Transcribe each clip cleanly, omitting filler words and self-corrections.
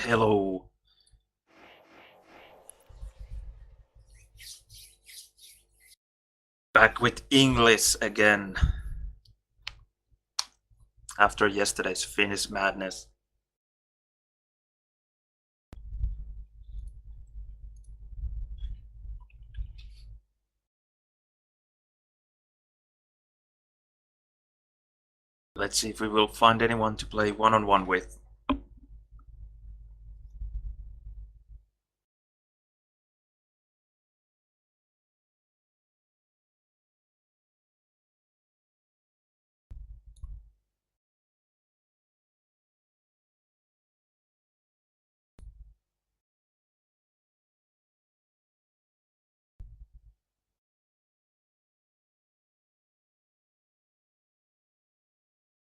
Hello. Back with English again. After yesterday's Finnish madness. Let's see if we will find anyone to play one-on-one with.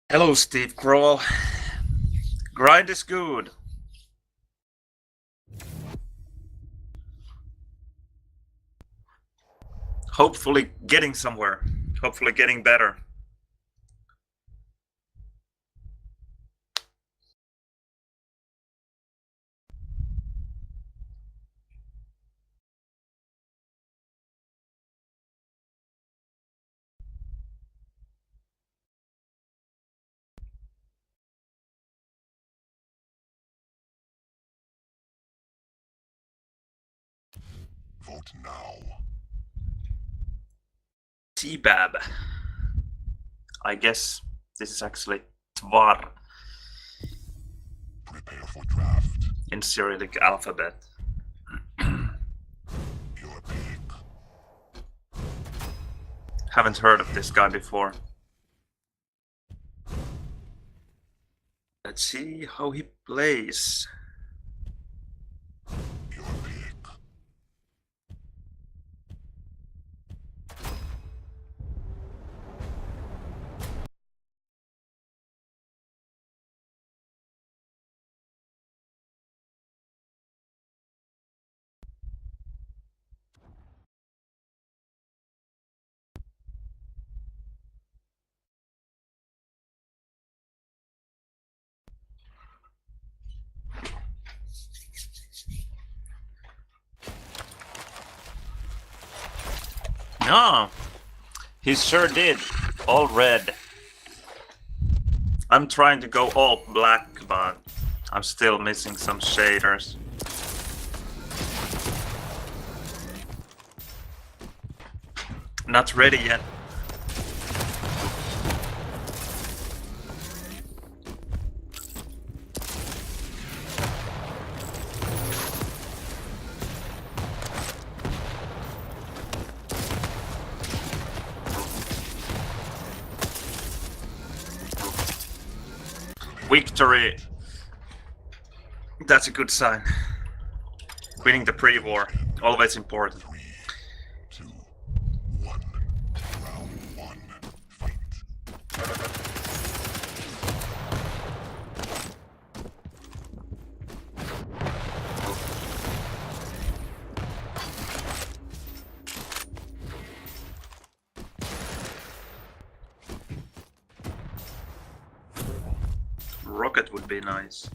Hello, Steve Kroll. Grind is good. Hopefully getting somewhere. Hopefully getting better. Vote now. T-Bab. I guess this is actually Tvar Prepare for draft. in Cyrillic alphabet. Your pick. Haven't heard of this guy before. Let's see how he plays. Your pick. No, he sure did. All red. I'm trying to go all black, but I'm still missing some shaders. Not ready yet. Victory. That's a good sign. Winning the pre-war, always important. 3, 2, 1. Round 1. Fight. Rocket would be nice.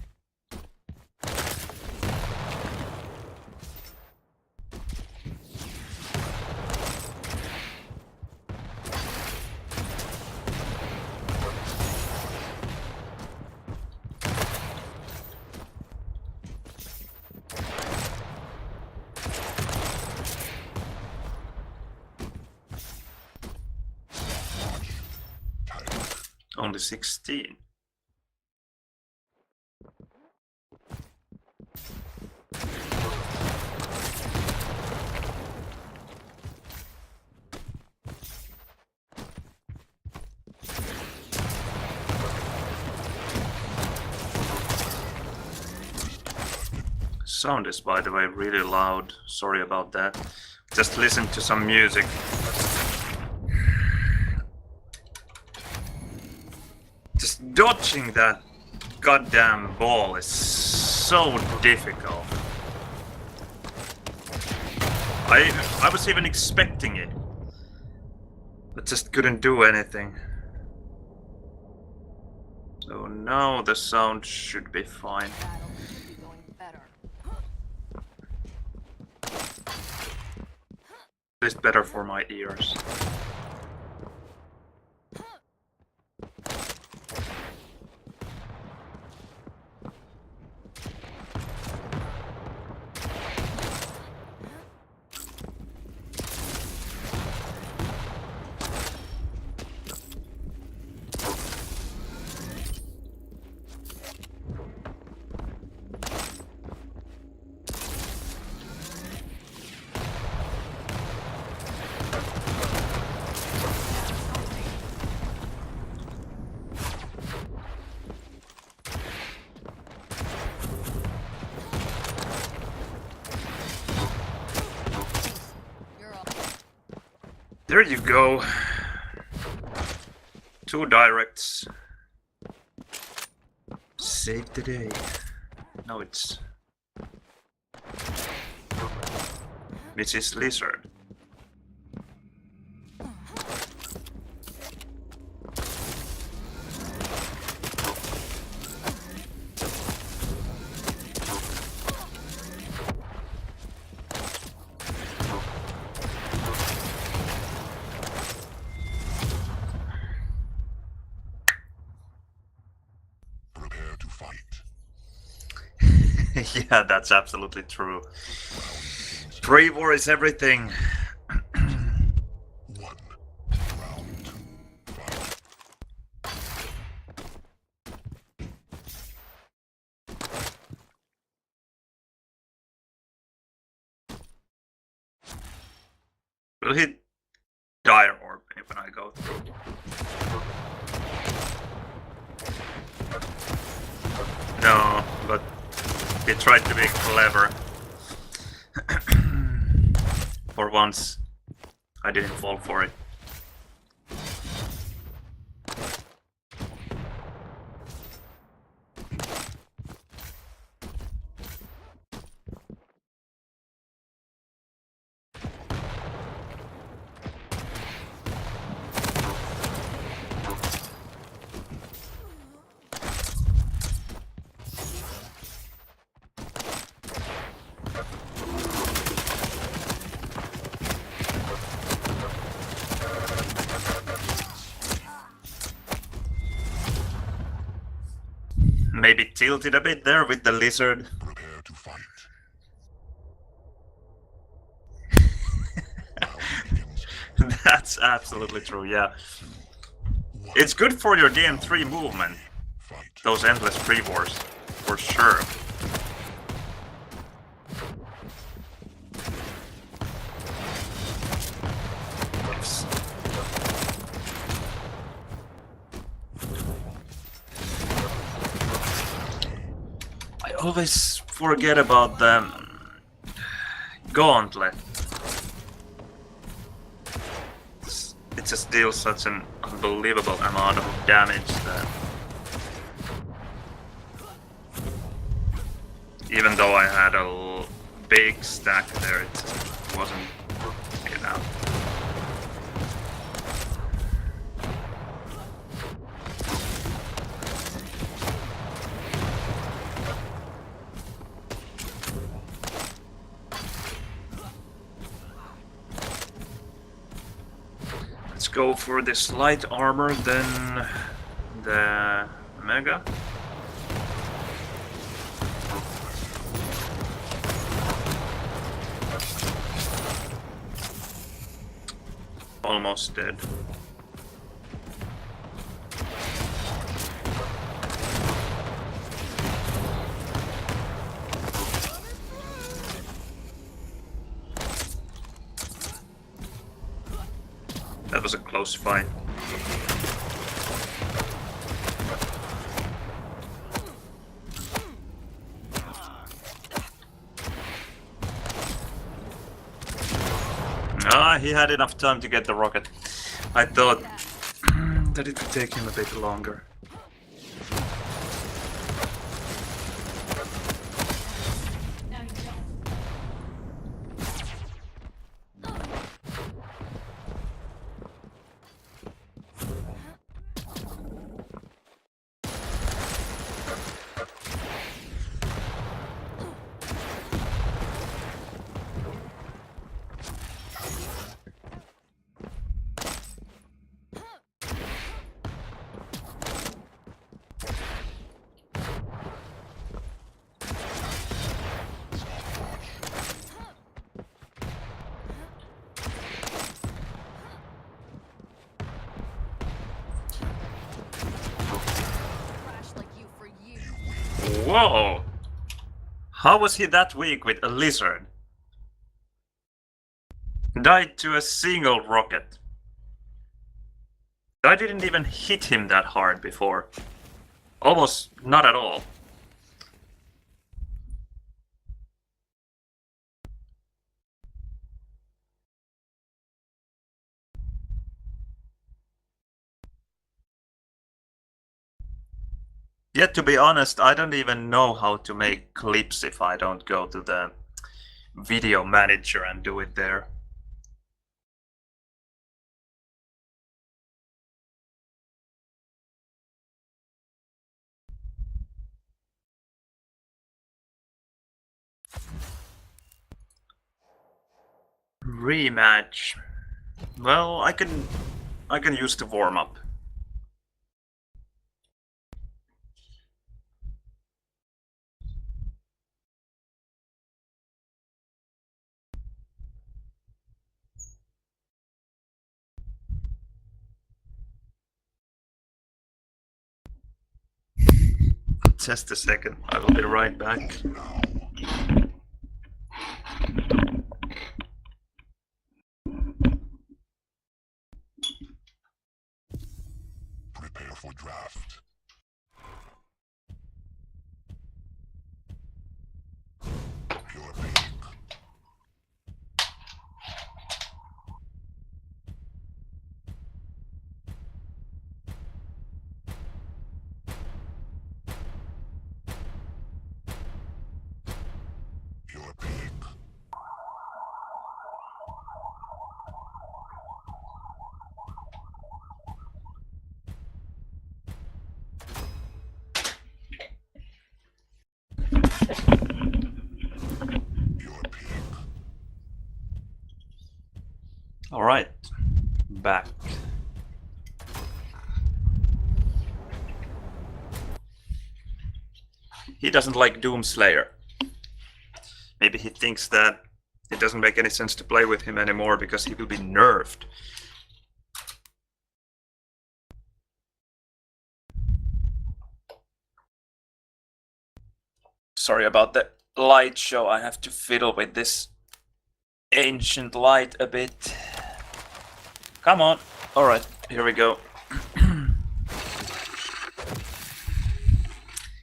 Only 16. Sound is, by the way, really loud. Sorry about that. Just listen to some music. Just dodging that goddamn ball is so difficult. I was even expecting it, but just couldn't do anything. So now the sound should be fine. better. It's better for my ears. You're all There you go. 2 directs. Save the day. No, it's Mrs. Lizard. Prepare to fight. Yeah, that's absolutely true. Pre-war is everything. 1. Round 2. Fight. Will he die or when I go through? No, but he tried to be clever. For once, I didn't fall for it. Maybe tilted a bit there with the lizard. Prepare to fight. That's absolutely true, yeah. It's good for your DM3 movement, Fight. those endless pre-wars, for sure. Yes. I always forget about the gauntlet. It just deals such an unbelievable amount of damage that even though I had a big stack there, it just wasn't enough. Let's go for this light armor, then the mega. Almost dead. That was a close fight. Ah, he had enough time to get the rocket. I thought that it would take him a bit longer. Whoa! How was he that weak with a lizard? Died to a single rocket. I didn't even hit him that hard before. Almost not at all. Yet to be honest, I don't even know how to make clips if I don't go to the video manager and do it there. Rematch. Well, I can use the warm up. Just a second, I will be right back. Prepare for draft. Your pick. Your pick. Your pick. All right, back. He doesn't like Doomslayer. Maybe he thinks that it doesn't make any sense to play with him anymore because he will be nerfed. Sorry about the light show. I have to fiddle with this ancient light a bit. Come on. All right, here we go.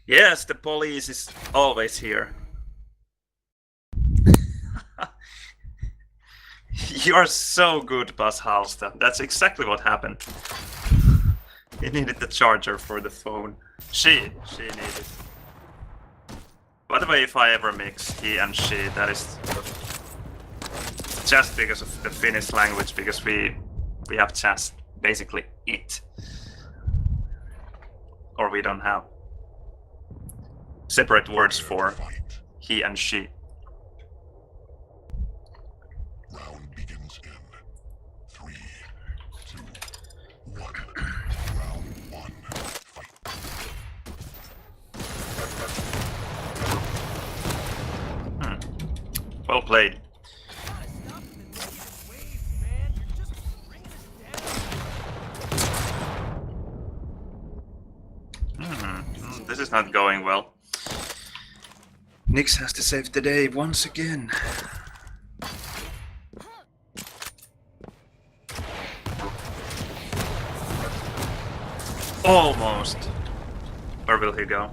Yes, the police is always here. You are so good, Buzz Halstead. That's exactly what happened. He needed the charger for the phone. She needed. By the way, if I ever mix he and she, that is just because of the Finnish language, because we have just basically it. Or we don't have separate words for he and she. Round begins in 3, 2, 1. Round 1. Fight. Well played. This is not going well. Nix has to save the day once again. Almost. Where will he go?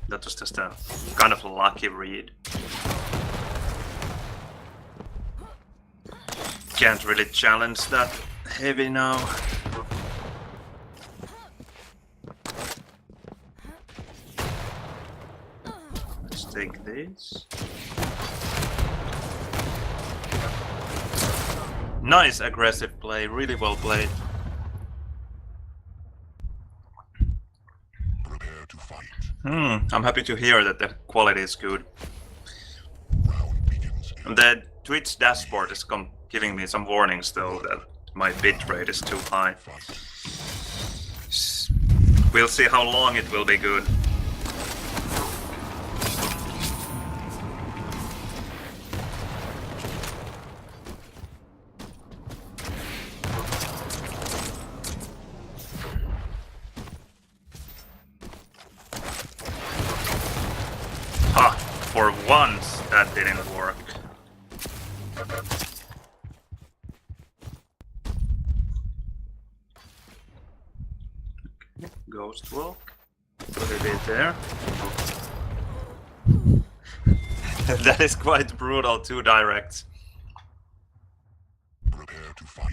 That was just a kind of lucky read. Can't really challenge that heavy now. Let's take this. Nice aggressive play, really well played. Prepare to fight. I'm happy to hear that the quality is good. Round begins in The Twitch dashboard is giving me some warnings though that my bitrate is too high. We'll see how long it will be good. for once that didn't work. Ghost walk. Put it in there. That is quite brutal, 2 directs. Prepare to fight.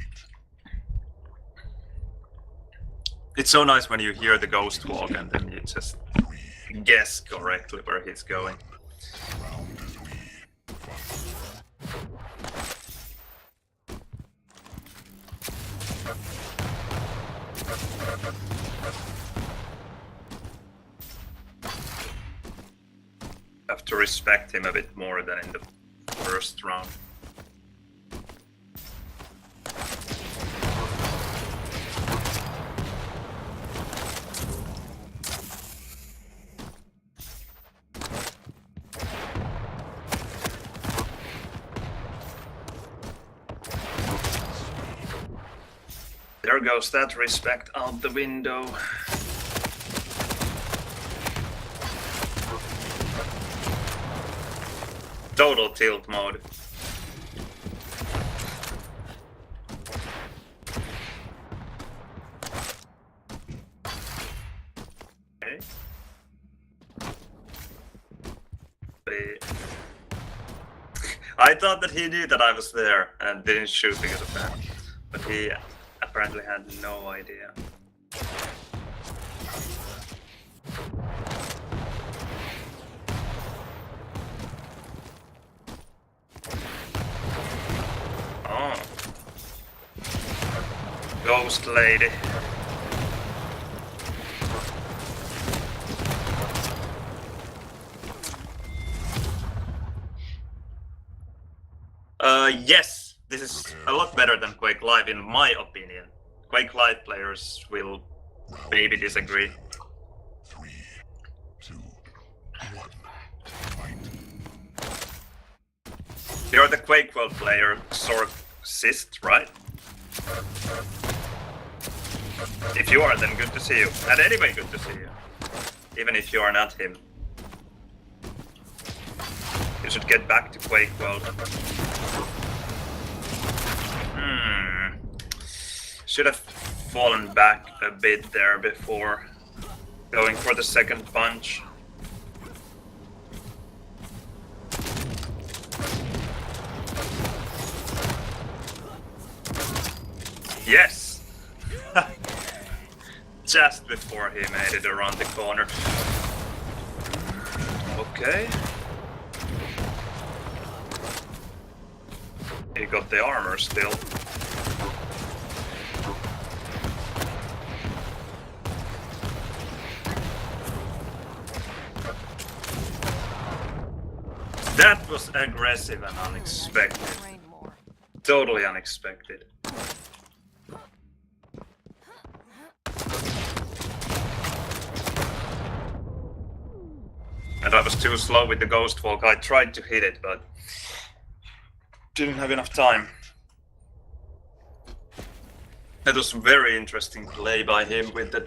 It's so nice when you hear the ghost walk and then you just guess correctly where he's going. Round 3. Have to respect him a bit more than in the first round. There goes that respect out the window. Total tilt mode. Okay. I thought that he knew that I was there and didn't shoot because of that. But he apparently had no idea. Oh. Ghost lady. Yes, this is a lot better than Quake Live in my opinion. Quake Live players will maybe disagree. 3, 2, 1. Fight. You're the Quake World player, Sorcist, right? If you are, then good to see you. And anyway, good to see you. Even if you are not him. You should get back to Quake World. Should have fallen back a bit there before going for the second punch. Yes! Just before he made it around the corner. Okay. He got the armor still. That was aggressive and unexpected. Rain more. Totally unexpected. And I was too slow with the Ghost Walk. I tried to hit it, but didn't have enough time. That was a very interesting play by him with the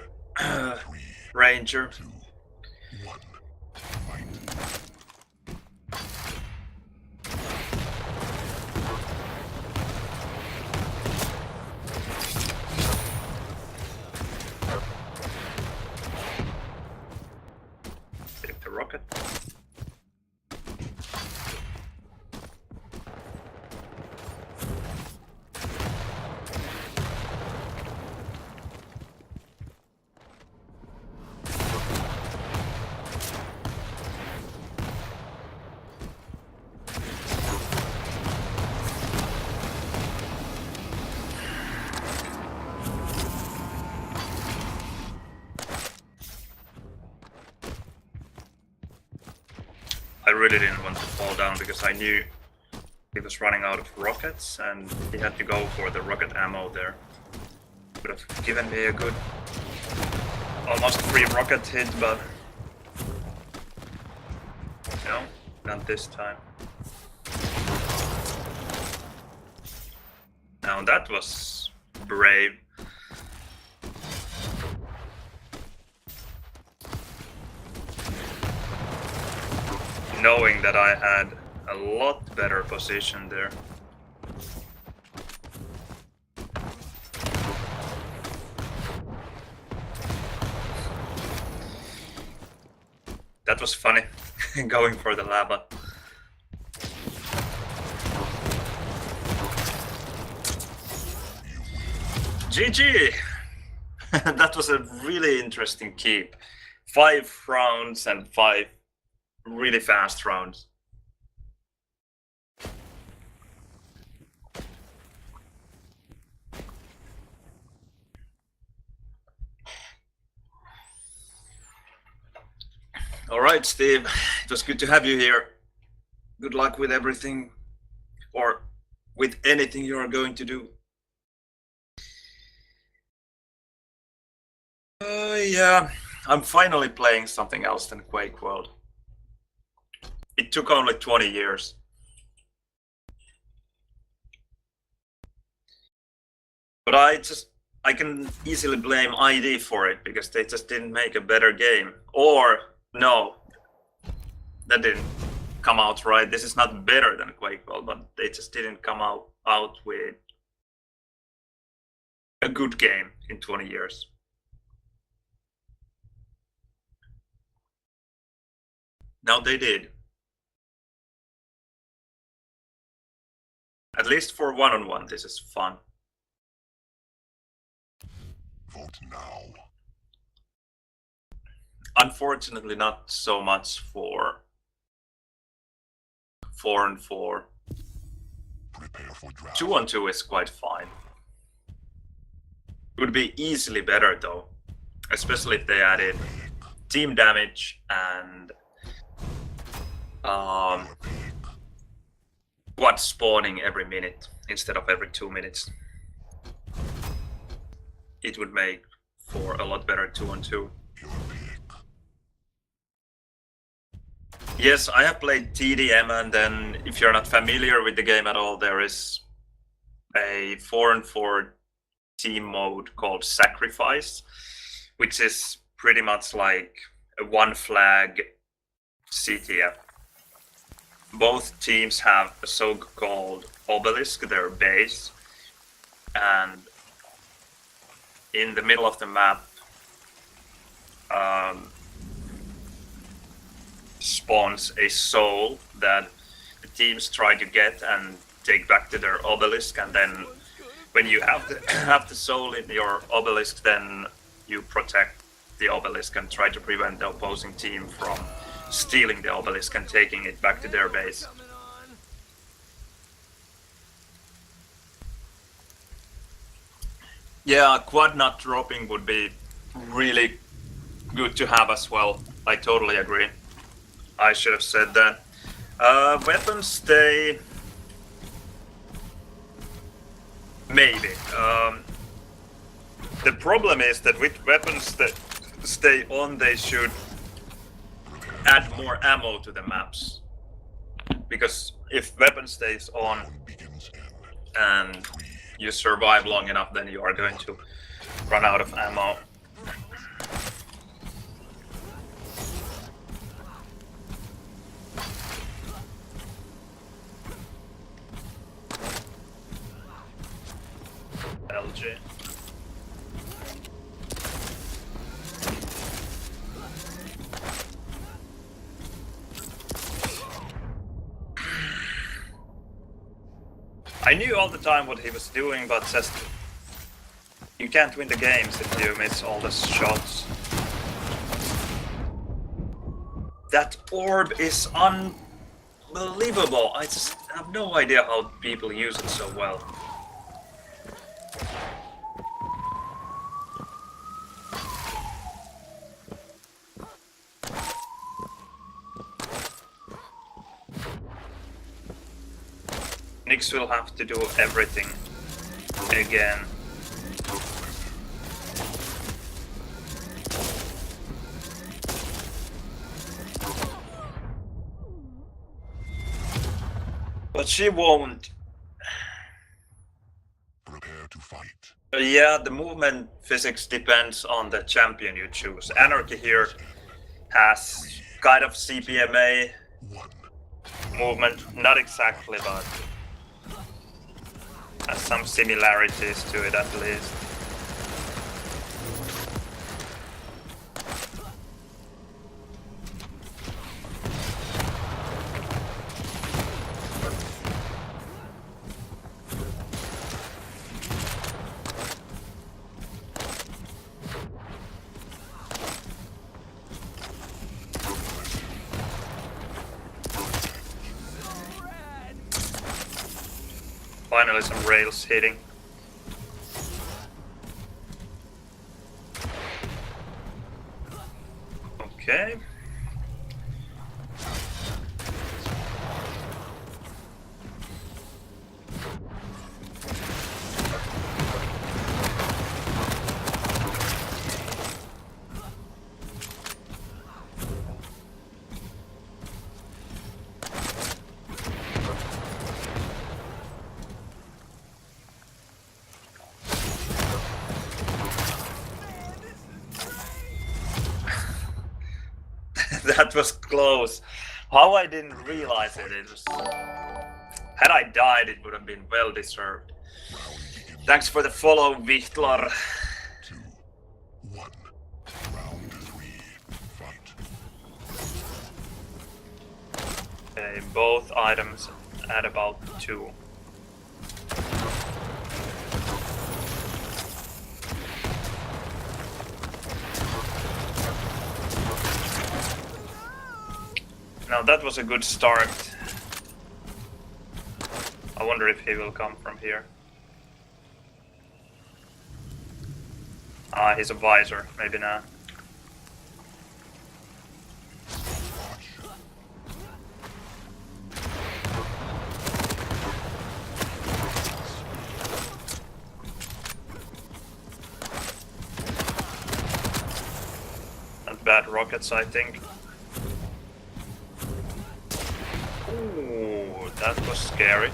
Ranger. 2, 1. Take the rocket. I really didn't want to fall down because I knew he was running out of rockets and he had to go for the rocket ammo there. Could have given me a good, almost free rocket hit, but no, not this time. Now that was brave. knowing that I had a lot better position there. That was funny, going for the lava. GG! That was a really interesting keep. 5 rounds and 5 really fast rounds. Alright, Steve, it was good to have you here. Good luck with everything, or with anything you are going to do. Yeah, I'm finally playing something else than Quake World. It took only 20 years. But I can easily blame ID for it, because they just didn't make a better game. Or, no, that didn't come out right. This is not better than Quake World, but they just didn't come out with a good game in 20 years. Now they did. At least for one-on-one, this is fun. Vote now. Unfortunately, not so much for 4-on-4. Prepare for draft. 2-on-2 is quite fine. Would be easily better though, especially if they added team damage and quad spawning every minute instead of every 2 minutes. It would make for a lot better 2-on-2. Your pick. Yes, I have played TDM, and then if you're not familiar with the game at all, there is a 4-on-4 team mode called Sacrifice, which is pretty much like a one flag CTF. Both teams have a so-called obelisk, their base, and in the middle of the map spawns a soul that the teams try to get and take back to their obelisk, and then when you have the soul in your obelisk, then you protect the obelisk and try to prevent the opposing team from stealing the obelisk and taking it back to their base. Yeah, quad not dropping would be really good to have as well. I totally agree. I should have said that. Weapons stay... Maybe. The problem is that with weapons that stay on, they should add more ammo to the maps. Because if weapon stays on Round begins in and you survive long enough, then you are going to run out of ammo. LG. I knew all the time what he was doing, but just you can't win the games if you miss all the shots. That orb is unbelievable. I just have no idea how people use it so well. Nix will have to do everything again. But she won't. prepare to fight. Yeah, the movement physics depends on the champion you choose. Anarchy here has kind of CPMA 1. Movement, not exactly, but has some similarities to it at least. Finally some rails hitting. Okay. That was close. How I didn't realize it, it was... Had I died, it would have been well deserved. Thanks for the follow, Vihtlar. 2. 1. Round 3. Fight. Okay, both items at about 2. Now that was a good start. I wonder if he will come from here. Ah, he's a visor. Maybe not. Not bad rockets, I think. Ooh, that was scary.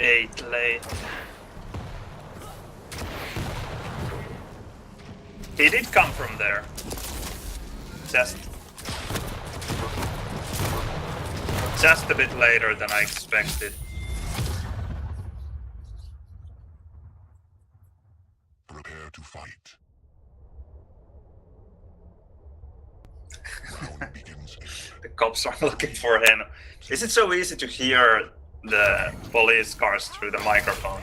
Eight late. He did come from there. Just a bit later than I expected. Prepare to fight. Round begins. The cops are looking for him. Is it so easy to hear the police cars through the microphone?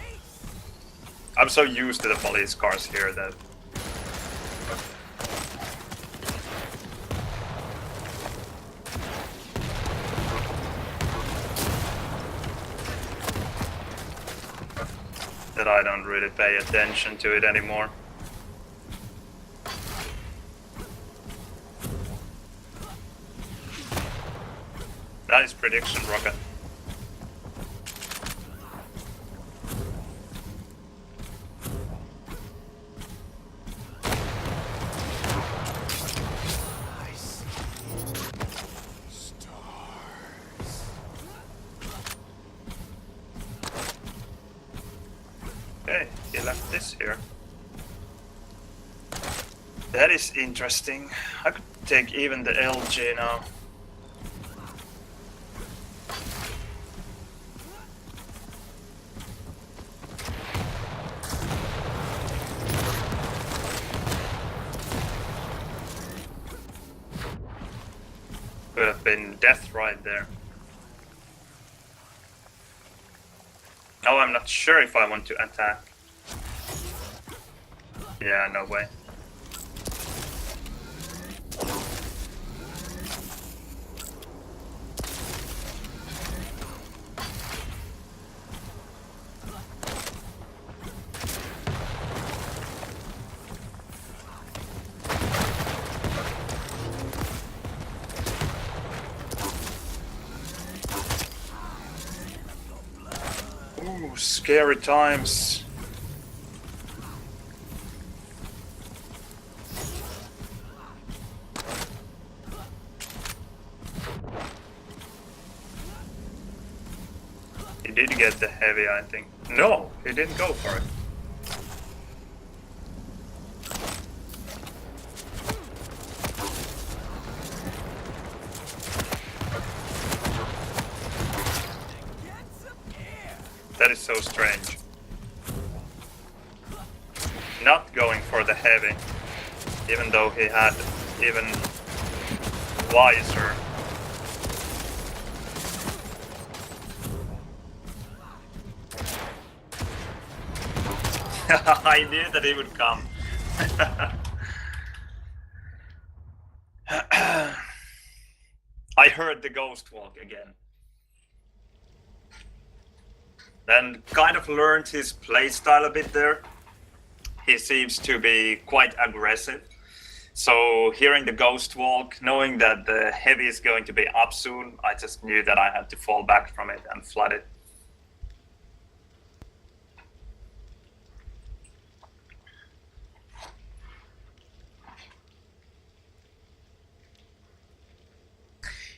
I'm so used to the police cars here that... that I don't really pay attention to it anymore. Nice prediction, Rocket. Okay, he left this here. That is interesting. I could take even the LG now. Could have been death right there. Oh, I'm not sure if I want to attack. Yeah, no way. Ooh, scary times. He did get the heavy, I think. No, he didn't go for it. That is so strange. Not going for the heavy, even though he had even wiser. I knew that he would come. I heard the ghost walk again. And kind of learned his playstyle a bit there. He seems to be quite aggressive. So hearing the ghost walk, knowing that the heavy is going to be up soon, I just knew that I had to fall back from it and flood it.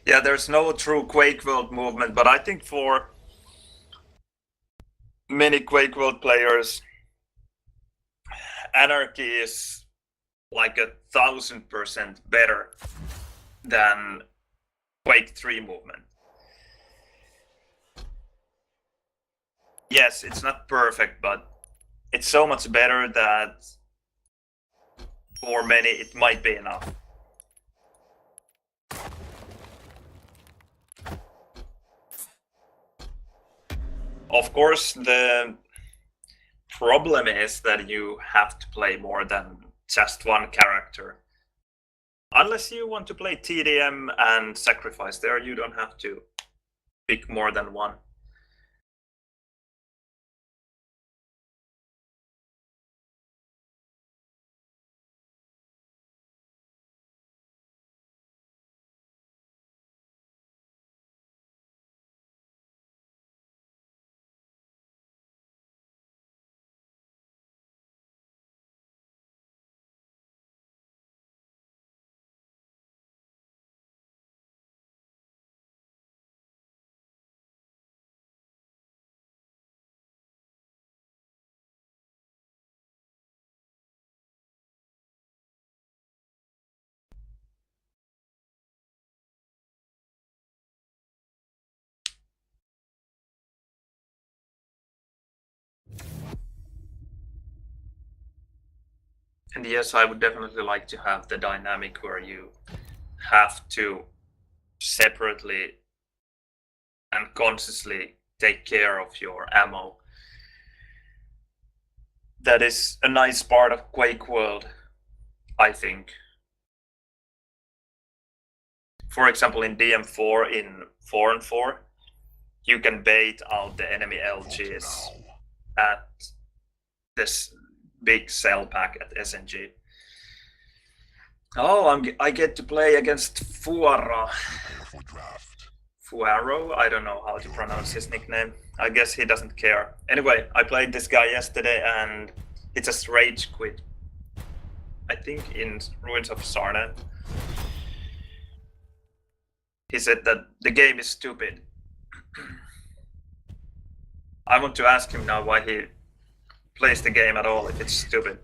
Yeah, there's no true Quake World movement, but I think for many Quake World players, Anarchy is like 1000% better than Quake 3 movement. Yes, it's not perfect, but it's so much better that for many it might be enough. Of course, the problem is that you have to play more than just one character. Unless you want to play TDM and Sacrifice, there you don't have to pick more than one. And yes, I would definitely like to have the dynamic where you have to separately and consciously take care of your ammo. That is a nice part of Quake World, I think. For example, in DM4, in 4 and 4, you can bait out the enemy LGs at this big cell pack at SNG. Oh, I get to play against Fuaro. Fuaro? I don't know how to pronounce his nickname. I guess he doesn't care. Anyway, I played this guy yesterday and he just rage quit. I think in Ruins of Sarnath. He said that the game is stupid. I want to ask him now why he plays the game at all if it's stupid.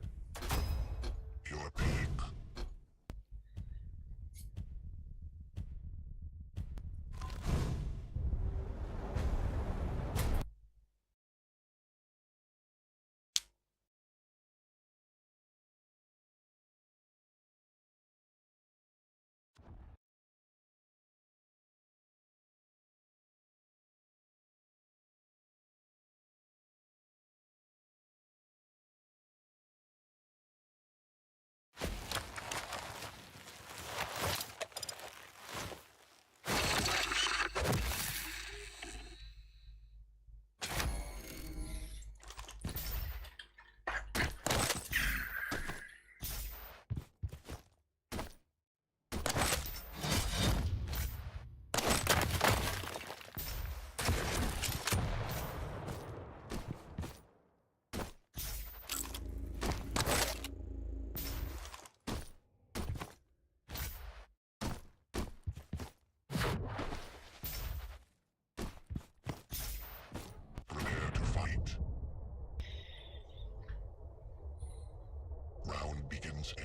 begins in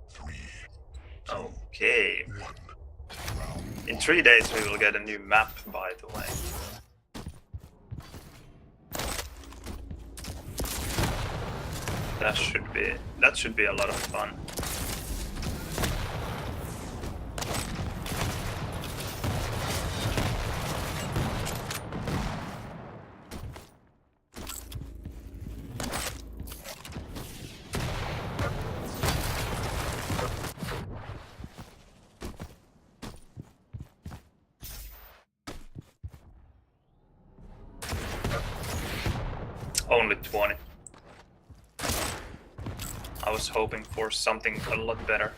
3, 2, Okay. 1. Round In 3 days we will get a new map, by the way. That should be a lot of fun. Only 20. I was hoping for something a lot better.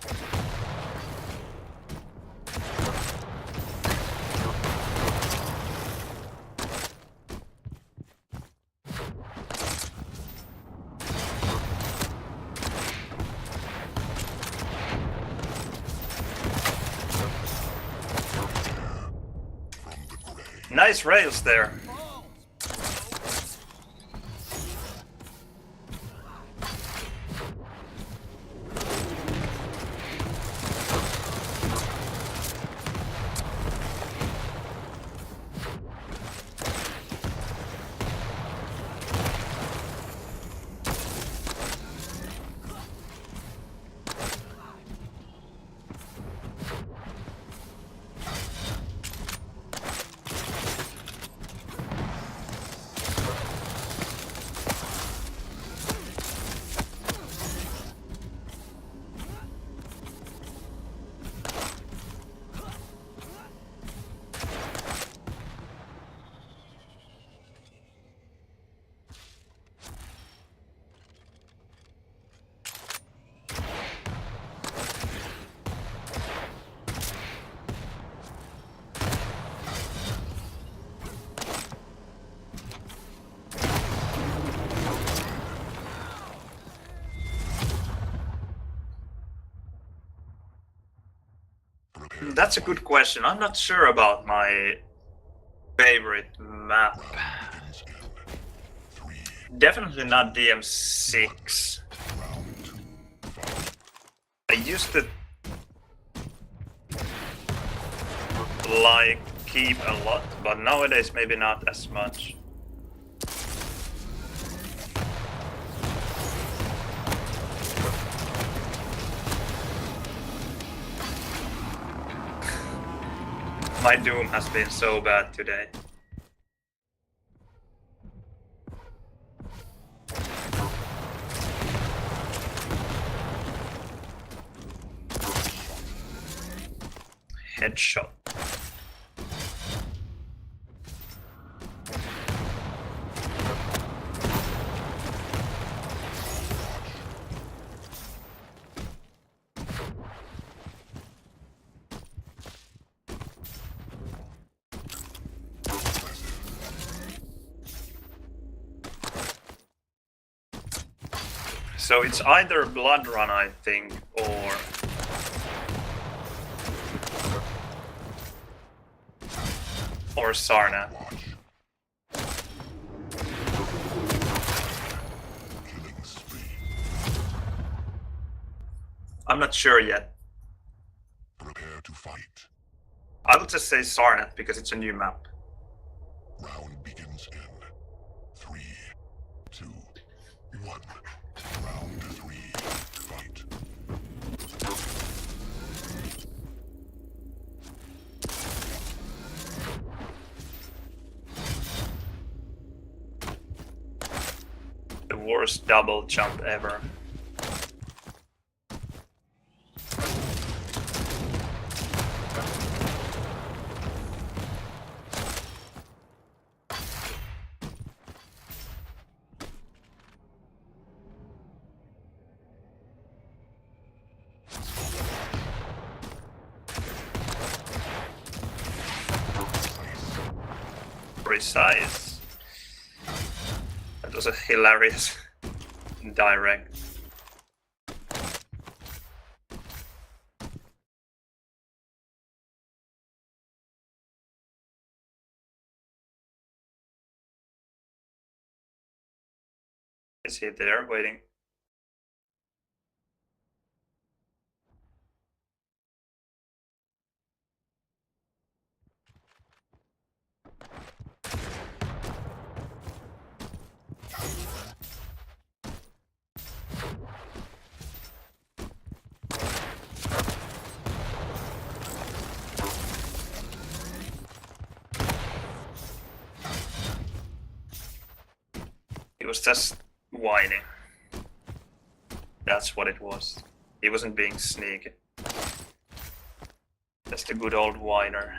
Nice rails there. That's a good question. I'm not sure about my favorite map. begins in 3, Definitely not DM6. round 2. Fight. I used to like keep a lot, but nowadays maybe not as much. My Doom has been so bad today. Headshot. So it's either Blood Run, I think, or Sarna. Killing spree. I'm not sure yet. Prepare to fight. I would just say Sarnath because it's a new map. Round begins in 3, 2, 1. Round 3. Fight. The worst double jump ever. Precise. That was a hilarious direct. Is he there waiting? was just whining. That's what it was. He wasn't being sneaky. Just a good old whiner.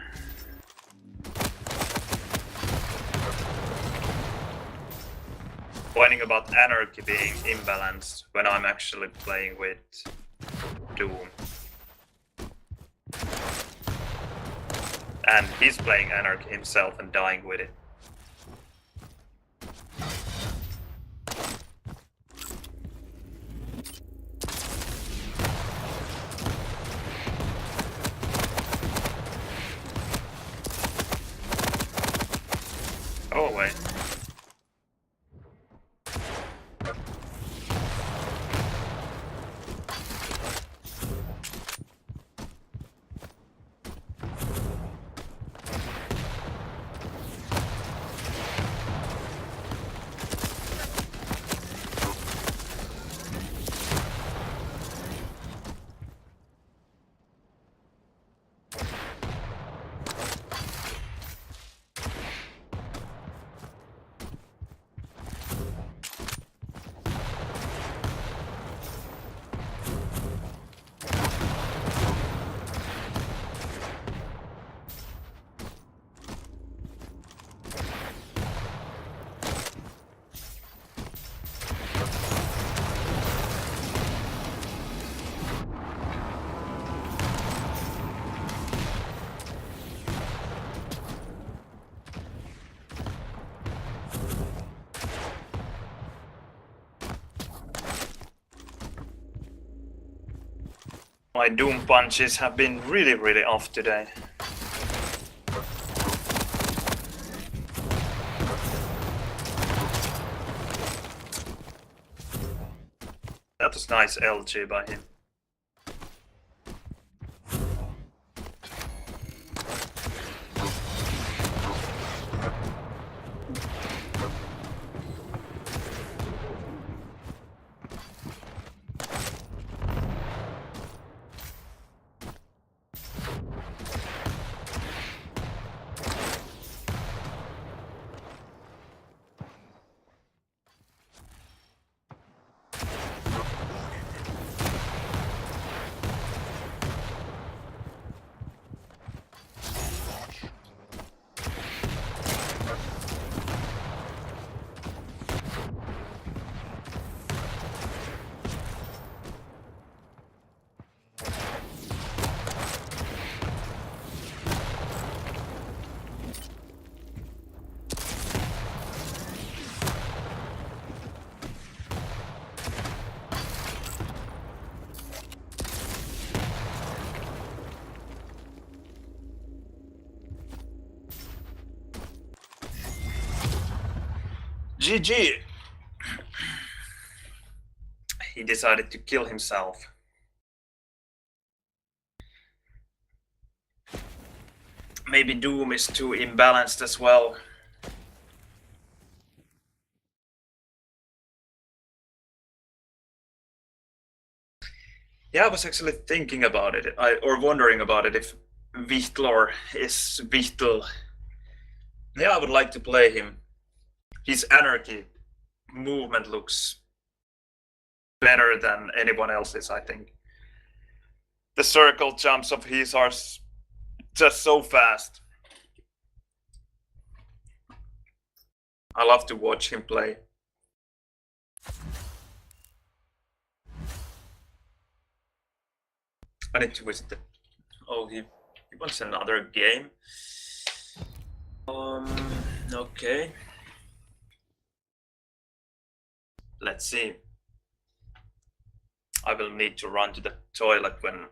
Whining about Anarchy being imbalanced when I'm actually playing with Doom. And he's playing Anarchy himself and dying with it. Go away. My Doom punches have been really off today. That was nice LG by him. GG! He decided to kill himself. Maybe Doom is too imbalanced as well. Yeah, I was actually thinking about it, or wondering about it, if Vitlor is Vitl. Yeah, I would like to play him. His Anarchy movement looks better than anyone else's, I think. The circle jumps of his are just so fast. I love to watch him play. I need to visit the... Oh, he wants another game. Okay. Let's see. I will need to run to the toilet when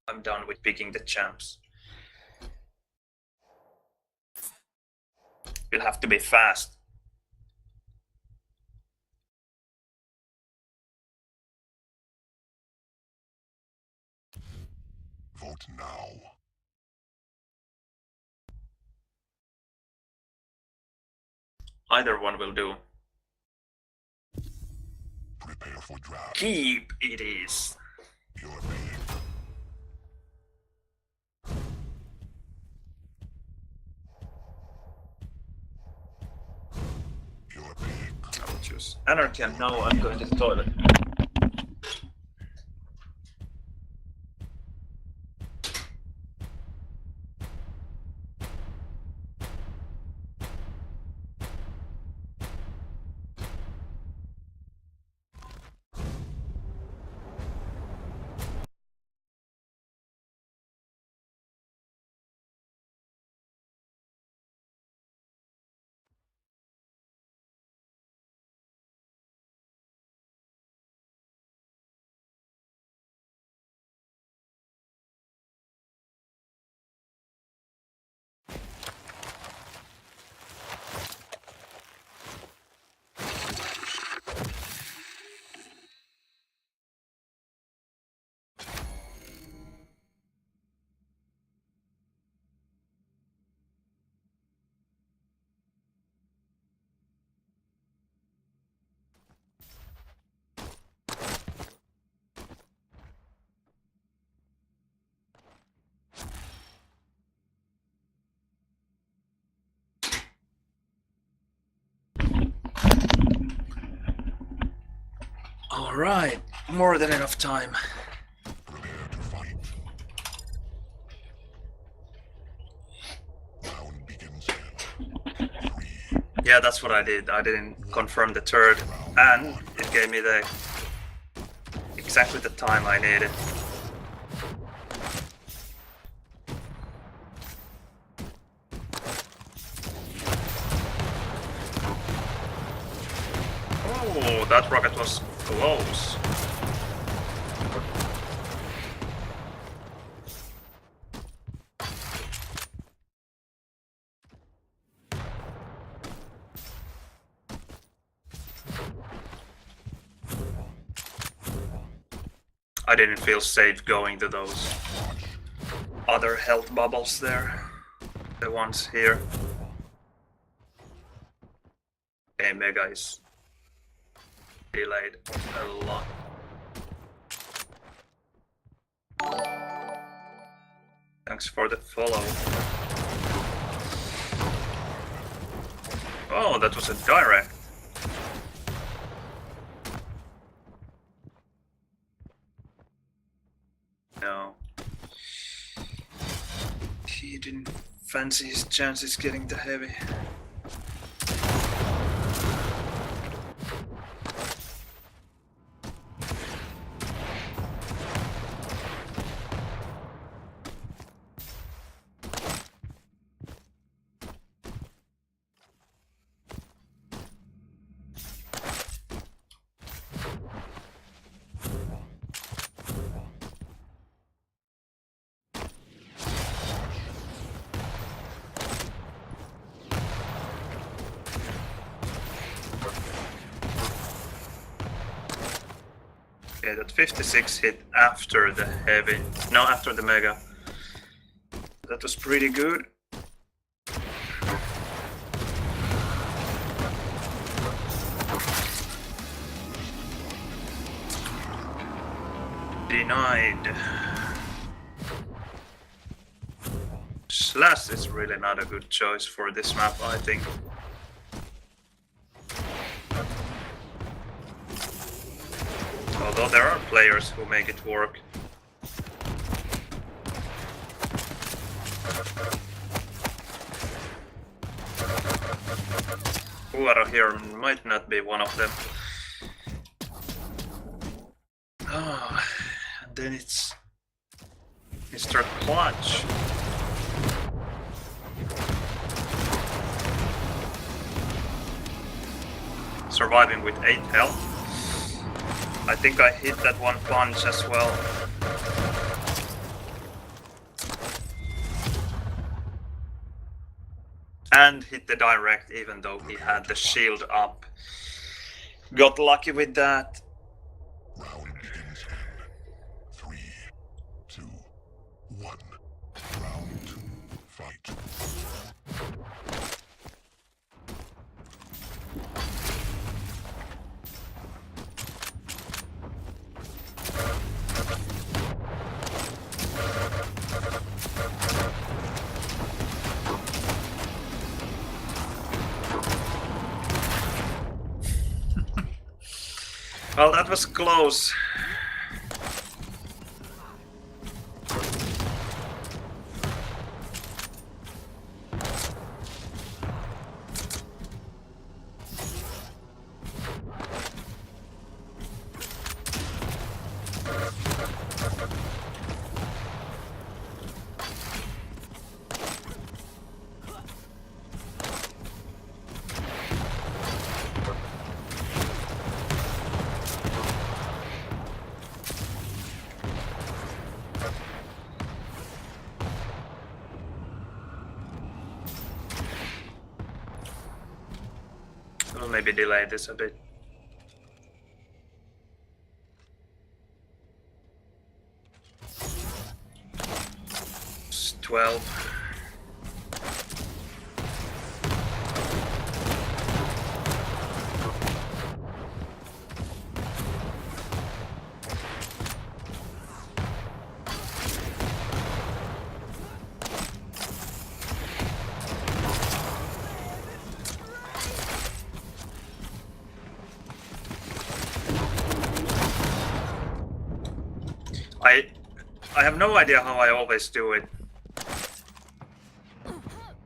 I'm done with picking the champs. We'll have to be fast. Vote now. Either one will do. Prepare for draft. Keep it is. Your pick. Your pick. use anarchy, and now I'm going to the toilet. Alright, more than enough time. Prepare to fight. Round begins in 3, Yeah, that's what I did. I didn't confirm the third, and it gave me the exactly the time I needed. Oh, that rocket was close. I didn't feel safe going to those other health bubbles there. The ones here. Okay, Mega is delayed a lot. Thanks for the follow. Oh, that was a direct. No. He didn't fancy his chances getting the heavy. Okay, that 56 hit after the heavy. No, after the mega. That was pretty good. Denied. Slash is really not a good choice for this map, I think. Although there are players who make it work. Uaro here might not be one of them. Oh, and then it's Mr. Clutch. Surviving with 8 health. I think I hit that one punch as well. And hit the direct even though he had the shield up. Got lucky with that. round begins in 3, 2, 1. Round 2, fight. Well, that was close. We'll maybe delay this a bit. It's 12. I have no idea how I always do it.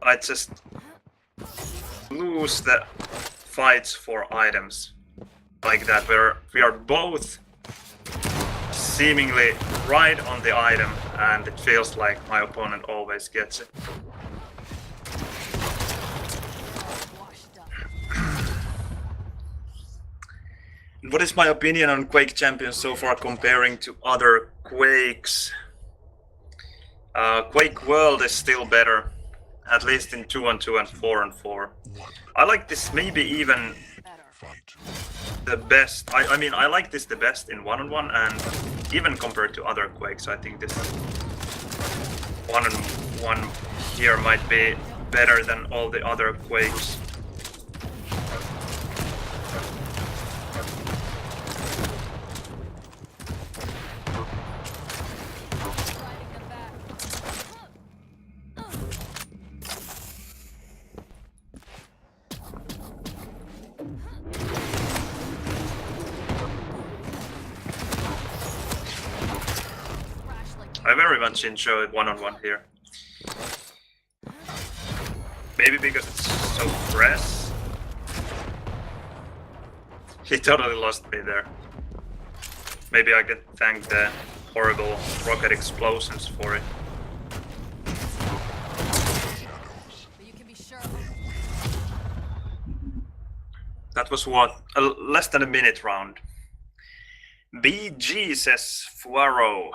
I just lose the fights for items like that, where we are both seemingly right on the item and it feels like my opponent always gets it. Washed up. What is my opinion on Quake Champions so far comparing to other Quakes? Quake World is still better, at least in 2-on-2 and 4-on-4. I like this maybe even Better. Fight. the best. I mean, I like this the best in 1-on-1, and even compared to other Quakes, I think this 1-on-1 here might be better than all the other Quakes. Riding them back. Crash like I very much enjoy 1-on-1 here. Maybe because it's so fresh. He totally lost me there. Maybe I can thank the horrible rocket explosions for it. but you can be sure. That was what? Less than a minute round. BG says Fuaro.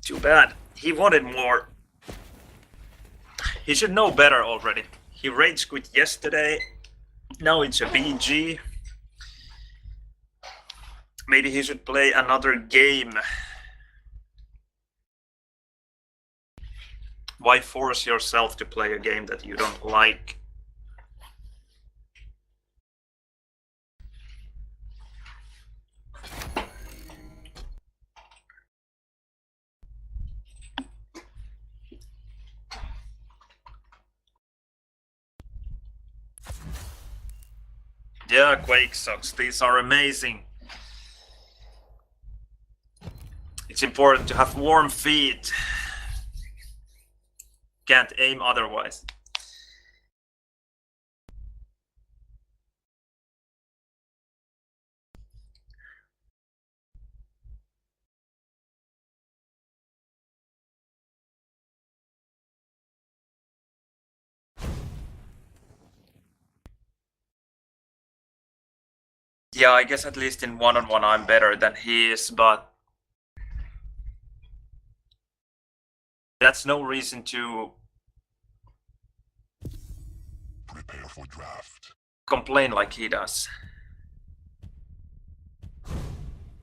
Too bad. He wanted more. He should know better already. He rage quit yesterday. Now it's a BG. Maybe he should play another game. Why force yourself to play a game that you don't like? Yeah, Quake sucks. These are amazing. It's important to have warm feet. Can't aim otherwise. Yeah, I guess at least in 1-on-1 I'm better than he is, but that's no reason to Prepare for draft. complain like he does.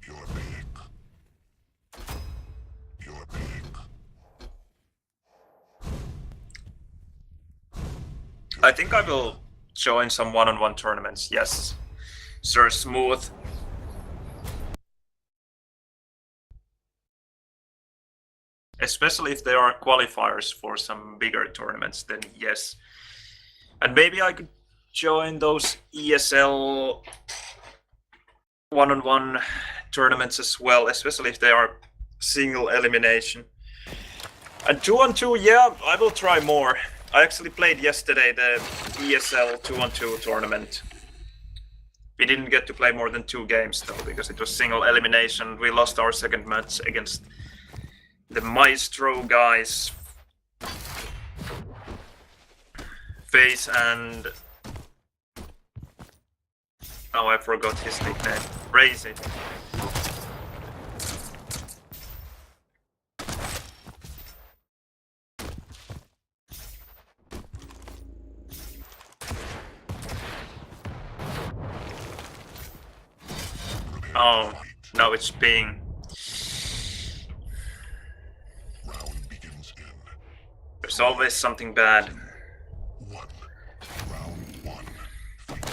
You're big. You're big. I think I will join some 1-on-1 tournaments, yes. Sir Smooth. Especially if there are qualifiers for some bigger tournaments, then yes. And maybe I could join those ESL one-on-one tournaments as well, especially if they are single elimination. And 2-on-2, yeah, I will try more. I actually played yesterday the ESL 2-on-2 tournament. We didn't get to play more than 2 games though, because it was single elimination. We lost our second match against the Maestro guys. Face and... oh, I forgot his nickname. Crazy. Oh, no, it's ping. Round begins in There's always something bad. 1. Round 1. Fight.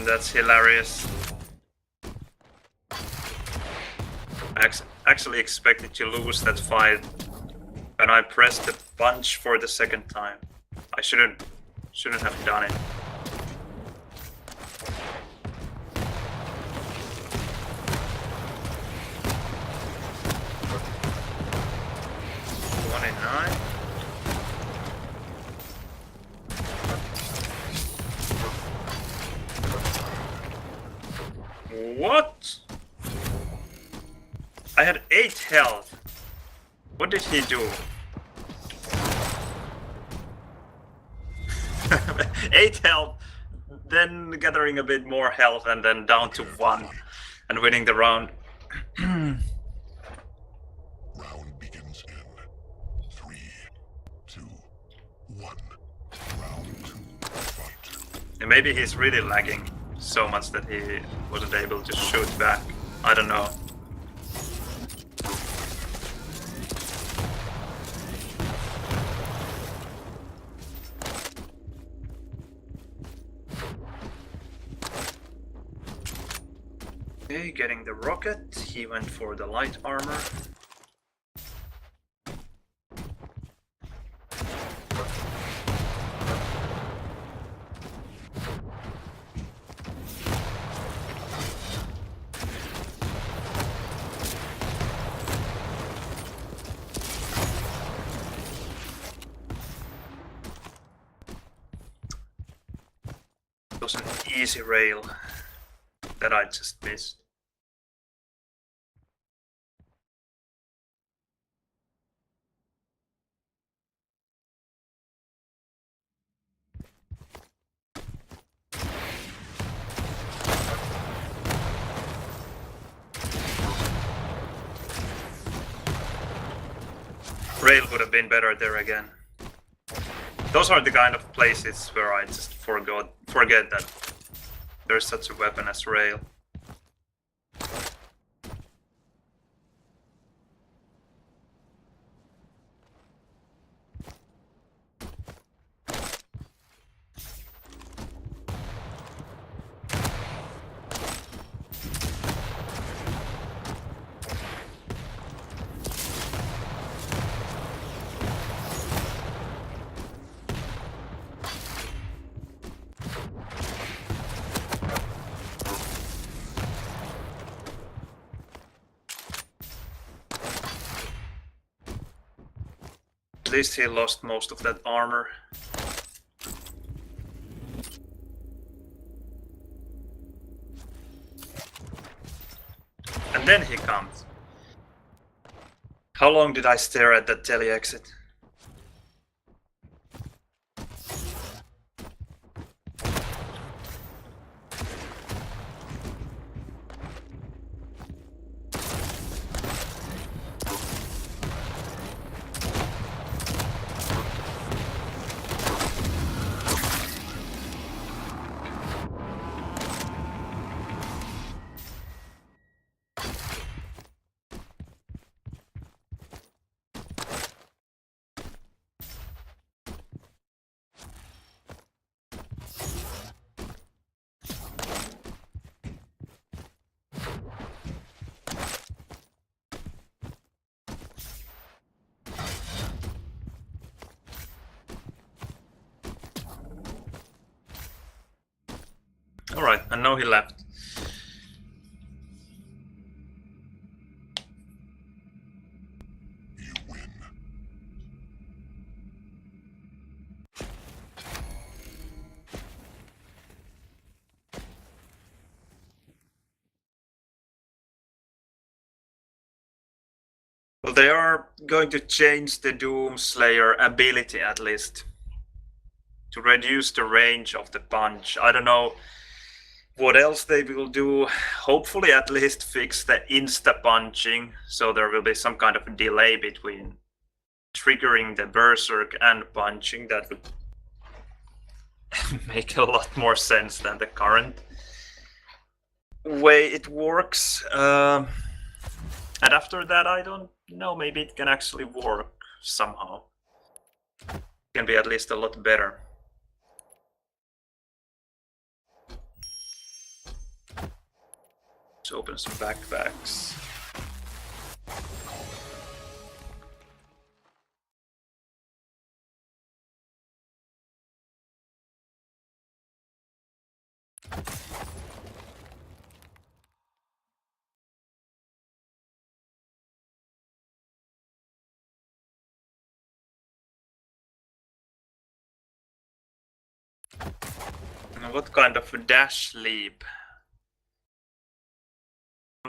That's hilarious. I actually expected to lose that fight, and I pressed the punch for the second time. I shouldn't have done it. One in 9. What? I had 8 health. What did he do? 8 health, then gathering a bit more health, and then down to 1, and winning the round. Round begins in 3, 2, 1. Round 2. Fight. And maybe he's really lagging so much that he wasn't able to shoot back. I don't know. Okay, getting the rocket. He went for the light armor. It was an easy rail that I just missed. Rail would have been better there again. Those are the kind of places where I just forget that there's such a weapon as rail. At least he lost most of that armor. And then he comes. How long did I stare at that tele exit? Alright, I know he left. You win. Well, they are going to change the Doomslayer ability at least. To reduce the range of the punch. I don't know what else they will do. Hopefully at least fix the insta-punching. So there will be some kind of a delay between triggering the berserk and punching. That would make a lot more sense than the current way it works. And after that, I don't know, maybe it can actually work somehow. It can be at least a lot better. Let's open some backpacks. What kind of a dash leap?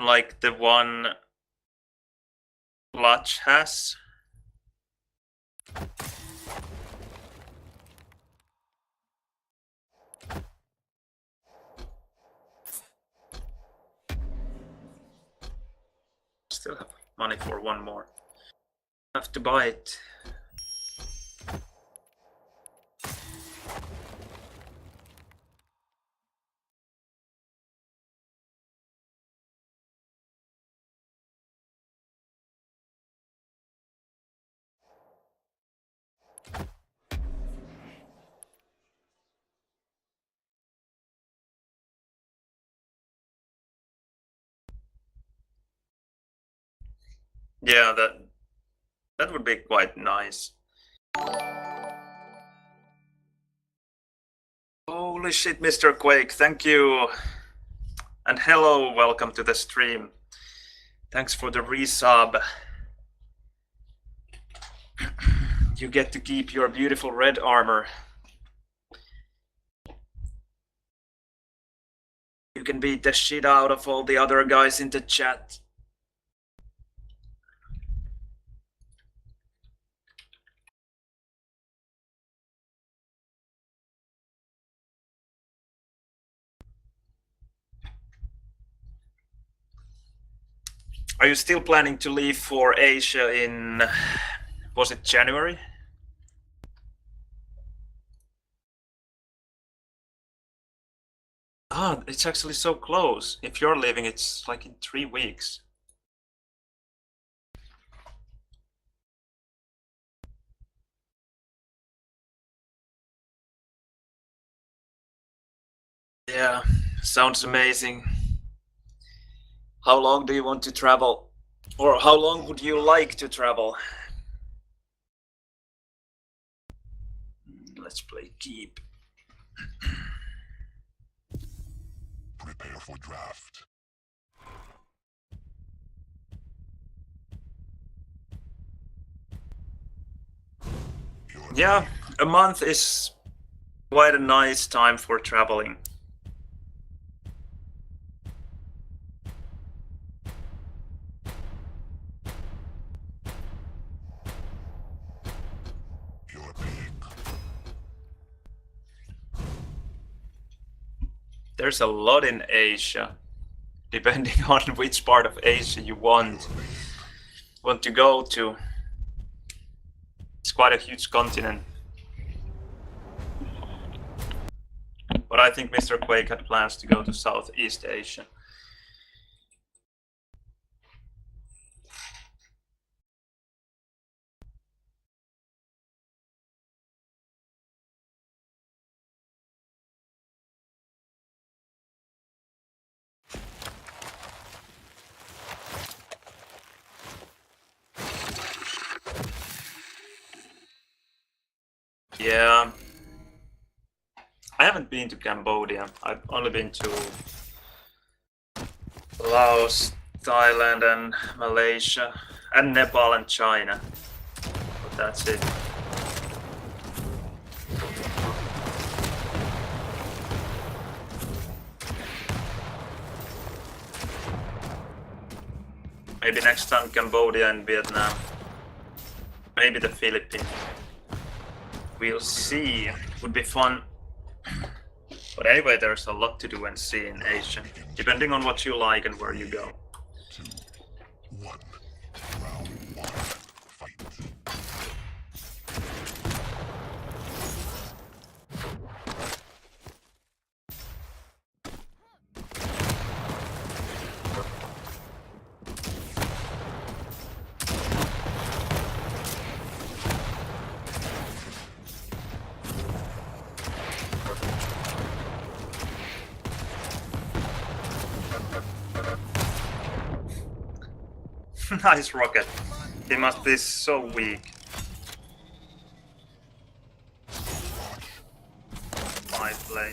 Like the one Clutch has? Still have money for one more. Have to buy it. Yeah, that would be quite nice. Holy shit, Mr. Quake, thank you. And hello, welcome to the stream. Thanks for the resub. You get to keep your beautiful red armor. You can beat the shit out of all the other guys in the chat. Are you still planning to leave for Asia in, was it January? Ah, it's actually so close. If you're leaving, it's like in 3 weeks. Yeah, sounds amazing. How long do you want to travel? Or how long would you like to travel? Let's play Keep. Prepare for draft. Yeah, a month is quite a nice time for traveling. Your pick. There's a lot in Asia, depending on which part of Asia you want to go to. It's quite a huge continent. But I think Mr. Quake had plans to go to Southeast Asia. Yeah. I haven't been to Cambodia. I've only been to Laos, Thailand, and Malaysia, and Nepal and China. But that's it. Maybe next time Cambodia and Vietnam. Maybe the Philippines. We'll see. Would be fun. But anyway, there's a lot to do and see in Asia, depending on what you like and where you go. 2, 1. Round 1. Fight. Nice rocket. He must be so weak. Five play.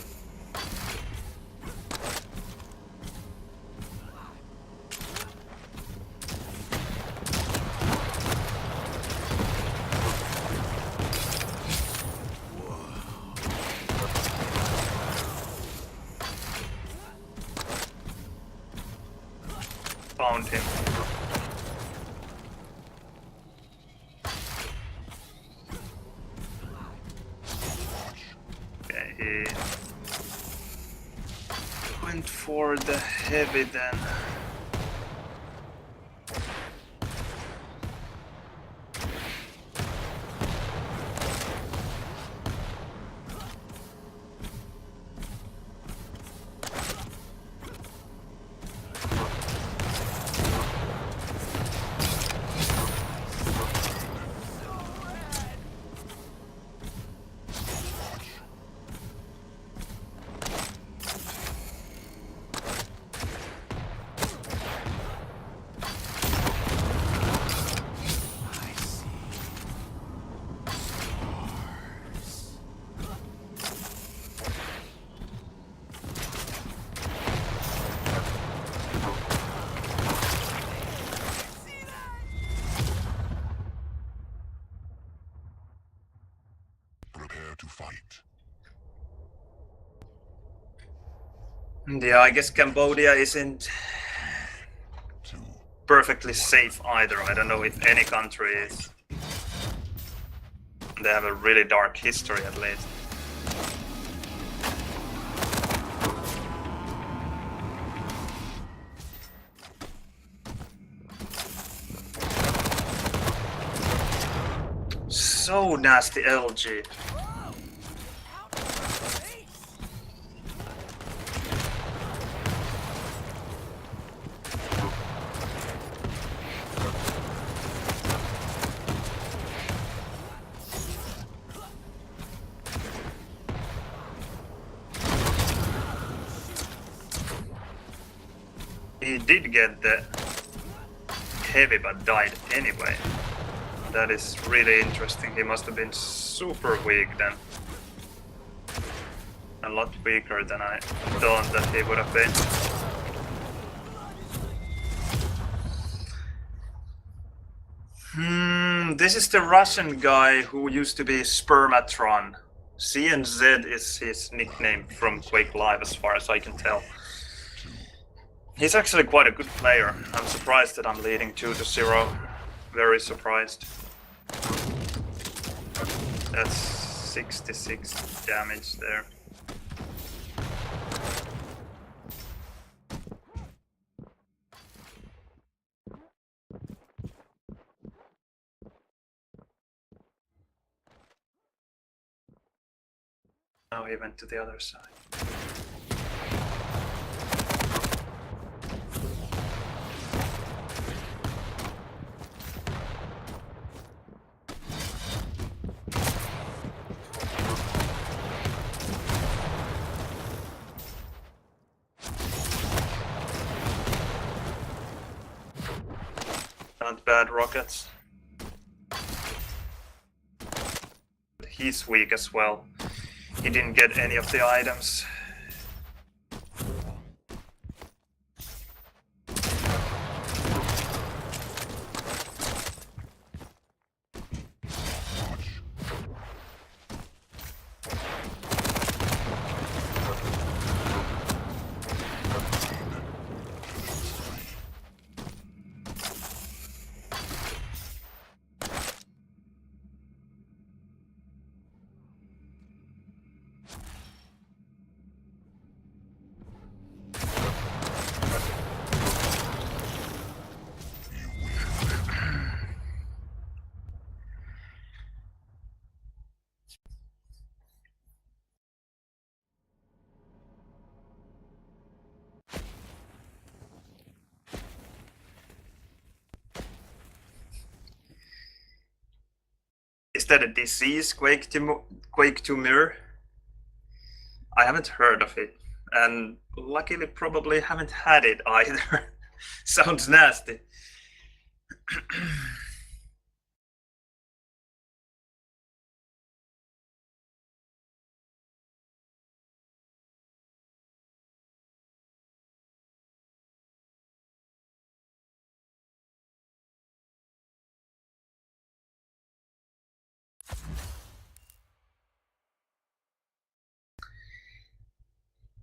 Found him. He went for the heavy then. Prepare to fight. Yeah, I guess Cambodia isn't 2. perfectly safe either. I don't know if any country is. They have a really dark history at least. So nasty LG. He did get the heavy but died anyway. That is really interesting. He must have been super weak then. A lot weaker than I thought that he would have been. This is the Russian guy who used to be Spermatron. C and Z is his nickname from Quake Live as far as I can tell. He's actually quite a good player. I'm surprised that I'm leading 2-0. Very surprised. That's 66 damage there. Now he went to the other side. Not bad rockets. He's weak as well. He didn't get any of the items. Is that a disease, Quake to mirror? I haven't heard of it, and luckily probably haven't had it either. Sounds nasty.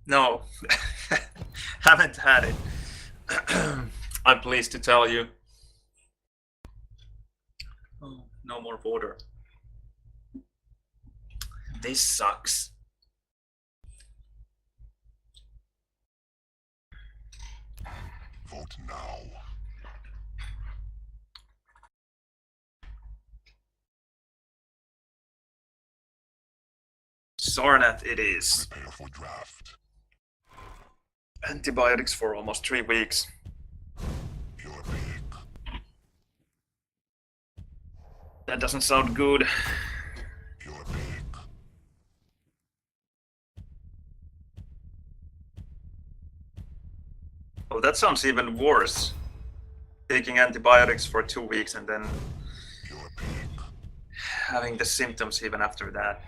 No, haven't had it. I'm pleased to tell you. Oh, no more water. This sucks. Vote now. Sarnath it is. Prepare for draft. Antibiotics for almost 3 weeks. Your pick. That doesn't sound good. Your pick. Oh, that sounds even worse. Taking antibiotics for 2 weeks and then Your pick. having the symptoms even after that.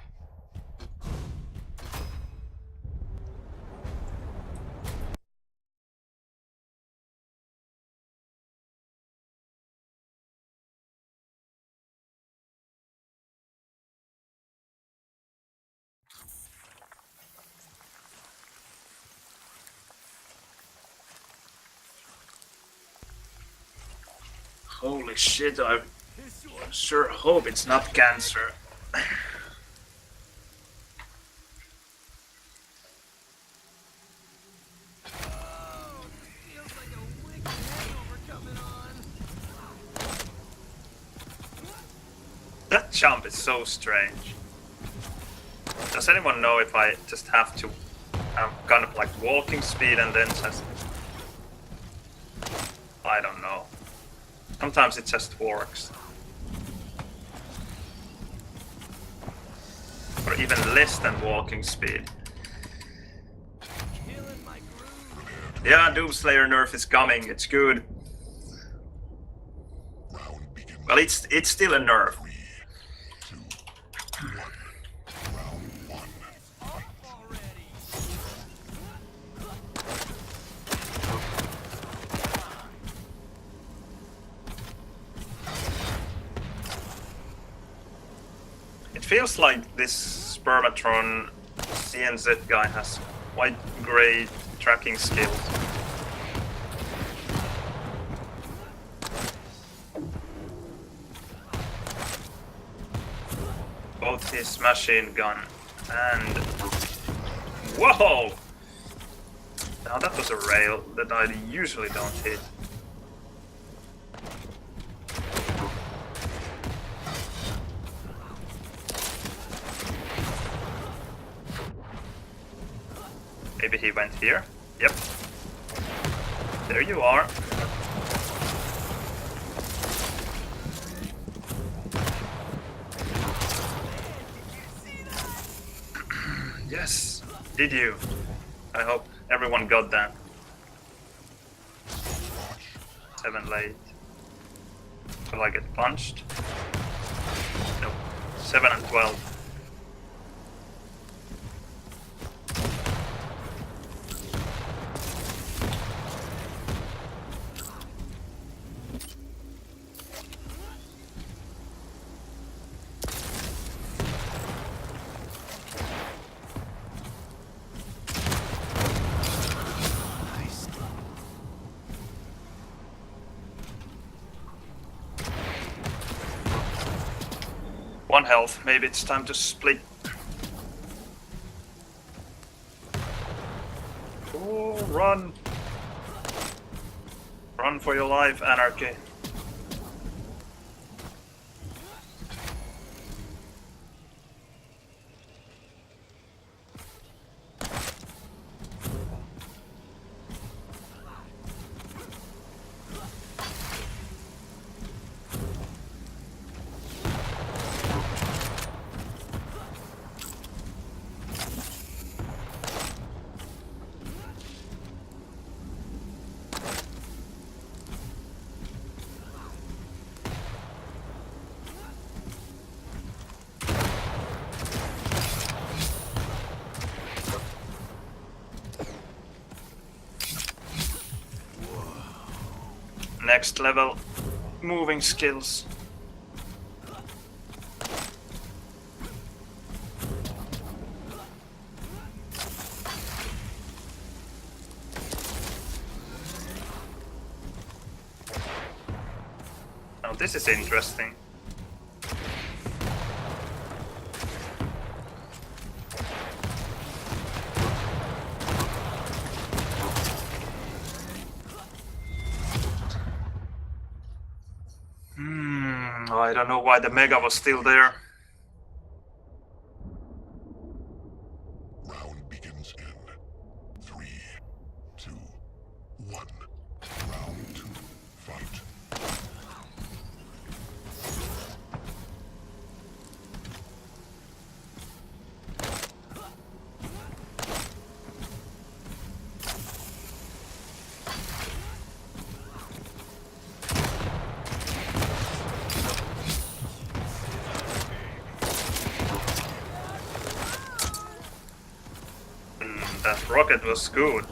Holy shit, I sure hope it's not cancer. That jump is so strange. Does anyone know if I just have to kind of like walking speed and then just... I don't know. Sometimes it just works. Or even less than walking speed. Yeah, Doomslayer nerf is coming, it's good. Round begins. Well, it's still a nerf. 3, 2, 1. Round 1. It feels like this Spermatron CNZ guy has quite great tracking skills. Both his machine gun and... Whoa! Now that was a rail that I usually don't hit. Maybe he went here? Yep. There you are. Yes. Did you? I hope everyone got that. 7 late. Will I get punched? No. 7 and 12. 1 health. Maybe it's time to split. Oh, run! Run for your life, Anarchy. Next level, moving skills. Now this is interesting. I don't know why the Mega was still there. Round begins in 3, 2, 1. Round 2. Fight. That rocket was good.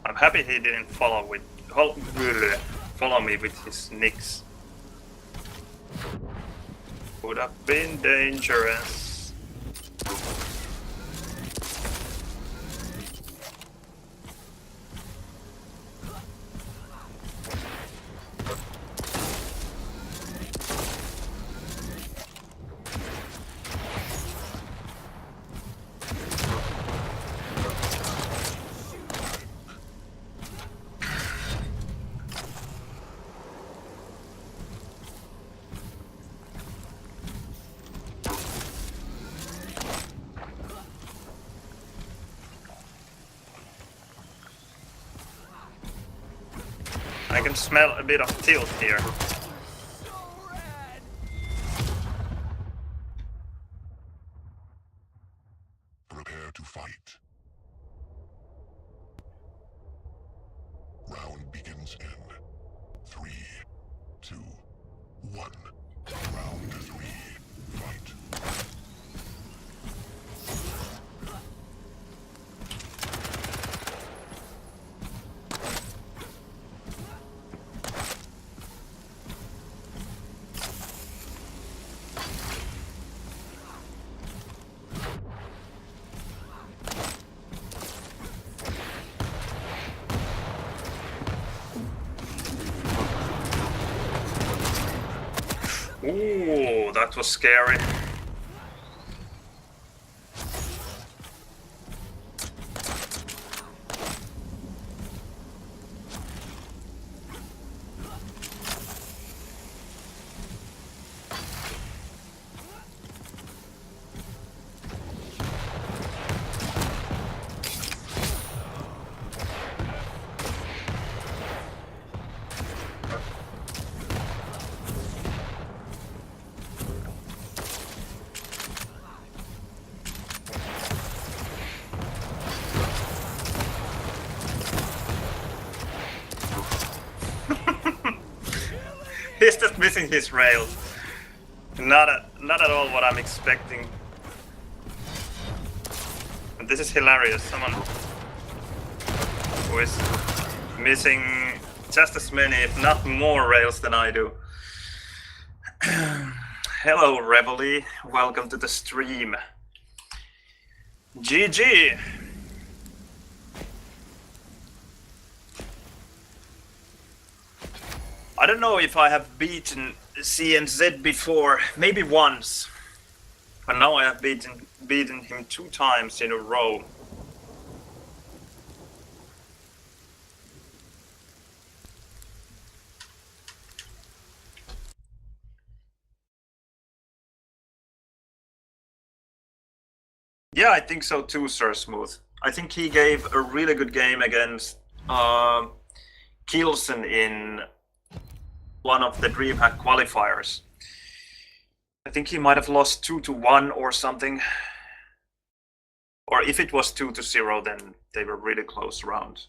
I'm happy he didn't follow me with his nicks. Would have been dangerous. I can smell a bit of tilt here. Prepare to fight. Round begins in 3, 2, 1. Round 3. Fight. Ooh, that was scary. He's just missing his rails. Not at all what I'm expecting. And this is hilarious. Someone who is missing just as many, if not more, rails than I do. Hello, Reveille. Welcome to the stream. GG. I don't know if I have beaten CNZ before, maybe once. But now I have beaten him 2 times in a row. Yeah, I think so too, Sir Smooth. I think he gave a really good game against Kielsen in one of the DreamHack qualifiers. I think he might have lost 2-1 or something. Or if it was 2-0, then they were really close rounds.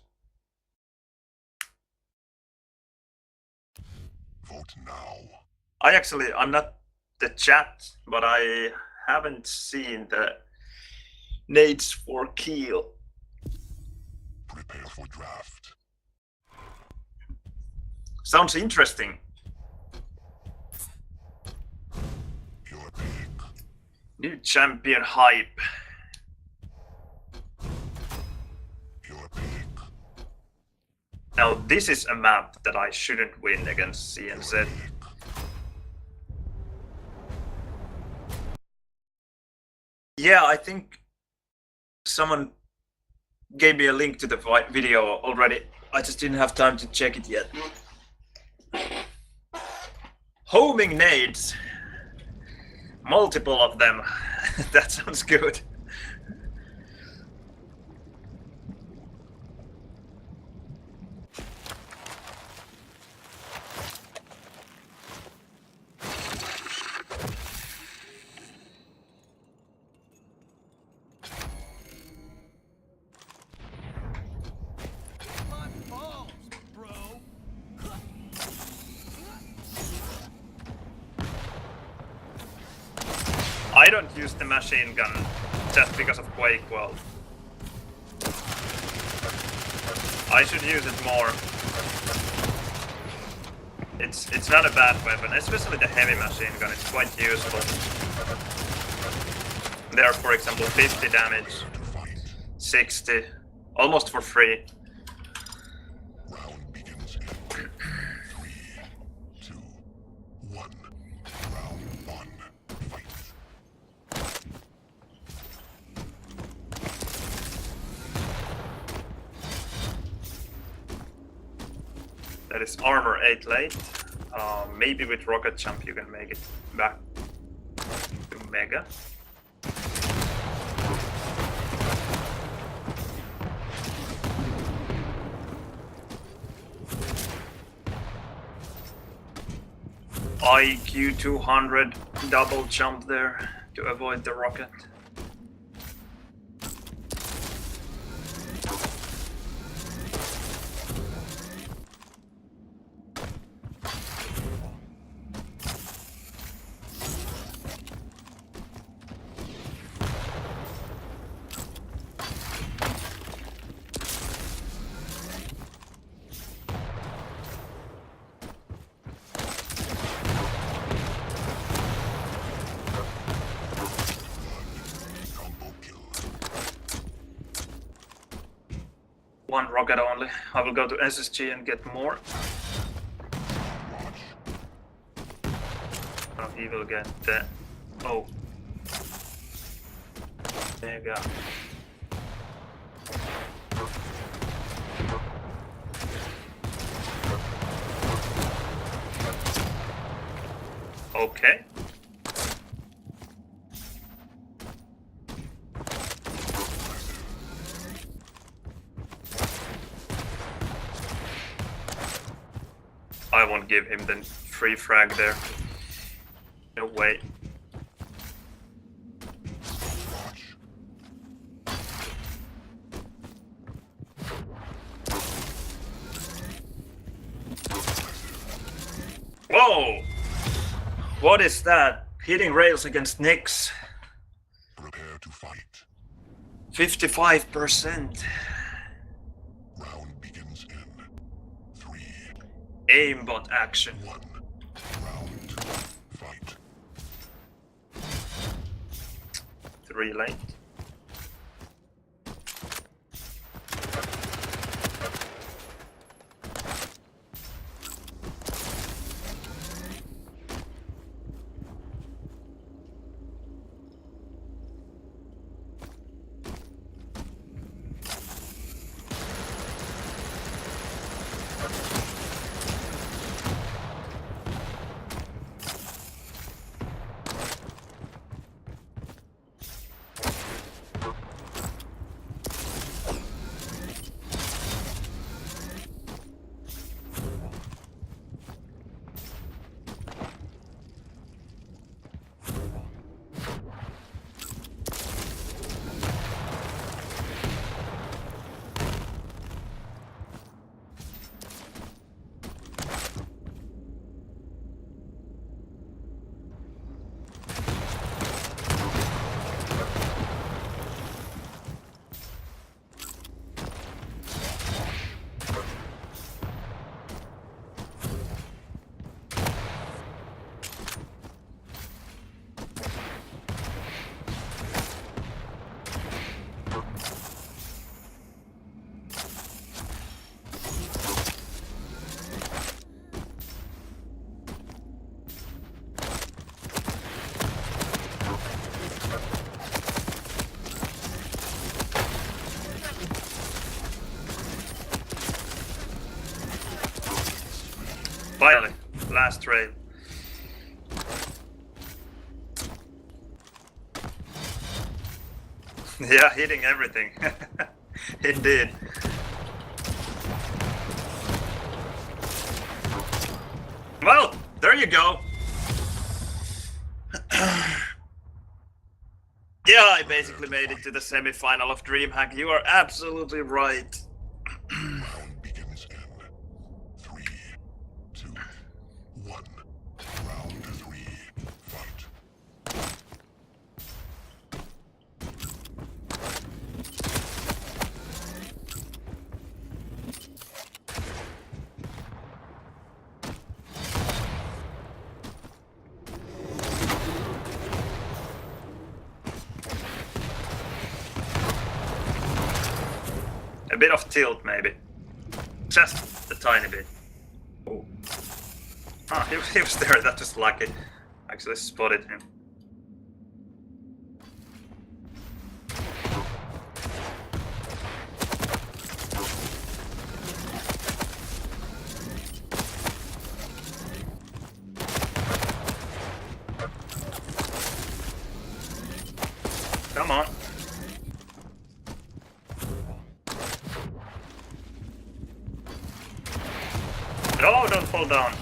Vote now. I'm not the chat, but I haven't seen the nades for Kiel. Prepare for draft. Sounds interesting. Your pick. New champion hype. Your pick. Now this is a map that I shouldn't win against CNZ. Yeah, I think someone gave me a link to the video already. I just didn't have time to check it yet. Homing nades. Multiple of them. That sounds good. I don't use the machine gun just because of Quake. Well, I should use it more. It's not a bad weapon, especially the heavy machine gun. It's quite useful. There, for example, 50 damage, 60, almost for free. Round begins in 3, 2, 1. Round 1. Fight. That is armor 8 late. Maybe with rocket jump you can make it back to Mega. IQ 200 double jump there to avoid the rocket. One rocket only. I will go to SSG and get more. Oh, he will get the... Oh. There you go. Okay. I won't give him the free frag there. No way. Whoa! Whoa! What is that? Hitting rails against Nyx. Prepare to fight. 55%. Round begins in 3, Aimbot action. 1. Round 2. Fight. 3 late. Finally, last trail. Yeah, hitting everything. Indeed. Well, there you go. Yeah, I basically made it to the semi-final of DreamHack. You are absolutely right. Round begins in 3, 2, 1. Round 3. Fight. A bit of tilt, maybe. Just a tiny bit. Oh. Ah, he was there, that was lucky. Actually spotted him. Come on. No, don't fall down.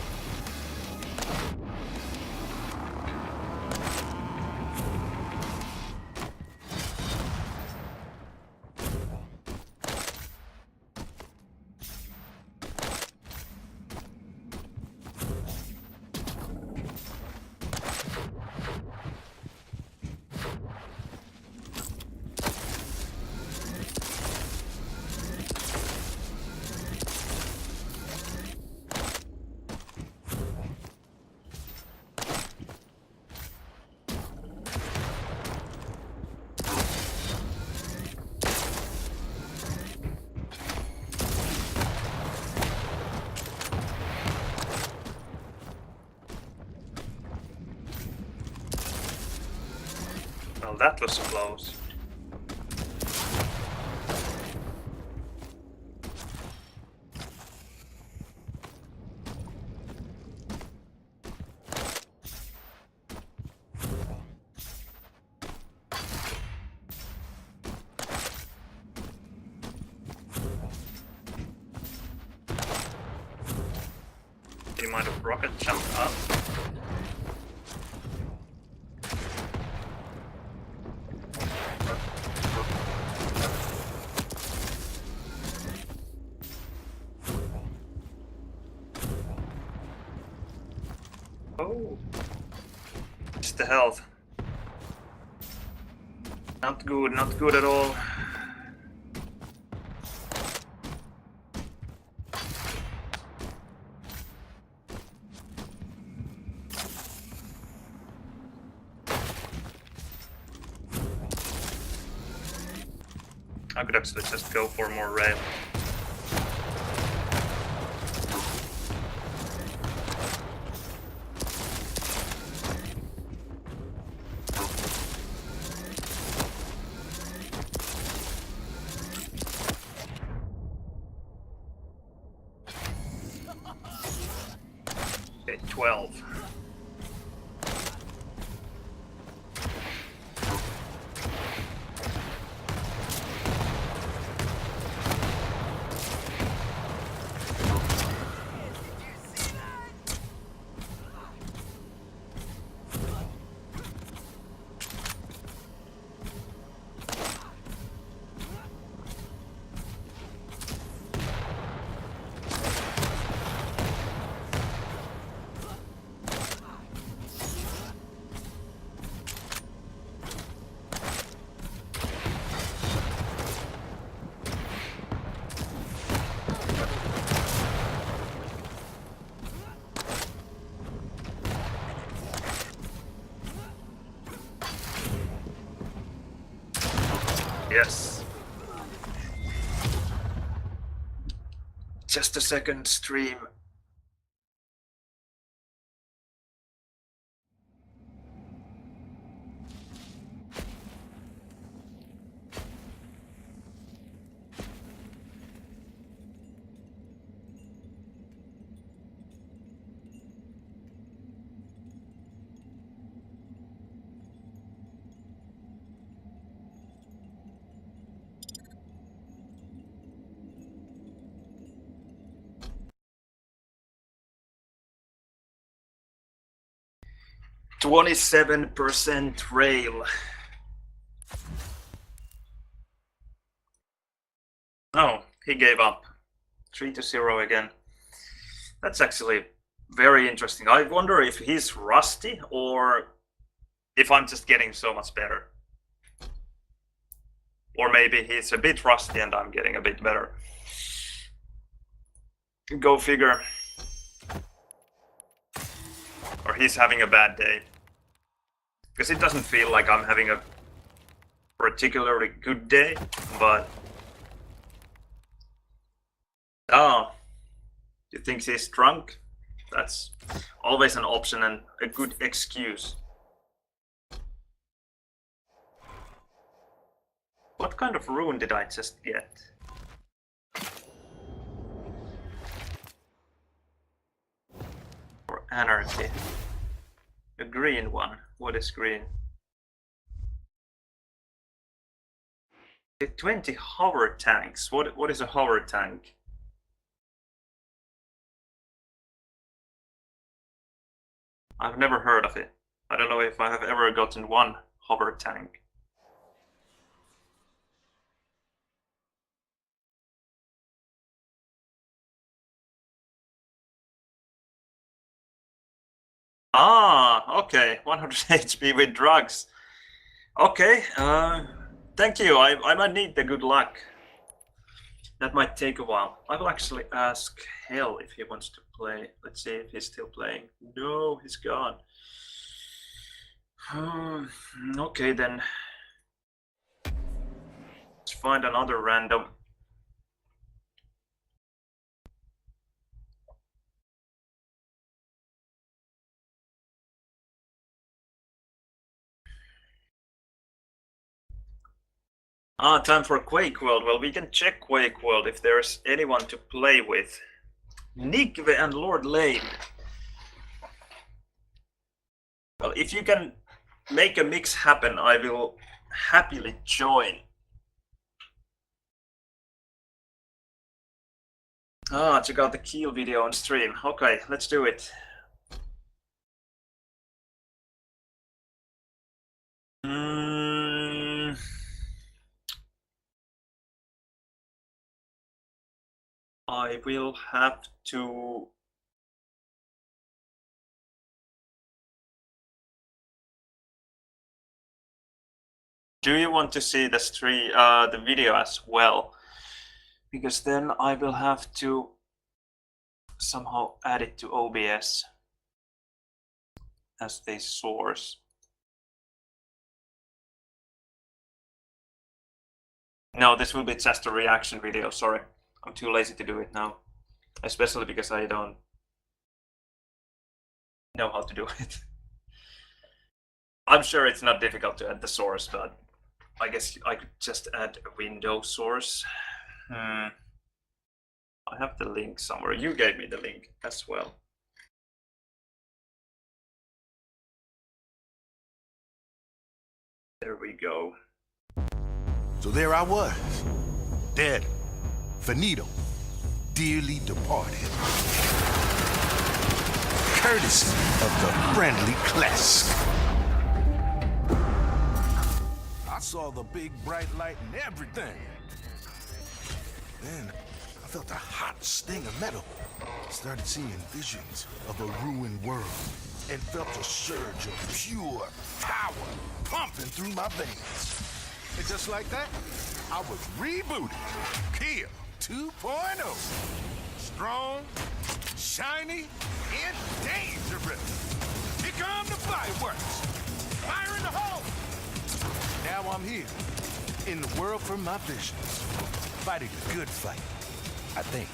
Well, that was close. He might have rocket jumped up. missed the health. Not good at all. I could actually just go for more rail. Okay, 12. Yes. Just a second, stream. %27 rail. Oh, he gave up. 3-0 again. That's actually very interesting. I wonder if he's rusty or if I'm just getting so much better. Or maybe he's a bit rusty and I'm getting a bit better. Go figure. Or he's having a bad day. Because it doesn't feel like I'm having a particularly good day, but... Oh, you think he's drunk? That's always an option and a good excuse. What kind of rune did I just get? For anarchy. A green one. What is green? 20 hover tanks. What is a hover tank? I've never heard of it. I don't know if I have ever gotten one hover tank. Ah, okay. 100 HP with drugs. Okay, thank you. I might need the good luck. That might take a while. I will actually ask Hell if he wants to play. Let's see if he's still playing. No, he's gone. Okay then. Let's find another random. Ah, time for Quake World. Well, we can check Quake World if there's anyone to play with. Nigve and Lord Lane. Well, if you can make a mix happen, I will happily join. Ah, check out the Keel video on stream. Okay, let's do it. I will have to Do you want to see the the video as well? Because then I will have to somehow add it to OBS as a source. No, this will be just a reaction video, sorry. I'm too lazy to do it now. Especially because I don't know how to do it. I'm sure it's not difficult to add the source, but I guess I could just add a window source. I have the link somewhere. You gave me the link as well. There we go. So there I was, dead, finito, dearly departed. Courtesy of the friendly Klesk. I saw the big bright light and everything. Then I felt a hot sting of metal. Started seeing visions of a ruined world and felt a surge of pure power pumping through my veins. And just like that, I was rebooted. Kill 2.0. Strong, shiny, and dangerous. Here come the fireworks. Fire in the hole. Now I'm here, in the world from my visions. Fighting a good fight, I think.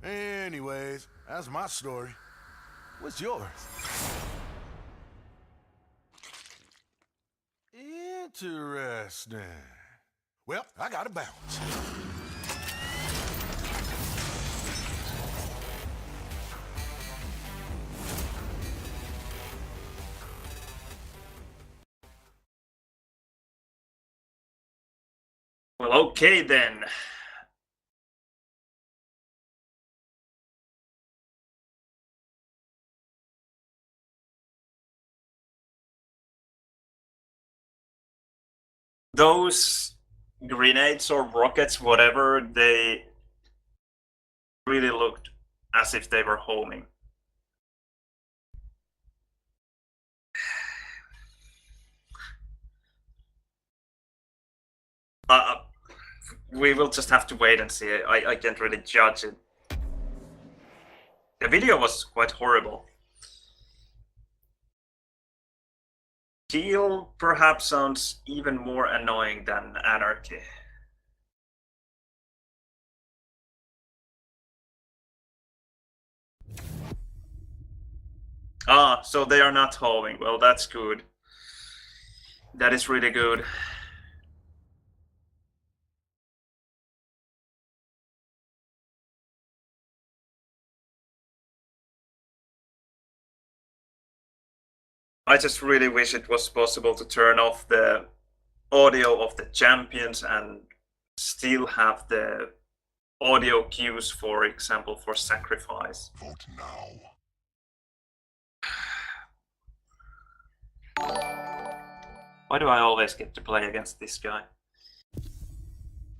Anyways, that's my story. What's yours? Interesting. Well, I gotta bounce. Well, okay then. Those grenades or rockets, whatever, they really looked as if they were homing. We will just have to wait and see. I can't really judge it. The video was quite horrible. Teal perhaps sounds even more annoying than Anarchy. Ah, so they are not homing. Well, that's good. That is really good. I just really wish it was possible to turn off the audio of the champions and still have the audio cues, for example, for sacrifice. Vote now. Why do I always get to play against this guy?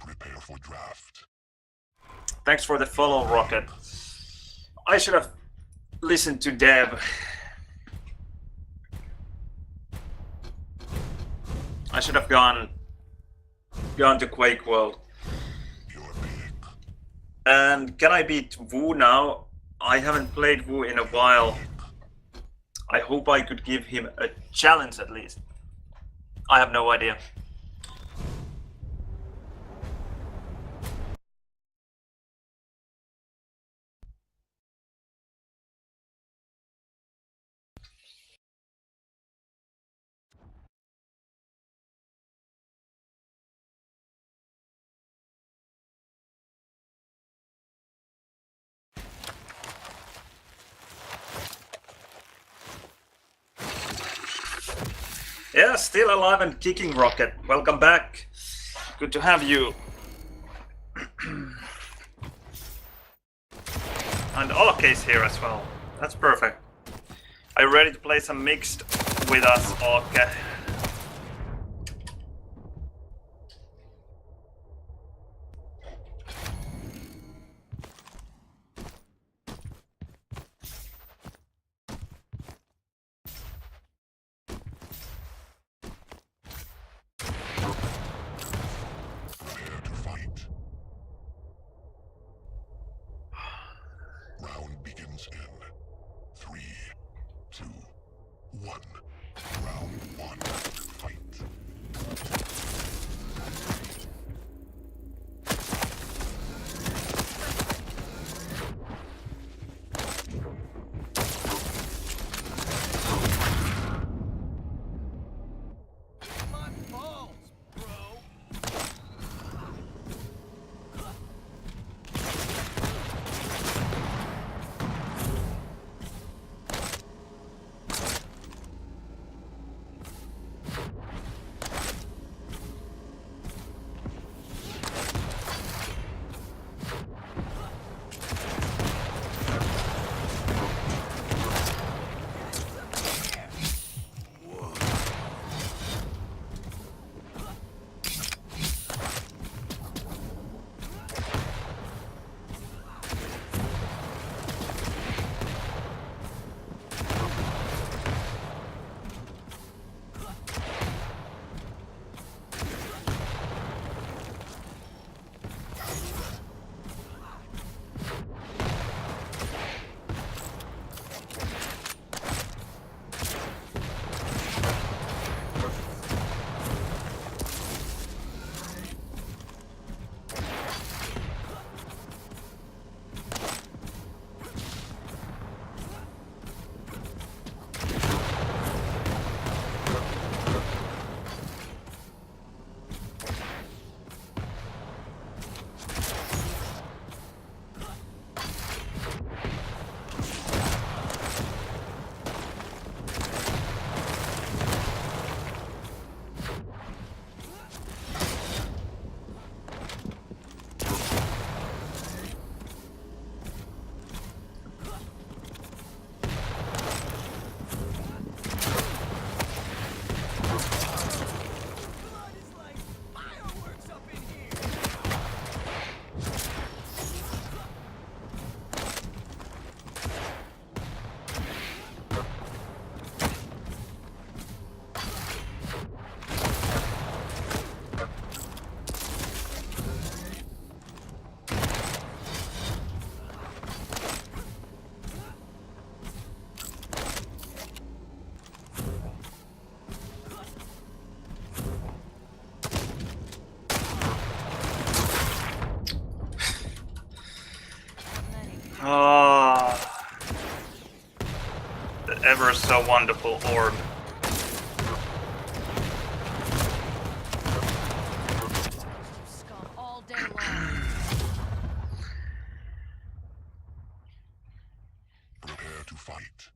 Prepare for draft. Thanks for the follow, Rocket. I should have listened to Dev. I should have gone to Quake World. Your pick. And can I beat Wu now? I haven't played Wu in a while. I hope I could give him a challenge at least. I have no idea. Yeah, still alive and kicking, Rocket. Welcome back. Good to have you. And Ake's here as well. That's perfect. Are you ready to play some mixed with us, Ake? Round one. Fight. My balls, bro. Blood is like fireworks up in here. Ah, the ever so wonderful orb. Scum all day long. Prepare to fight.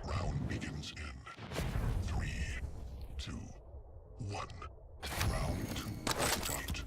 Round begins in 3, 2, 1. Round 2. Fight.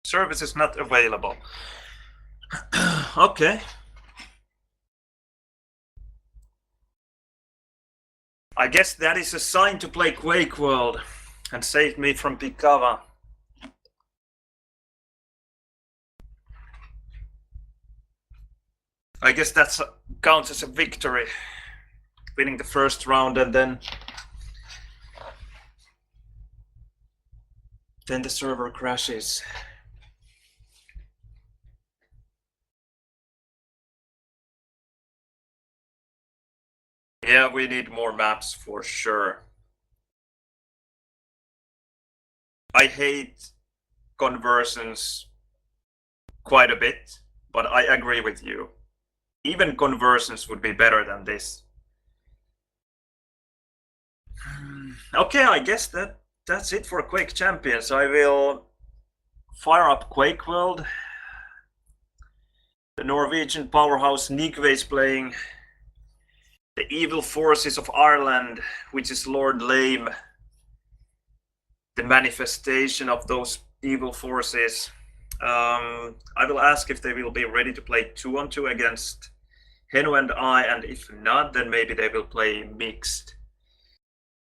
Service is not available. Okay. I guess that is a sign to play Quake World and save me from Picava. I guess that counts as a victory. Winning the first round and then the server crashes. Yeah, we need more maps for sure. I hate conversions quite a bit, but I agree with you. Even conversions would be better than this. Okay, I guess that's it for Quake Champions. I will fire up Quake World. The Norwegian powerhouse Nigve is playing the evil forces of Ireland, which is Lord Lame. The manifestation of those evil forces. I will ask if they will be ready to play 2-on-2 against Henu and I, and if not, then maybe they will play mixed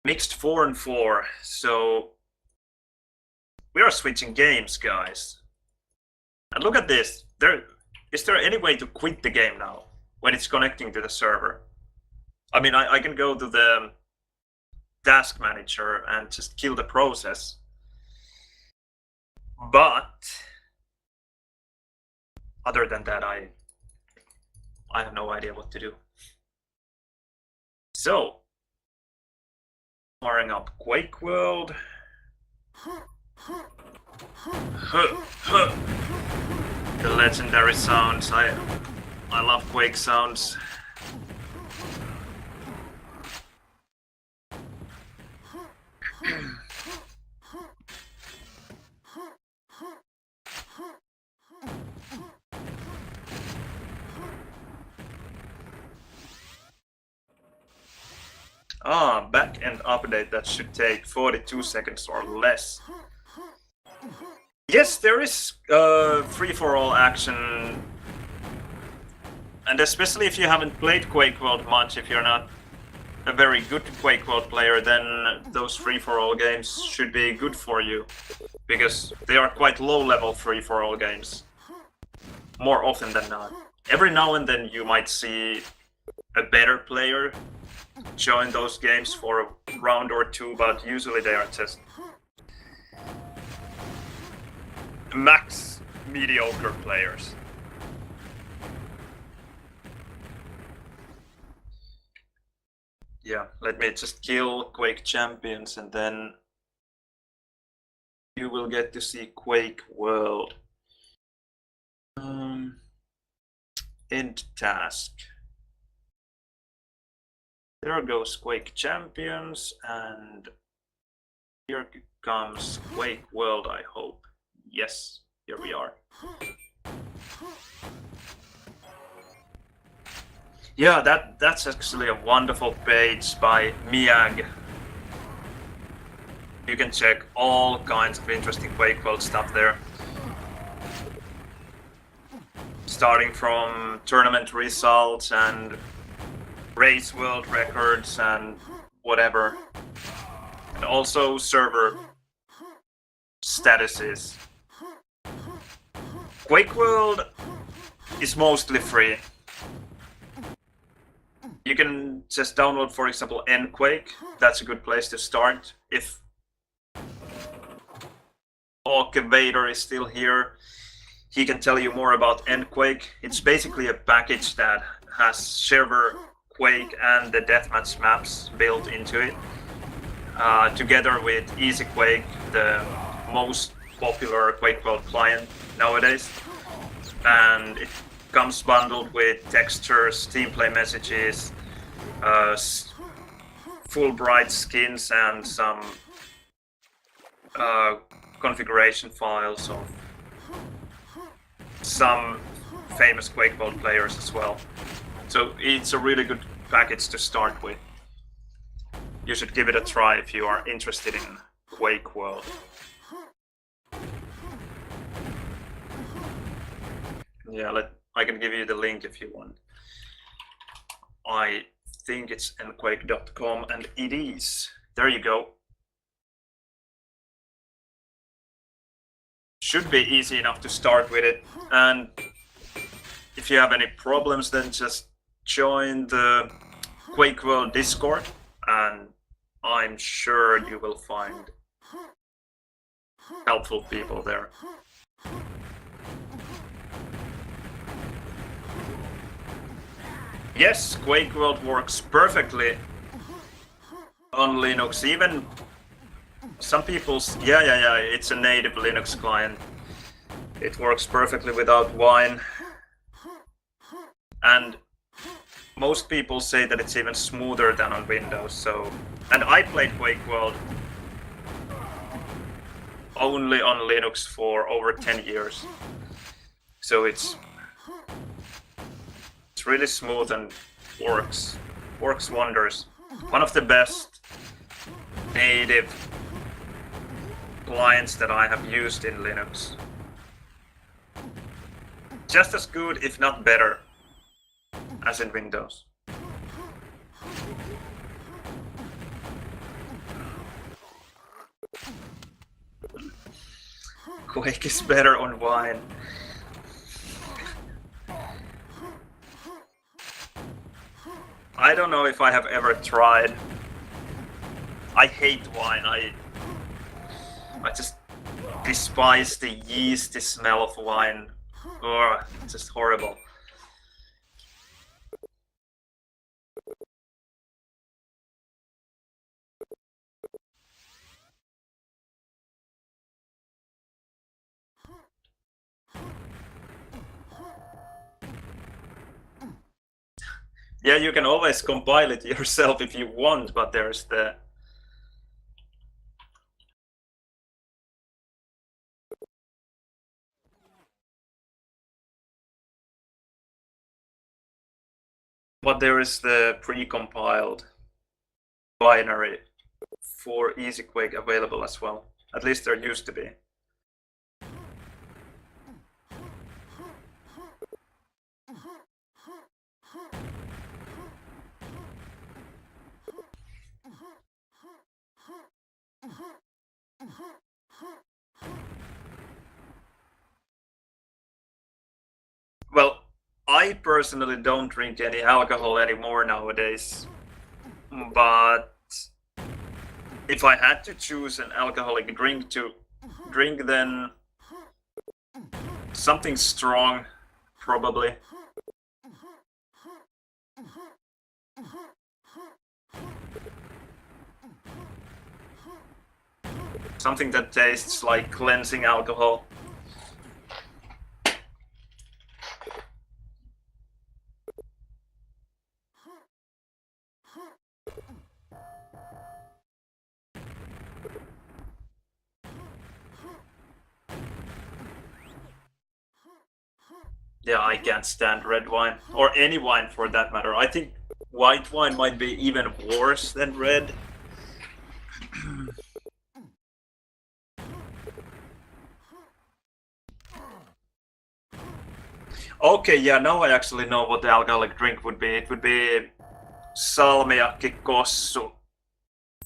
4-on-4. So we are switching games, guys. And look at this. Is there any way to quit the game now when it's connecting to the server? I mean, I can go to the task manager and just kill the process, but other than that, I have no idea what to do. So, firing up Quake World. The legendary sounds. I love Quake sounds. Back-end update that should take 42 seconds or less. Yes, there is free-for-all action, and especially if you haven't played Quake World much, if you're not a very good Quake World player, then those free-for-all games should be good for you, because they are quite low-level free-for-all games, more often than not. Every now and then you might see a better player join those games for a round or two, but usually they are just max mediocre players. Yeah, let me just kill Quake Champions and then you will get to see Quake World. End task. There goes Quake Champions, and here comes Quake World, I hope. Yes, here we are. Yeah, that's actually a wonderful page by Miag. You can check all kinds of interesting Quake World stuff there. Starting from tournament results and race world records and whatever. And also server statuses. Quake World is mostly free. You can just download, for example, Quake. That's a good place to start. If Hawk Vader is still here, he can tell you more about Quake. It's basically a package that has server Quake and the deathmatch maps built into it, together with Easy Quake, the most popular Quake World client nowadays. And it comes bundled with textures, team play messages, full bright skins, and some configuration files of some famous Quake World players as well. So it's a really good package to start with. You should give it a try if you are interested in Quake World. Yeah, I can give you the link if you want. I think it's nquake.com, and it is. There you go. Should be easy enough to start with it, and if you have any problems, then just join the Quake World Discord, and I'm sure you will find helpful people there. Yes, Quake World works perfectly on Linux. Even Some people's... Yeah, it's a native Linux client. It works perfectly without Wine. And most people say that it's even smoother than on Windows, so... And I played Quake World only on Linux for over 10 years. So it's really smooth and works wonders. One of the best native clients that I have used in Linux. Just as good, if not better, as in Windows. Quake is better on Wine. I don't know if I have ever tried. I hate Wine. I just despise the yeasty smell of Wine. Oh, it's just horrible. Yeah, you can always compile it yourself if you want, but there's the... But there is the pre-compiled binary for EasyQuake available as well. At least there used to be. Well, I personally don't drink any alcohol anymore nowadays, but if I had to choose an alcoholic drink to drink, then something strong, probably. Something that tastes like cleansing alcohol. Yeah, I can't stand red wine, or any wine for that matter. I think white wine might be even worse than red. Okay, yeah, now I actually know what the alcoholic drink would be. It would be salmiakki kossu.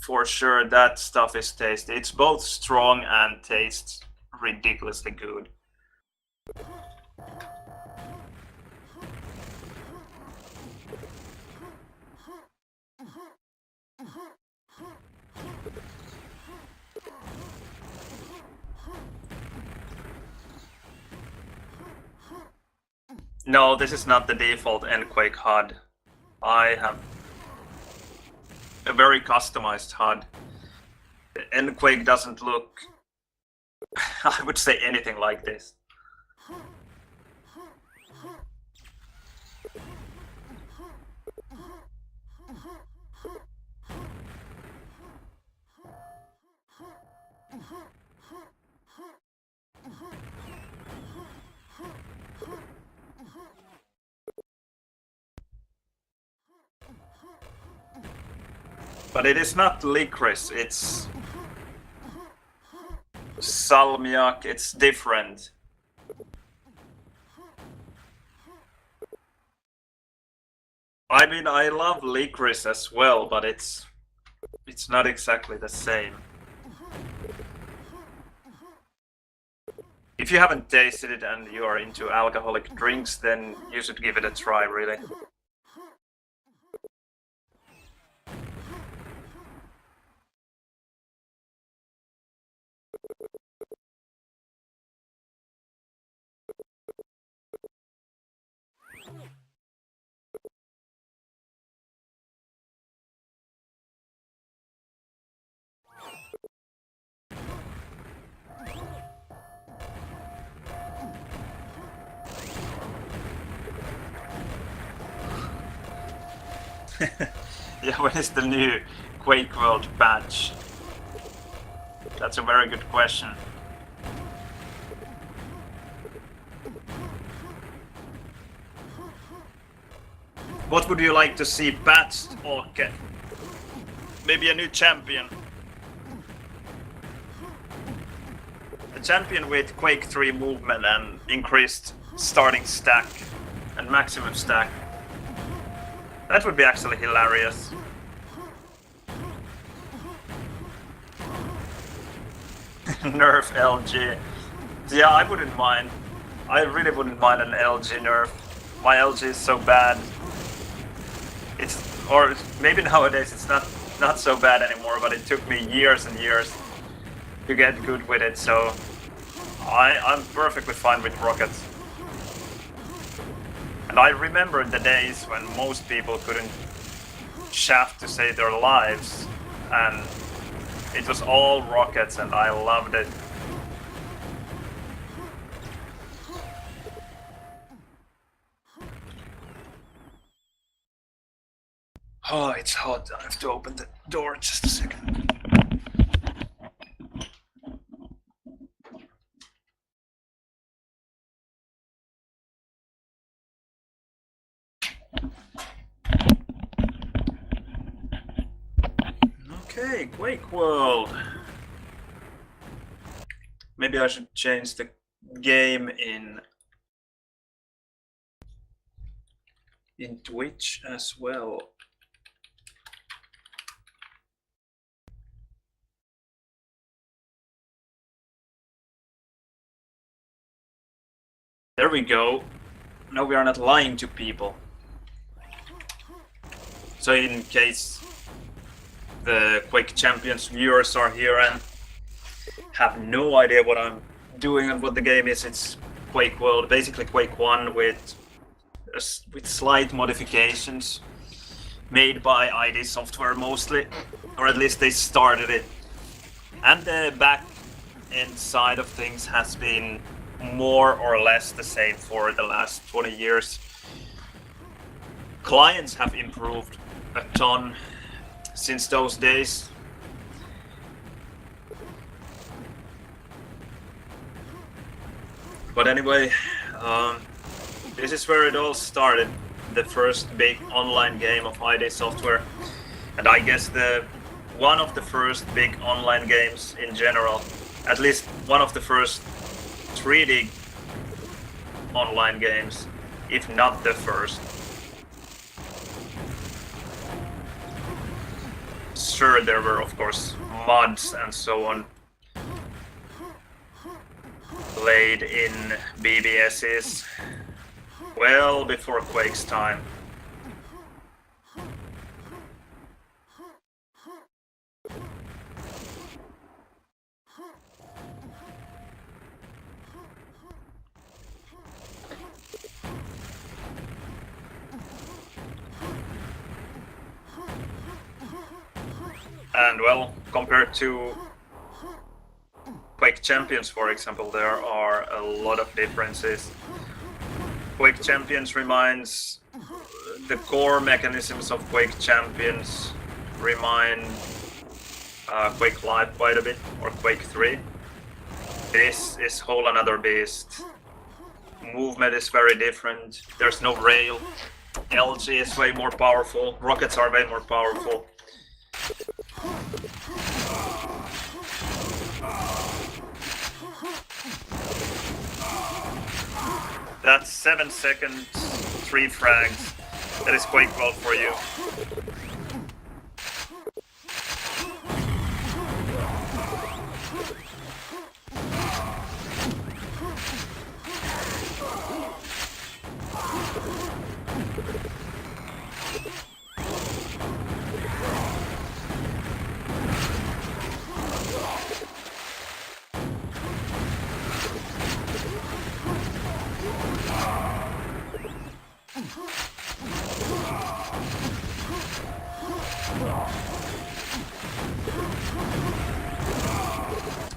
For sure, that stuff is tasty. It's both strong and tastes ridiculously good. No, this is not the default Quake HUD. I have a very customized HUD. The Quake doesn't look, I would say, anything like this. But it is not licorice, it's salmiak, it's different. I mean, I love licorice as well, but it's not exactly the same. If you haven't tasted it and you are into alcoholic drinks, then you should give it a try, really. Yeah, when is the new Quake World patch? That's a very good question. What would you like to see patched, Orke? Maybe a new champion. A champion with Quake 3 movement and increased starting stack and maximum stack. That would be actually hilarious. Nerf LG. Yeah, I wouldn't mind. I really wouldn't mind an LG nerf. My LG is so bad. Or maybe nowadays it's not so bad anymore, but it took me years and years to get good with it, so I'm perfectly fine with rockets. And I remember the days when most people couldn't shaft to save their lives, and it was all rockets, and I loved it. Oh, it's hot. I have to open the door just a second. Okay, Quake World. Maybe I should change the game in Twitch as well. There we go. Now we are not lying to people. So in case the Quake Champions viewers are here and have no idea what I'm doing and what the game is, it's Quake World, basically Quake 1 with slight modifications made by ID Software mostly, or at least they started it. And the back end side of things has been more or less the same for the last 20 years. Clients have improved a ton since those days. But anyway, this is where it all started. The first big online game of ID Software, and I guess one of the first big online games in general. At least one of the first 3D online games, if not the first. Sure, there were of course mods and so on played in BBSs well before Quake's time. And well, compared to Quake Champions, for example, there are a lot of differences. Quake Champions reminds the core mechanisms of Quake Champions remind Quake Live quite a bit, or Quake 3. This is whole another beast. Movement is very different. There's no rail. LG is way more powerful. Rockets are way more powerful. That's 7 seconds, 3 frags. That is Quake World for you.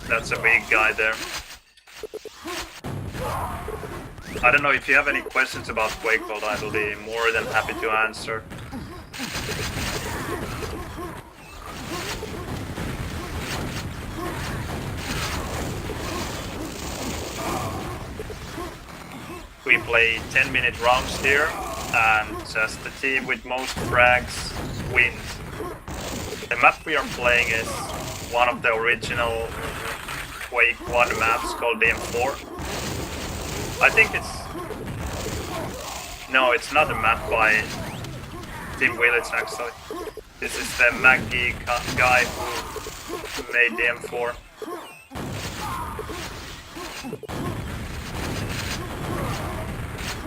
That's a big guy there. I don't know if you have any questions about Quake World, I will be more than happy to answer. we play 10-minute rounds here, and just the team with most frags wins. The map we are playing is one of the original Quake 1 maps called DM4. I think it's... No, it's not a map by Team Village actually. This is the Maggie guy who made DM4.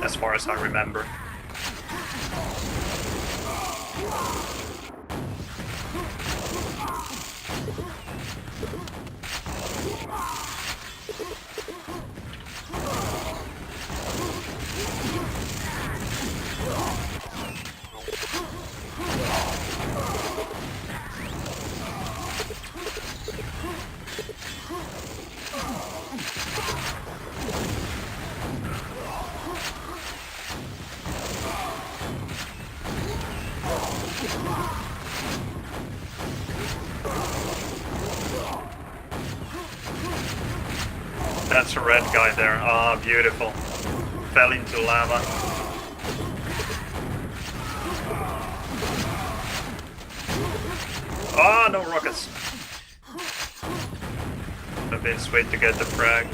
As far as I remember. That's a red guy there. Ah, beautiful. Fell into lava. Ah, no rockets. Would have been sweet to get the frag.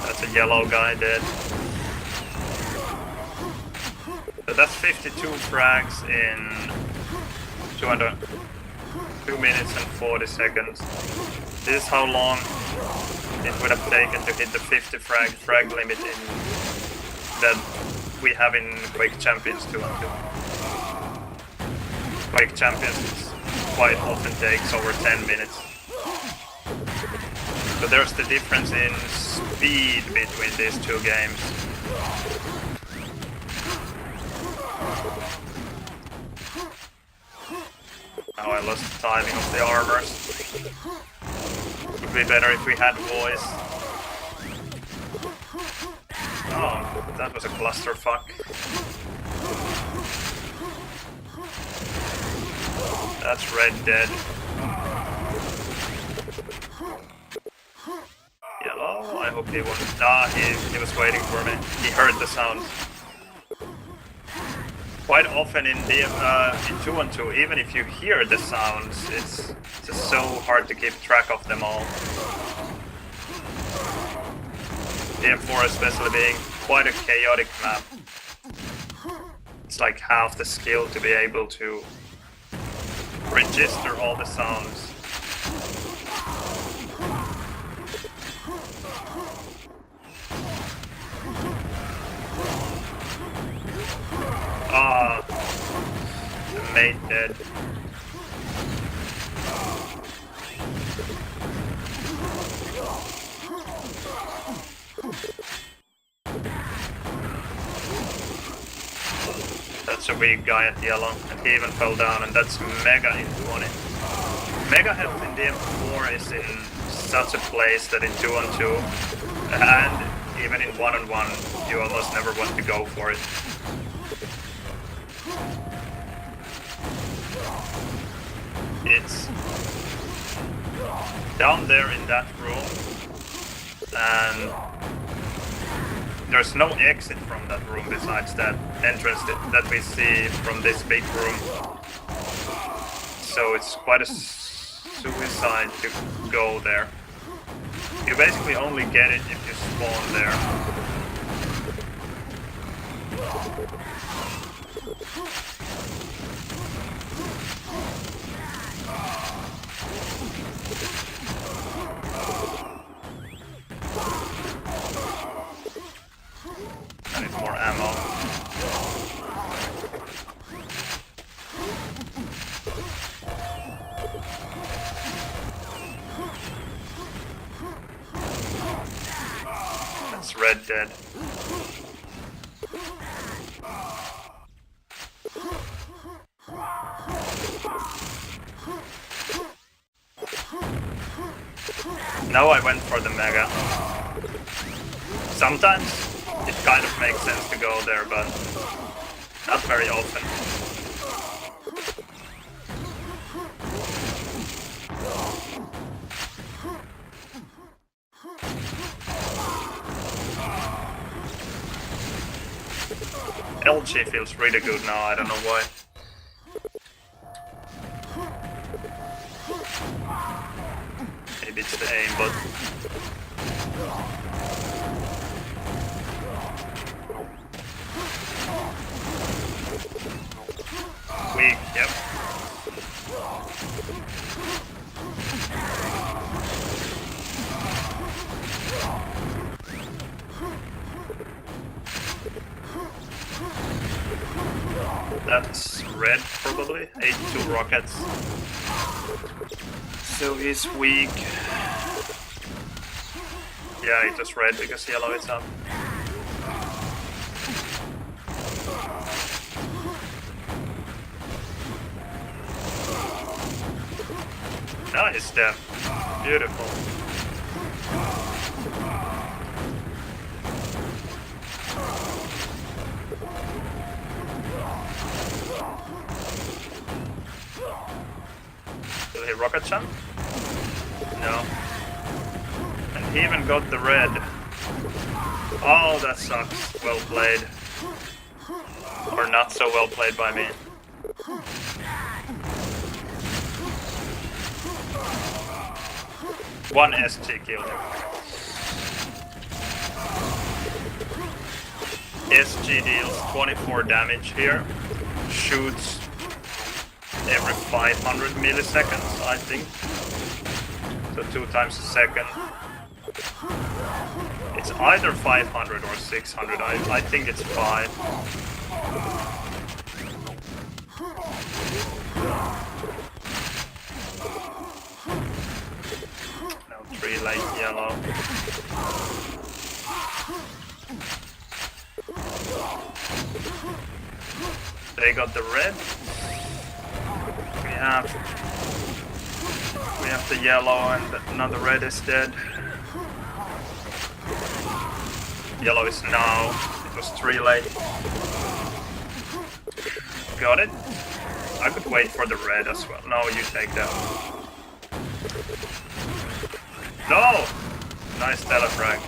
That's a yellow guy dead. So that's 52 frags in 2 minutes and 40 seconds. This is how long it would have taken to hit the 50 frag limit in that we have in Quake Champions 2 and 2. Quake Champions quite often takes over 10 minutes. So there's the difference in speed between these two games. Now I lost the timing of the armors. Would be better if we had voice. Oh, that was a clusterfuck. That's red dead. Yellow, I hope he won. Ah, he was waiting for me. He heard the sound. Quite often in 2 and 2, even if you hear the sounds, it's just so hard to keep track of them all. DM4 especially being quite a chaotic map. It's like half the skill to be able to register all the sounds. Ah, the mate dead. That's a weak guy at yellow, and he even fell down, and that's Mega in 20. Mega health in DM4 is in such a place that in 2 and 2, and even in 1 and 1, you almost never want to go for it. It's down there in that room, and there's no exit from that room besides that entrance that we see from this big room. So it's quite a suicide to go there. You basically only get it if you spawn there. I need more ammo. That's red dead. Now I went for the Mega. Sometimes it kind of makes sense to go there, but not very often. LG feels really good now, I don't know why. Maybe it's the aim, but... Weak, yep. That's red, probably. 82 rockets. So he's weak. Yeah, it was red because yellow is up. Nice, Steph. Beautiful. Will he rocket jump? No. And he even got the red. Oh, that sucks. Well played. Or not so well played by me. One ST killed him. SG deals 24 damage here. Shoots every 500 milliseconds, I think. So 2 times a second. It's either 500 or 600. I think it's 5. Now 3 light yellow. They got the red. We have the yellow and another red is dead. Yellow is now. It was 3 late. Got it. I could wait for the red as well. No, you take that. No! Nice telefrag.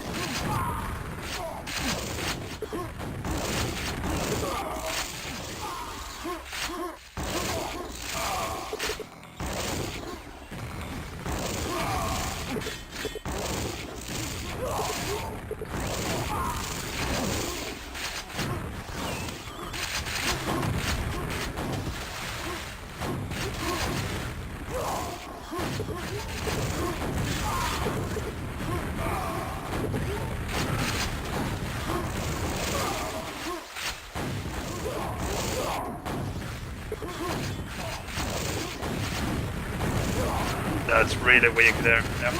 That's really weak there. Yep.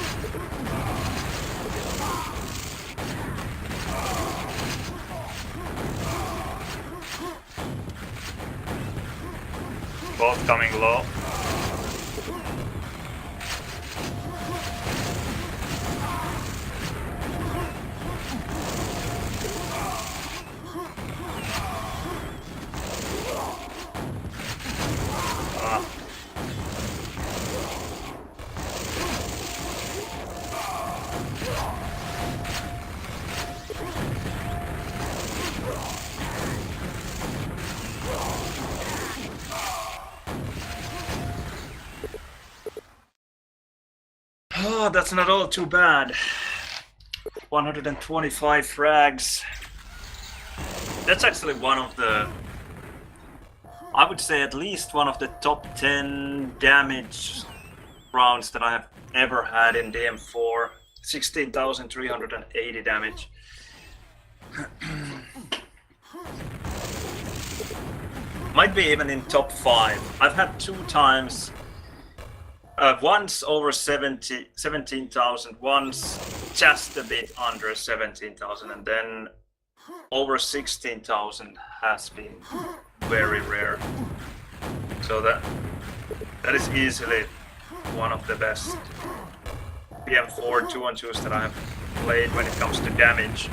Both coming low. Oh, that's not all too bad. 125 frags. That's actually one of the, I would say at least one of the top 10 damage rounds that I have ever had in DM4. 16,380 damage. Might be even in top 5. I've had 2 times. Once over 17,000, once just a bit under 17,000, and then over 16,000 has been very rare. So that is easily one of the best PM4 2-on-2s that I have played when it comes to damage.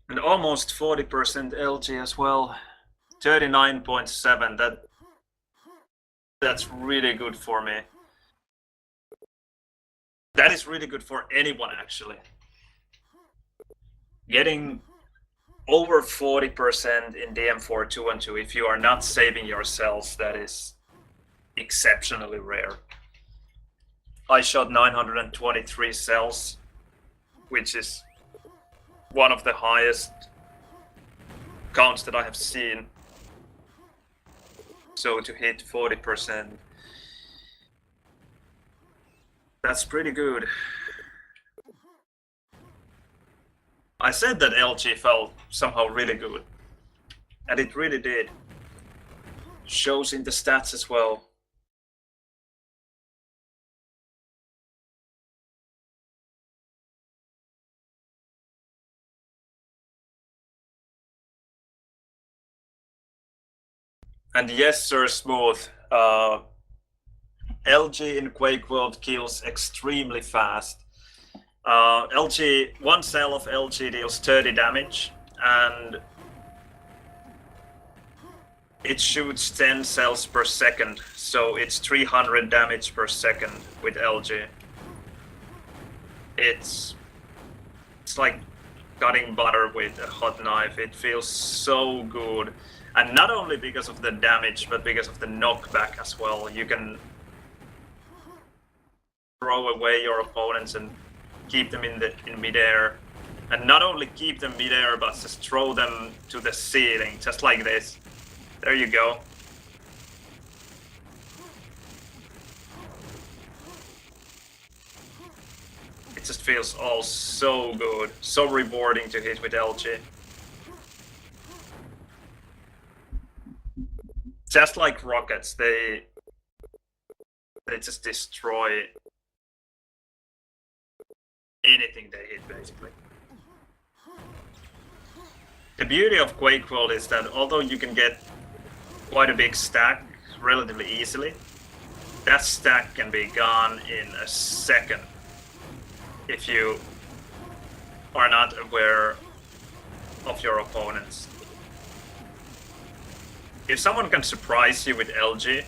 And almost 40% LG as well. 39.7. That's really good for me. That is really good for anyone actually. Getting over 40% in DM4 2-on-2 if you are not saving your cells, that is exceptionally rare. I shot 923 cells, which is one of the highest counts that I have seen. So to hit 40%, that's pretty good. I said that LG felt somehow really good, and it really did. Shows in the stats as well. And yes, sir, Smooth. LG in Quake World kills extremely fast. LG, one cell of LG deals 30 damage, and it shoots 10 cells per second, so it's 300 damage per second with LG. It's like cutting butter with a hot knife. It feels so good. And not only because of the damage, but because of the knockback as well. You can throw away your opponents and keep them in midair. And not only keep them midair, but just throw them to the ceiling, just like this. There you go. It just feels all so good, so rewarding to hit with LG. Just like rockets, they just destroy anything they hit, basically. The beauty of Quake World is that although you can get quite a big stack relatively easily, that stack can be gone in a second if you are not aware of your opponents. If someone can surprise you with LG,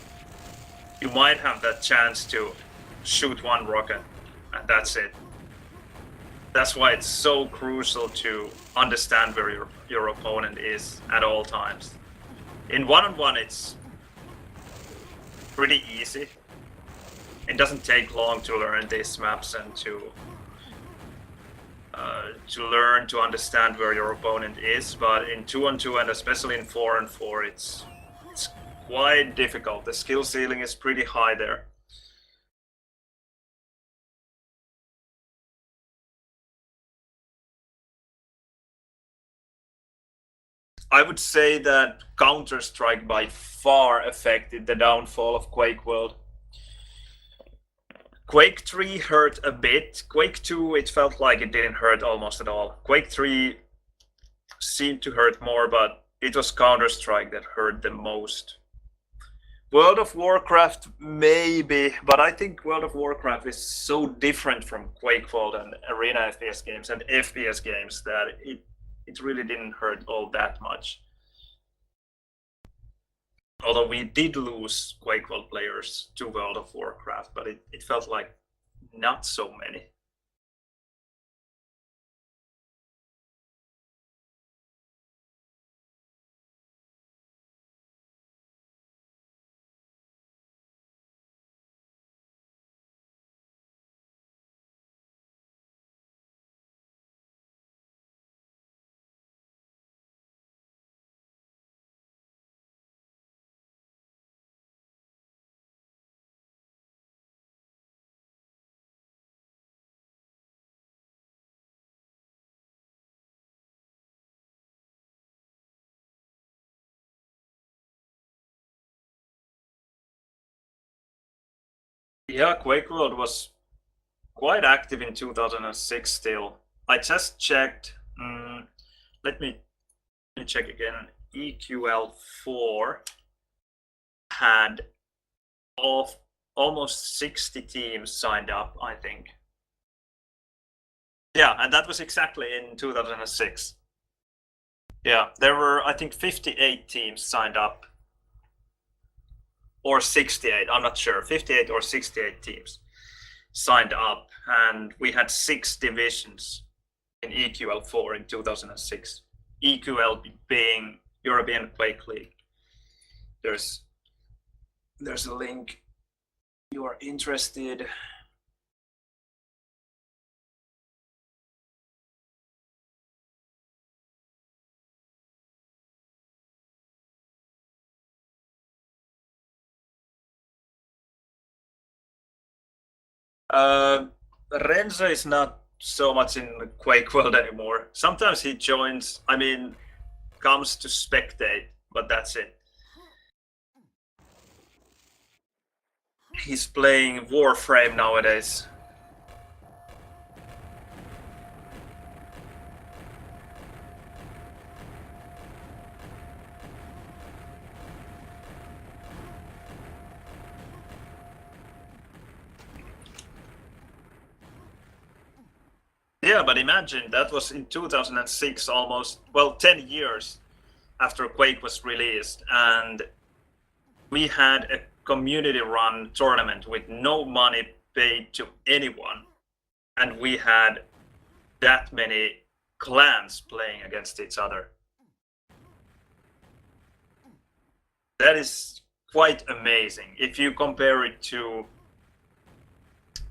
you might have that chance to shoot one rocket, and that's it. That's why it's so crucial to understand where your opponent is at all times. In one-on-one, it's pretty easy. It doesn't take long to learn these maps and to learn to understand where your opponent is, but in 2-on-2 and especially in 4-on-4, it's quite difficult. The skill ceiling is pretty high there. I would say that Counter-Strike by far affected the downfall of Quake World. Quake 3 hurt a bit. Quake 2, it felt like it didn't hurt almost at all. Quake 3 seemed to hurt more, but it was Counter-Strike that hurt the most. World of Warcraft, maybe, but I think World of Warcraft is so different from Quake World and Arena FPS games and FPS games that it really didn't hurt all that much. Although we did lose Quake World players to World of Warcraft, but it felt like not so many. Yeah, Quake World was quite active in 2006 still. I just checked. Let me check again. EQL4 had almost 60 teams signed up, I think. Yeah, and that was exactly in 2006. Yeah, there were, I think, 58 teams signed up. Or 68, I'm not sure. 58 or 68 teams signed up. And we had 6 divisions in EQL4 in 2006. EQL being European Quake League. There's a link. You are interested. Renzo is not so much in Quake world anymore. Sometimes he joins, I mean, comes to spectate, but that's it. He's playing Warframe nowadays. Yeah, but imagine that was in 2006, almost, well, 10 years after Quake was released, and we had a community-run tournament with no money paid to anyone, and we had that many clans playing against each other. That is quite amazing. If you compare it to,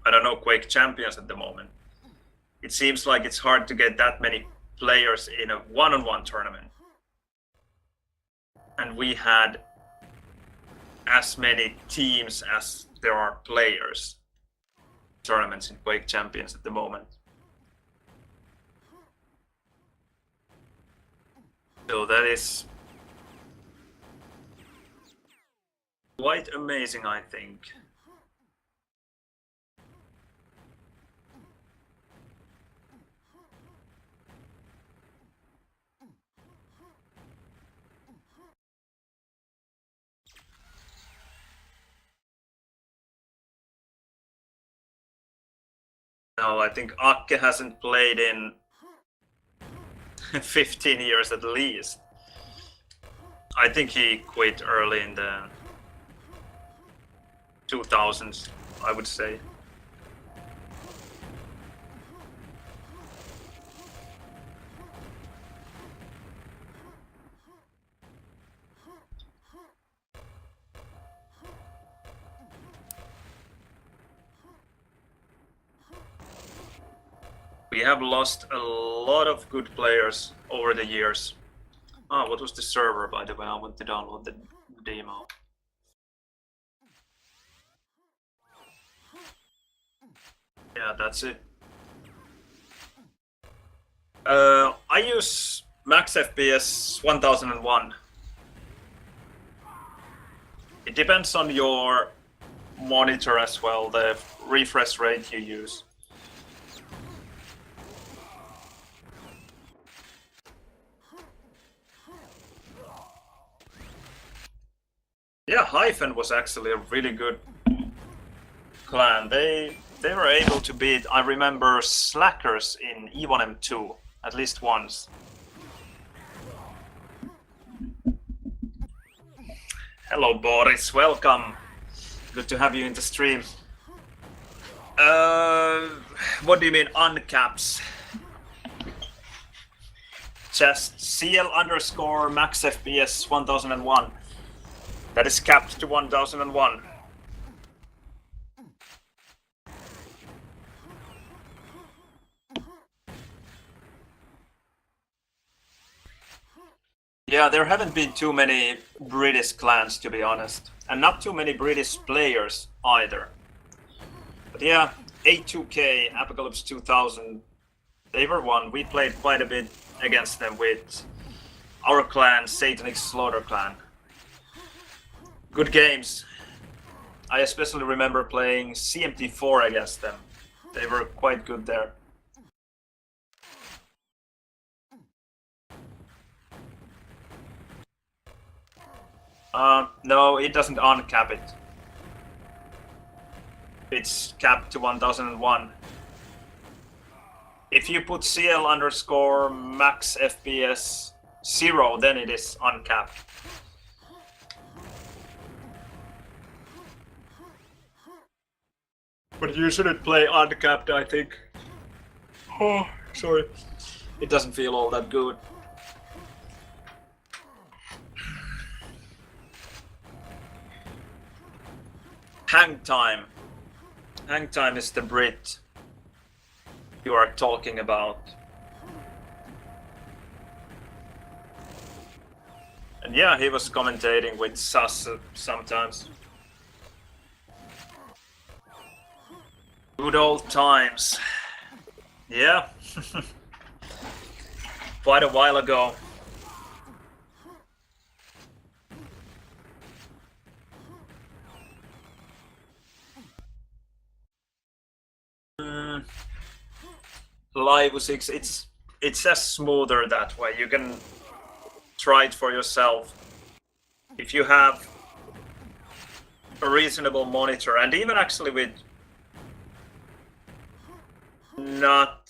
I don't know, Quake Champions at the moment, it seems like it's hard to get that many players in a one-on-one tournament. And we had as many teams as there are players tournaments in Quake Champions at the moment. So that is quite amazing, I think. No, I think Akke hasn't played in 15 years at least. I think he quit early in the 2000s, I would say. We have lost a lot of good players over the years. Ah, what was the server, by the way? I want to download the demo. Yeah, that's it. I use max FPS 1001. It depends on your monitor as well, the refresh rate you use. Yeah, Hyphen was actually a really good clan. They were able to beat, I remember, Slackers in E1M2 at least once. Hello Boris, welcome. Good to have you in the stream. What do you mean uncaps? Just CL underscore max FPS 1001. That is capped to 1001. Yeah, there haven't been too many British clans, to be honest. And not too many British players either. But yeah, A2K, Apocalypse 2000, they were one. We played quite a bit against them with our clan, Satanic Slaughter Clan. Good games. I especially remember playing CMT4 against them. They were quite good there. No, it doesn't uncap it. It's capped to 1001. If you put CL underscore max FPS 0, then it is uncapped. But you shouldn't play uncapped, I think. Oh, sorry. It doesn't feel all that good. Hang time. Hang time is the Brit you are talking about. And yeah, he was commentating with Sus sometimes. Good old times. Yeah. Quite a while ago. Live 6, it's just smoother that way. You can try it for yourself. If you have a reasonable monitor, and even actually with not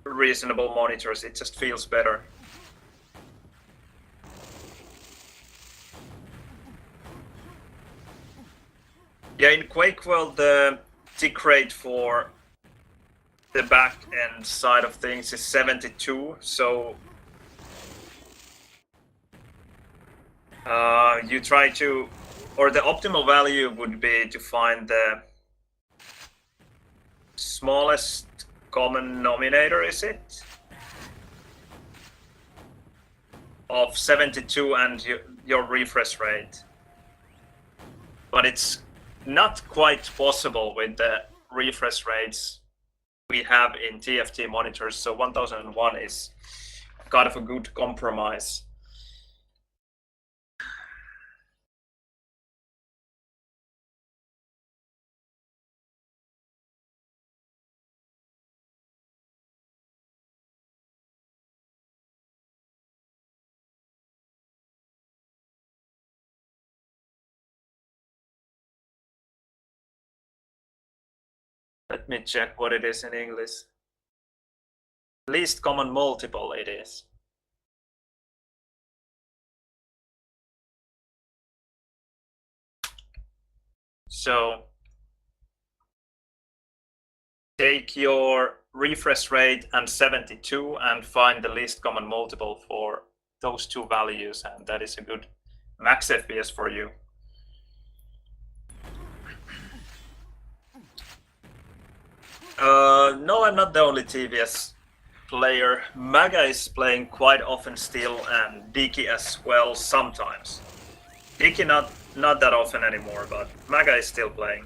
reasonable monitors, it just feels better. Yeah, in Quake World, the tick rate for the back end side of things is 72, so you try to, or the optimal value would be to find the smallest common denominator, is it? Of 72 and your refresh rate. But it's not quite possible with the refresh rates we have in TFT monitors, so 1001 is kind of a good compromise. Let me check what it is in English. Least common multiple it is. So take your refresh rate and 72 and find the least common multiple for those two values, and that is a good max FPS for you. No, I'm not the only TVS player. Maga is playing quite often still, and Diki as well sometimes. Diki not that often anymore, but Maga is still playing.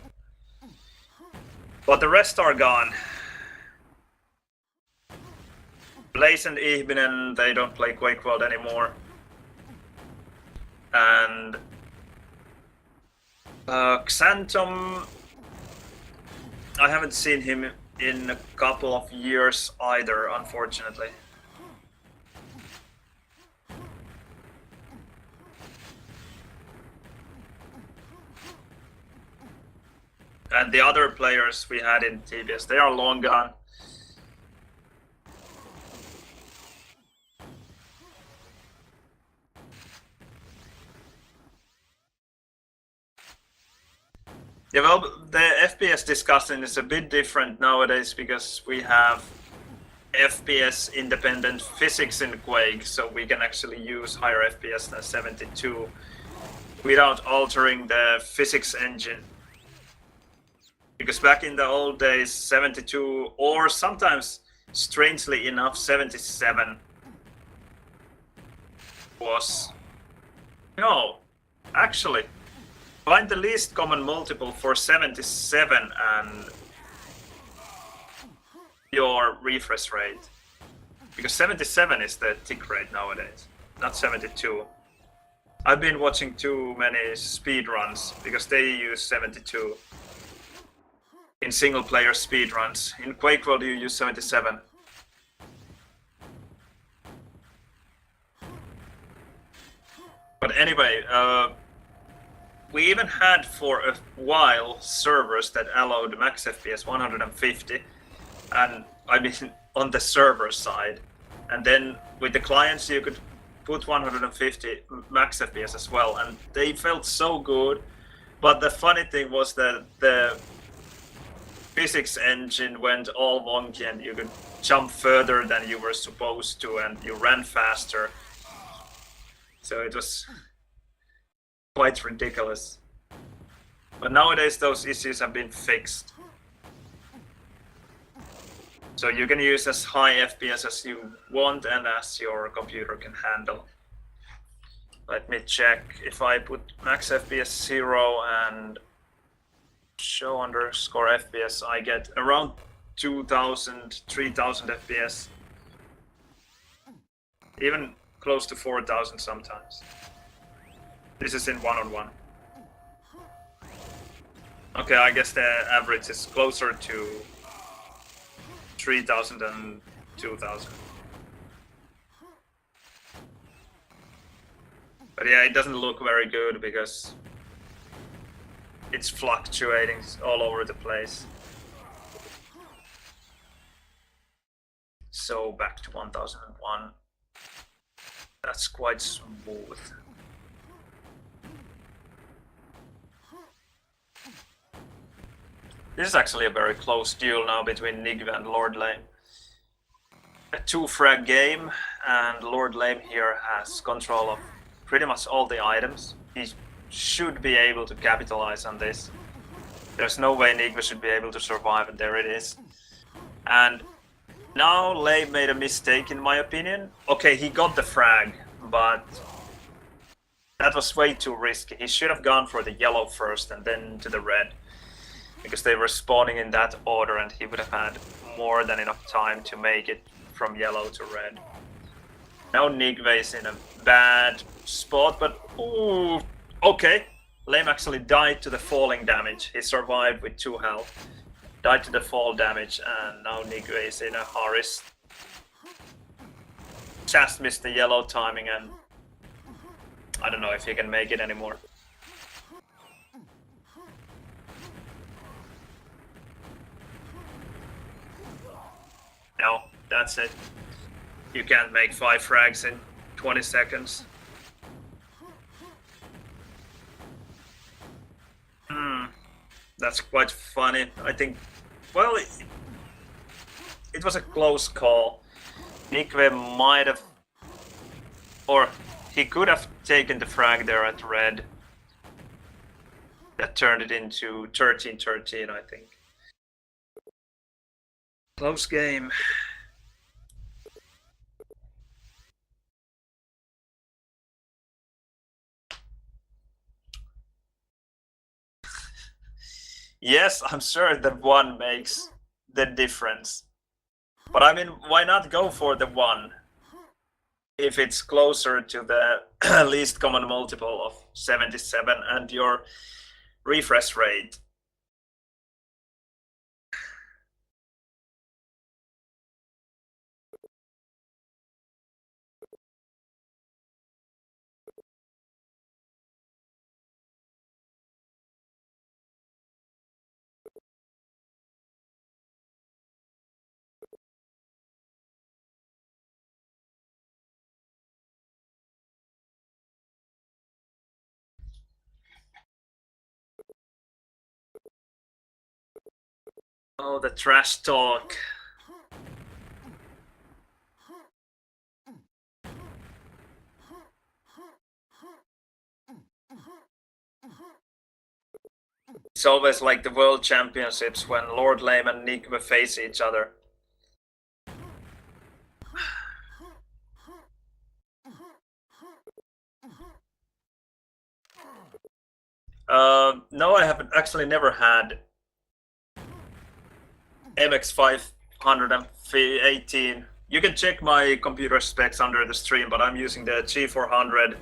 But the rest are gone. Blaze and Ihbinen, they don't play Quake World anymore. And Xantom, I haven't seen him in a couple of years either, unfortunately. And the other players we had in TBS, they are long gone. Yeah, well, the FPS discussion is a bit different nowadays because we have FPS independent physics in Quake, so we can actually use higher FPS than 72 without altering the physics engine. Because back in the old days, 72, or sometimes, strangely enough, 77 was... No, actually, find the least common multiple for 77 and your refresh rate. Because 77 is the tick rate nowadays, not 72. I've been watching too many speedruns because they use 72. In single player speedruns. In Quake World you use 77. But anyway, we even had for a while servers that allowed max FPS 150, and I mean on the server side. And then with the clients you could put 150 max FPS as well, and they felt so good. But the funny thing was that the physics engine went all wonky, and you could jump further than you were supposed to, and you ran faster. So it was quite ridiculous. But nowadays those issues have been fixed. So you can use as high FPS as you want and as your computer can handle. Let me check. If I put max FPS 0 and show underscore FPS, I get around 2000, 3000 FPS. Even close to 4000 sometimes. This is in one-on-one. Okay, I guess the average is closer to 3000 and 2000. But yeah, it doesn't look very good because it's fluctuating all over the place. So back to 1001. That's quite smooth. This is actually a very close duel now between Nigve and Lord Lame. A 2-frag game, and Lord Lame here has control of pretty much all the items. He should be able to capitalize on this. There's no way Nigve should be able to survive, and there it is. And now Lame made a mistake in my opinion. Okay, he got the frag, but that was way too risky. He should have gone for the yellow first and then to the red, because they were spawning in that order, and he would have had more than enough time to make it from yellow to red. Now Nigve is in a bad spot, but ooh, okay. Lame actually died to the falling damage. He survived with 2 health. Died to the fall damage, and now Nigve is in a hurry. Just missed the yellow timing, and I don't know if he can make it anymore. No, that's it. You can't make 5 frags in 20 seconds. That's quite funny. I think, well, it was a close call. Nigve might have, or he could have taken the frag there at red. That turned it into 13-13, I think. Close game. Yes, I'm sure that 1 makes the difference. But I mean, why not go for the 1 if it's closer to the least common multiple of 77 and your refresh rate? Oh, the trash talk. It's always like the World Championships when Lord Lame and Nigve face each other. No, I haven't actually never had MX 518. You can check my computer specs under the stream, but I'm using the G400,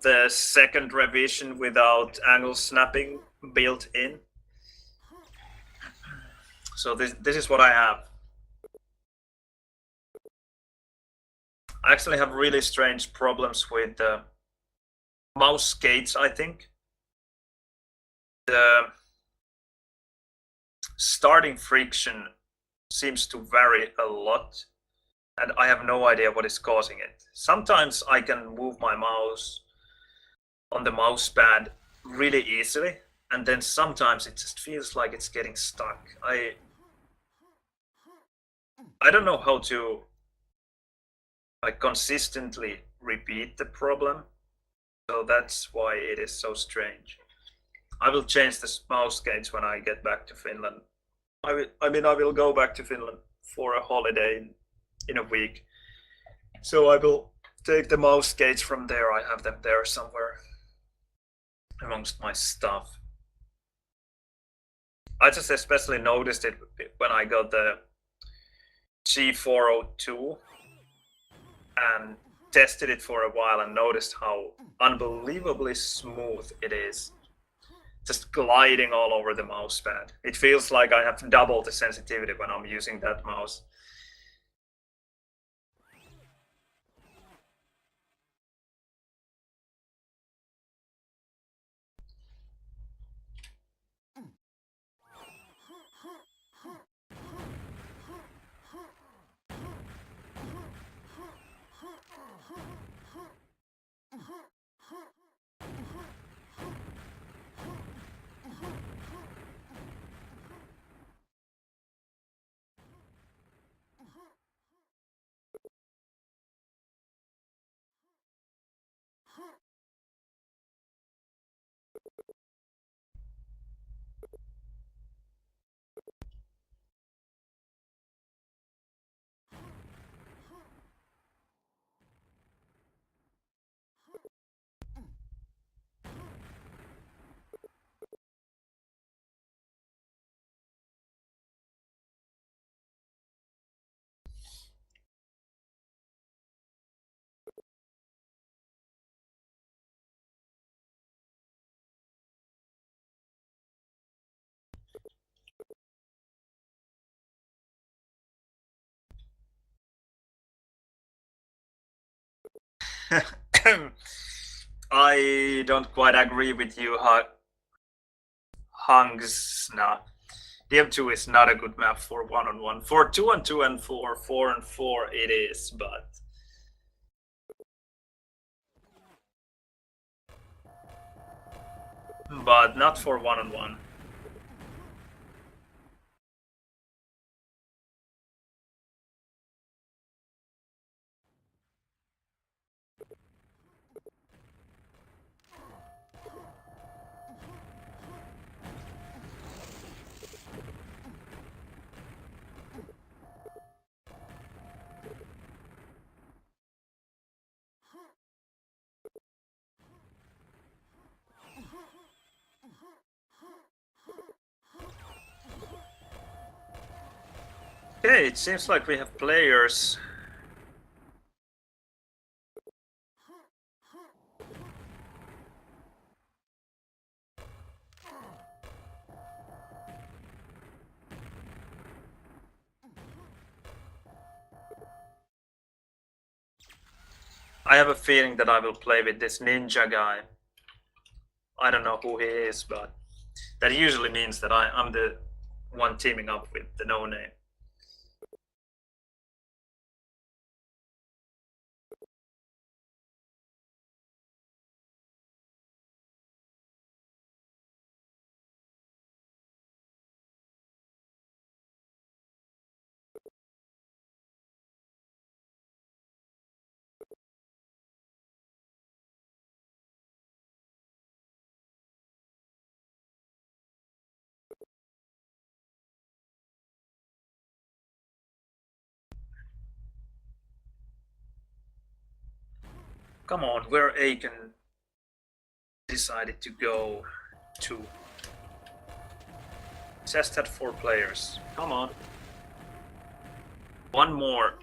the 2nd revision without angle snapping built in. So this is what I have. I actually have really strange problems with the mouse gates, I think. The starting friction seems to vary a lot. and I have no idea what is causing it. Sometimes I can move my mouse on the mouse pad really easily, and then sometimes it just feels like it's getting stuck. I don't know how to like consistently repeat the problem, so that's why it is so strange. I will change the mouse gauge when I get back to Finland. I will go back to Finland for a holiday in a week. So I will take the mouse gauge from there. I have them there somewhere amongst my stuff. I just especially noticed it when I got the G402 and tested it for a while and noticed how unbelievably smooth it is. Just gliding all over the mouse pad. It feels like I have double the sensitivity when I'm using that mouse. I don't quite agree with you, Hangsna. DM2 is not a good map for 1-on-1. For 2-on-2 and for 4-on-4 it is, but not for 1-on-1. Okay, it seems like we have players. I have a feeling that I will play with this ninja guy. I don't know who he is, but that usually means that I'm the one teaming up with the no-name. Come on, where Aiken decided to go to. Just had 4 players. Come on. One more.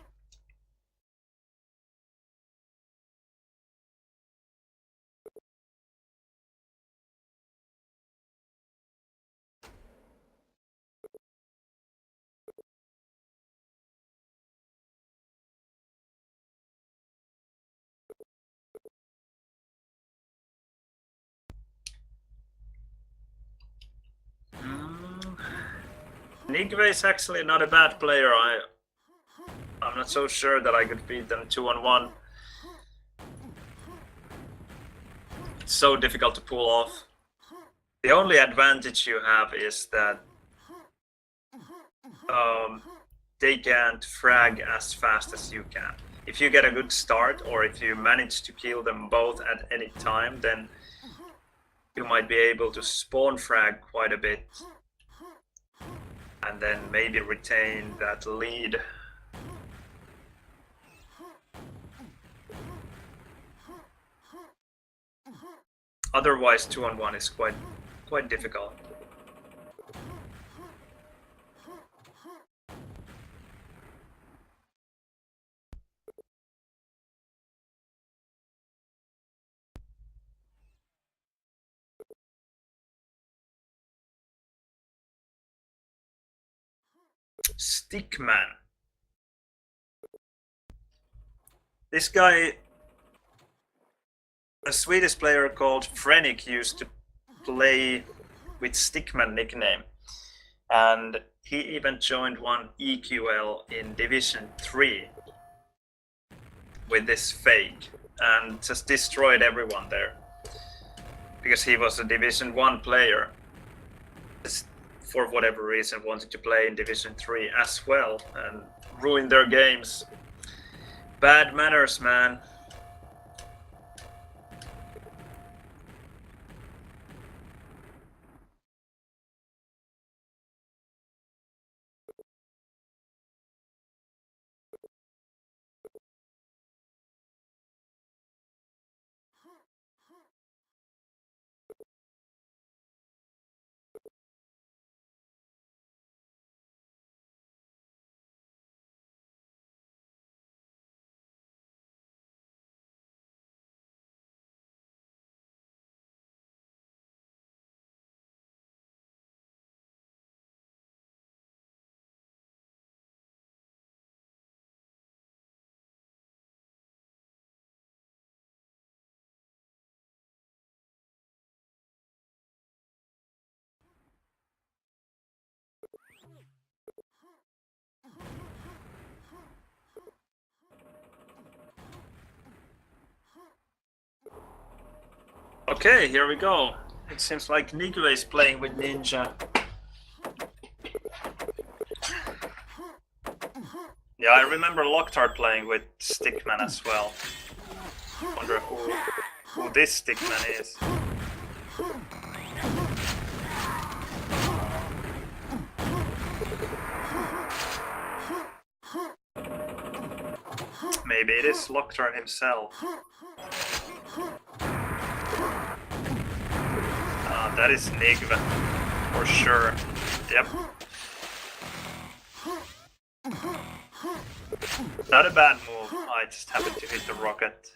Nigve is actually not a bad player. I'm not so sure that I could beat them 2-on-1. It's so difficult to pull off. The only advantage you have is that they can't frag as fast as you can. If you get a good start, or if you manage to kill them both at any time, then you might be able to spawn frag quite a bit and then maybe retain that lead. Otherwise 2-on-1 is quite difficult. Stickman. This guy, a Swedish player called Frenick, used to play with Stickman nickname, and he even joined one EQL in Division 3 with this fake and just destroyed everyone there because he was a Division 1 player. Just for whatever reason wanted to play in Division 3 as well and ruin their games. Bad manners, man. Okay, here we go. It seems like Nico is playing with Ninja. Yeah, I remember Loctard playing with Stickman as well. Wonder who this Stickman is. Maybe it is Loctard himself. That is Nigva, for sure. Yep. Not a bad move. I just happened to hit the rocket.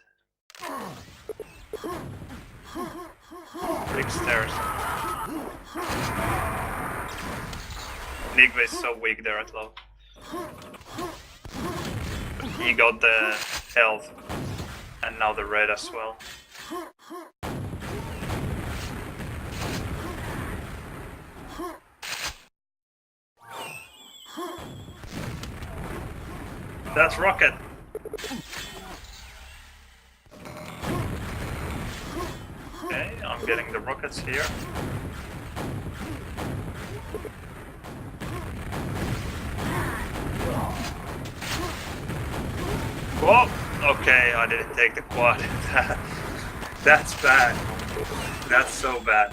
Big stairs. Nigva is so weak there at low. He got the health and now the red as well. That's rocket. Okay, I'm getting the rockets here. Whoa! Okay, I didn't take the quad. That's bad. That's so bad.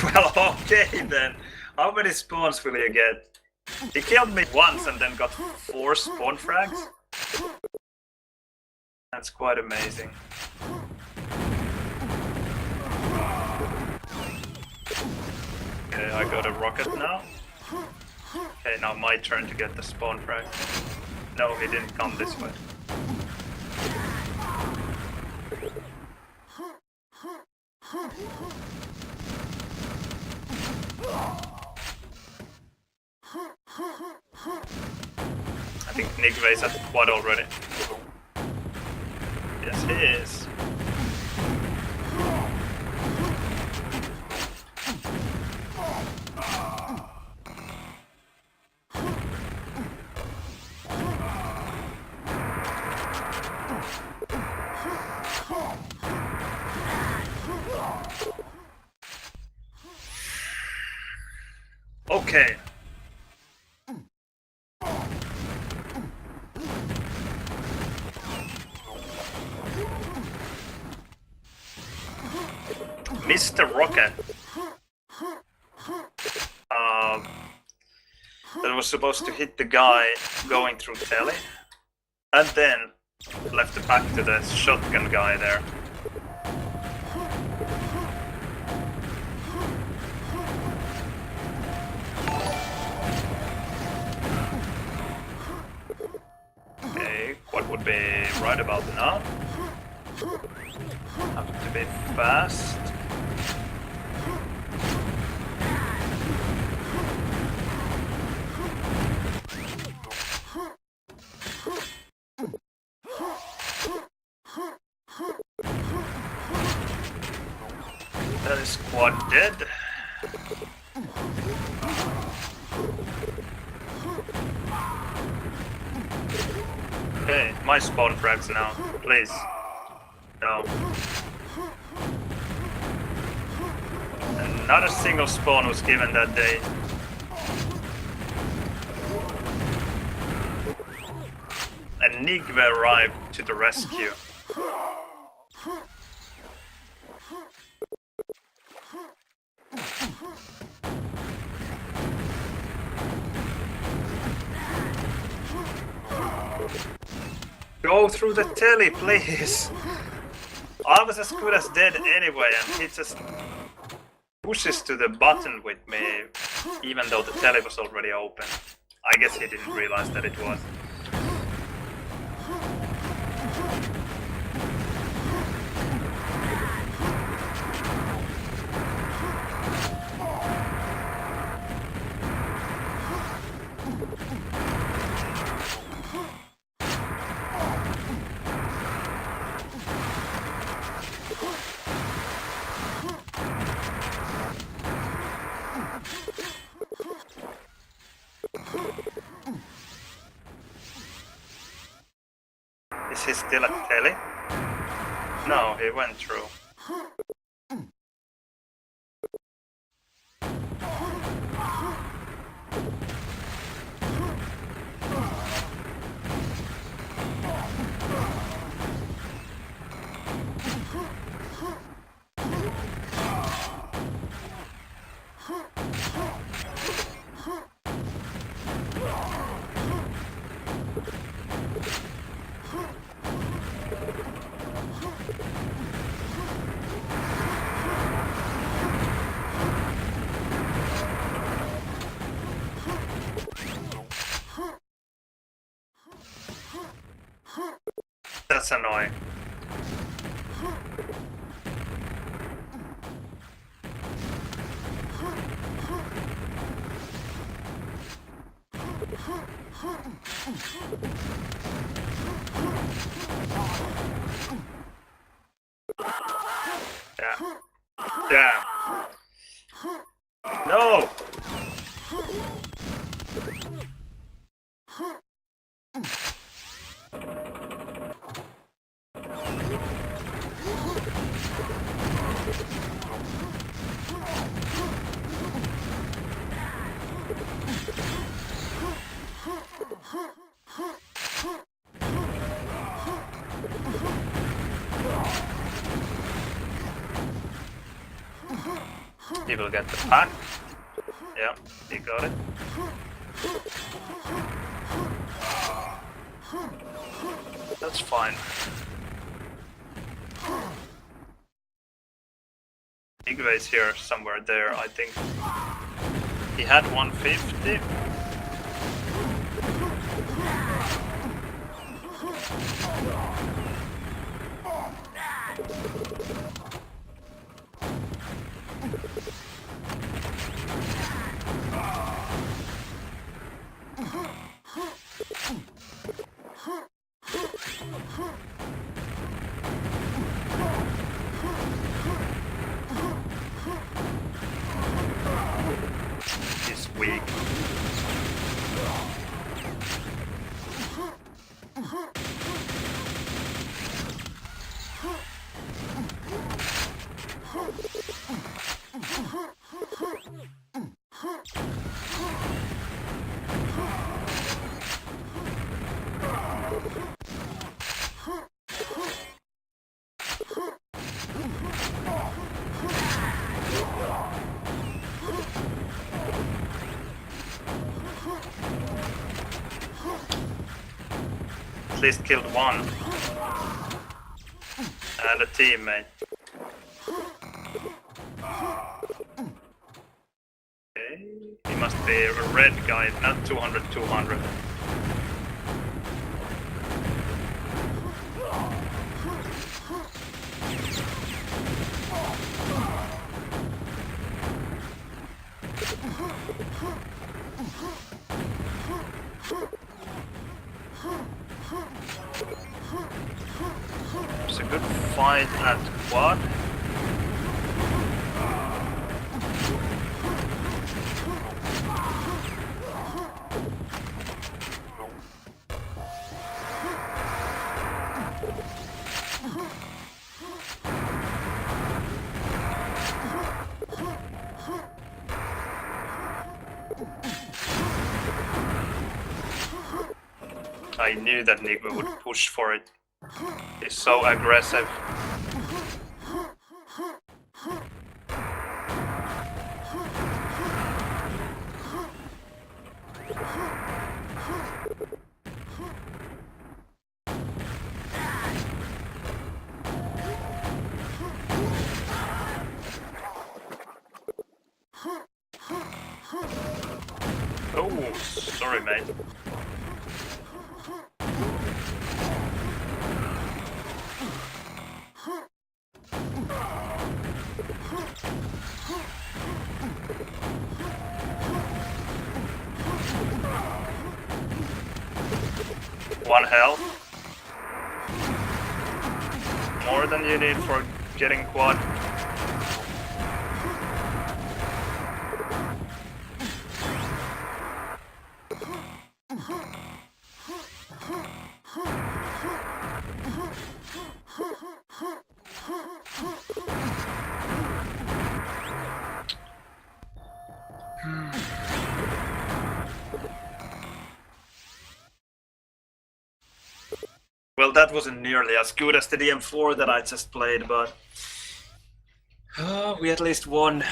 Well, okay then. How many spawns will you get? He killed me once and then got 4 spawn frags? That's quite amazing. Okay, I got a rocket now. Okay, now my turn to get the spawn frag. No, he didn't come this way. I think Nigva is at the quad already. Yes, he is. Okay. Mr. Rocket. That was supposed to hit the guy going through telly, and then left it back to the shotgun guy there. Okay, what would be right about now? Have to be fast. That is squad dead. Okay, my spawn frags now, please. No. And not a single spawn was given that day. And Nigve arrived to the rescue. Go through the telly, please! I was as good as dead anyway, and he just pushes to the button with me, even though the telly was already open. I guess he didn't realize that it was. Is he still at telly? No, he went through. That's annoying. Yeah. Yeah. No! He will get the pack. Yeah, he got it. That's fine. Igwe is here somewhere there, I think. He had 150. He's weak. at least killed one. And a teammate. Okay. He must be a red guy, not 200. It's a good fight at quad. I knew that Nico would push for it. He's so aggressive. Oh, sorry, mate. One health. More than you need for getting quad. Well, that wasn't nearly as good as the DM4 that I just played, but we at least won.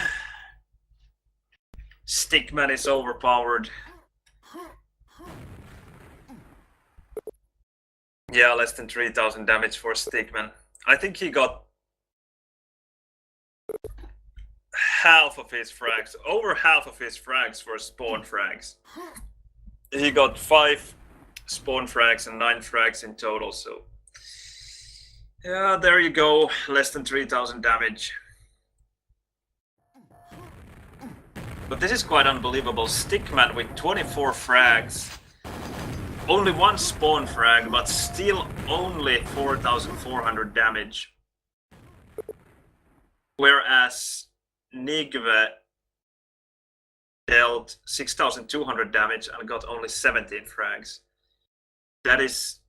Stickman is overpowered. Yeah, less than 3000 damage for Stickman. I think he got half of his frags, over half of his frags were spawn frags. He got 5 spawn frags and 9 frags in total, so yeah, there you go, less than 3000 damage. But this is quite unbelievable. Stickman with 24 frags, only 1 spawn frag, but still only 4400 damage. Whereas Nigve dealt 6200 damage and got only 17 frags. That is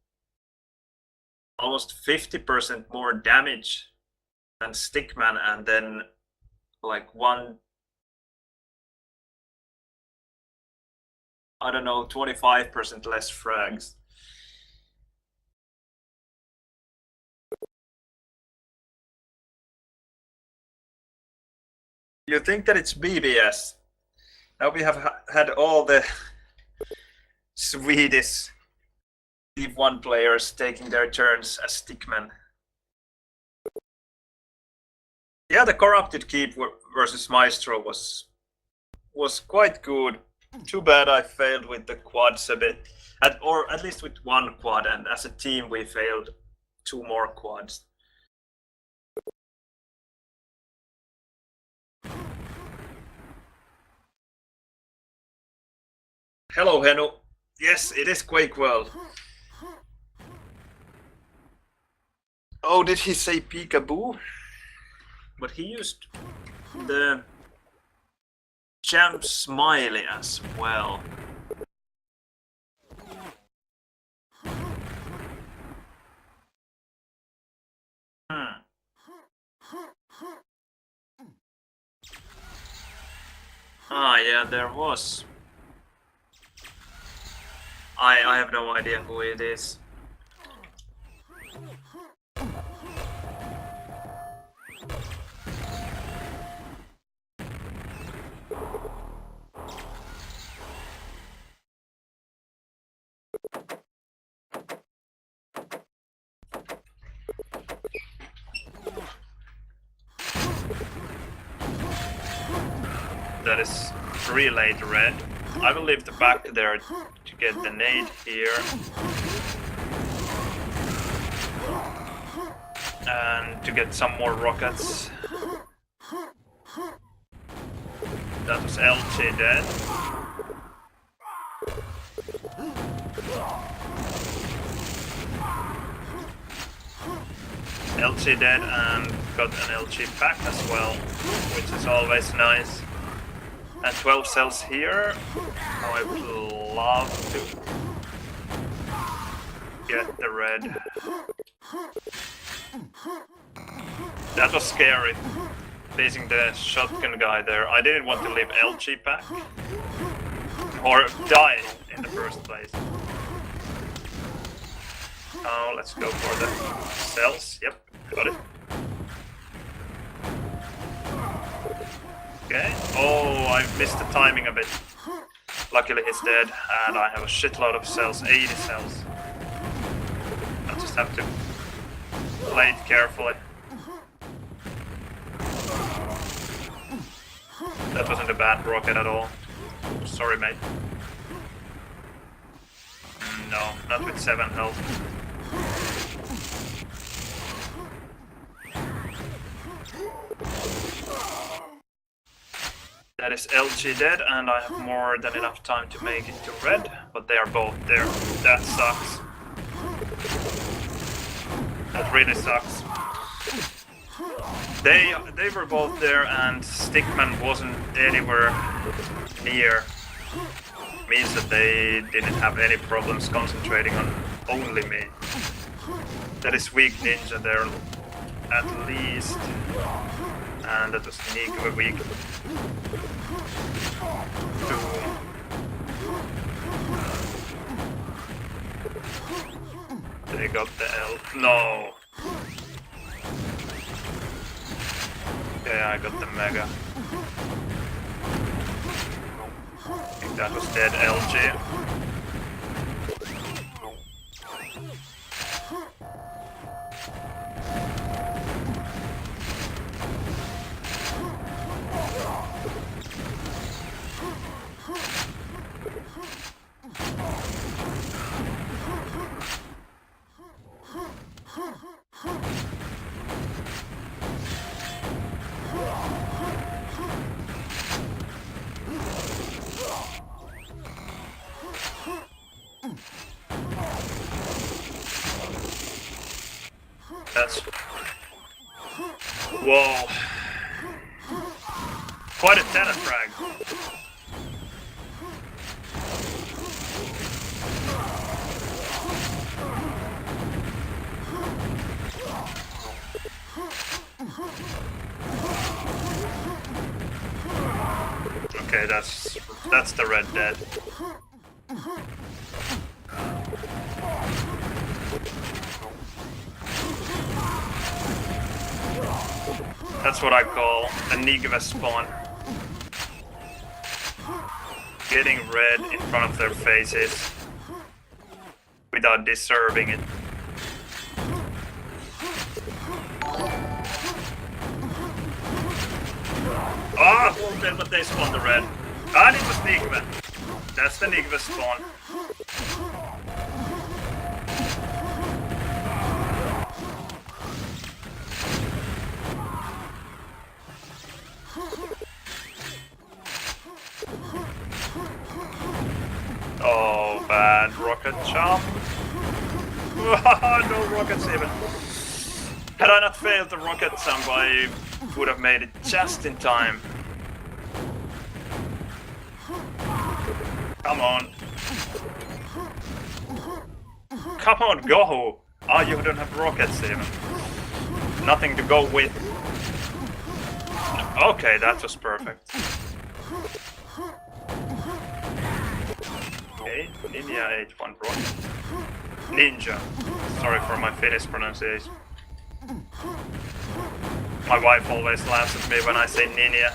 almost 50% more damage than Stickman, and then like 25% less frags. You think that it's BBS? Now we have had all the Swedish Div 1 players taking their turns as Stickman. Yeah, the Corrupted Keep versus Maestro was quite good. Too bad I failed with the quads a bit, or at least with 1 quad, and as a team we failed 2 more quads. Hello, Henu. Yes, it is Quake World. Oh, did he say peekaboo? But he used the Jam Smiley as well. Ah, yeah, there was. I have no idea who it is. that is relayed red. I will leave the back there to get the nade here. And to get some more rockets. That was LG dead. LG dead and got an LG pack as well, which is always nice. And 12 cells here. Now I would love to get the red. That was scary, facing the shotgun guy there. I didn't want to leave LG pack or die in the first place. Now let's go for the cells. Yep, got it. Okay. Oh, I missed the timing a bit. Luckily he's dead, and I have a shitload of cells, 80 cells. I just have to play it carefully. That wasn't a bad rocket at all. Sorry, mate. No, not with 7 health. That is LG dead, and I have more than enough time to make it to red, but they are both there. That sucks. That really sucks. They were both there, and Stickman wasn't anywhere near. Means that they didn't have any problems concentrating on only me. That is weak ninja there, at least. And that was Nico weak. Boom. They got the L. No. Yeah, I got the mega. I think that was dead LG. That's... Whoa. Quite a tennis frag. Okay, that's the red dead. That's what I call a Nigva spawn. Getting red in front of their faces without deserving it. Ah, oh, but they spawned the red. Ah, it was Nigva. That's the Nigva spawn. Oh, bad rocket jump. No rockets even. Had I not failed the rocket jump, I would have made it just in time. Come on. Come on, go! Ah, you don't have rockets even. Nothing to go with. Okay, that was perfect. Okay, Ninja H1 rocket. Ninja. Sorry for my Finnish pronunciation. My wife always laughs at me when I say Ninja.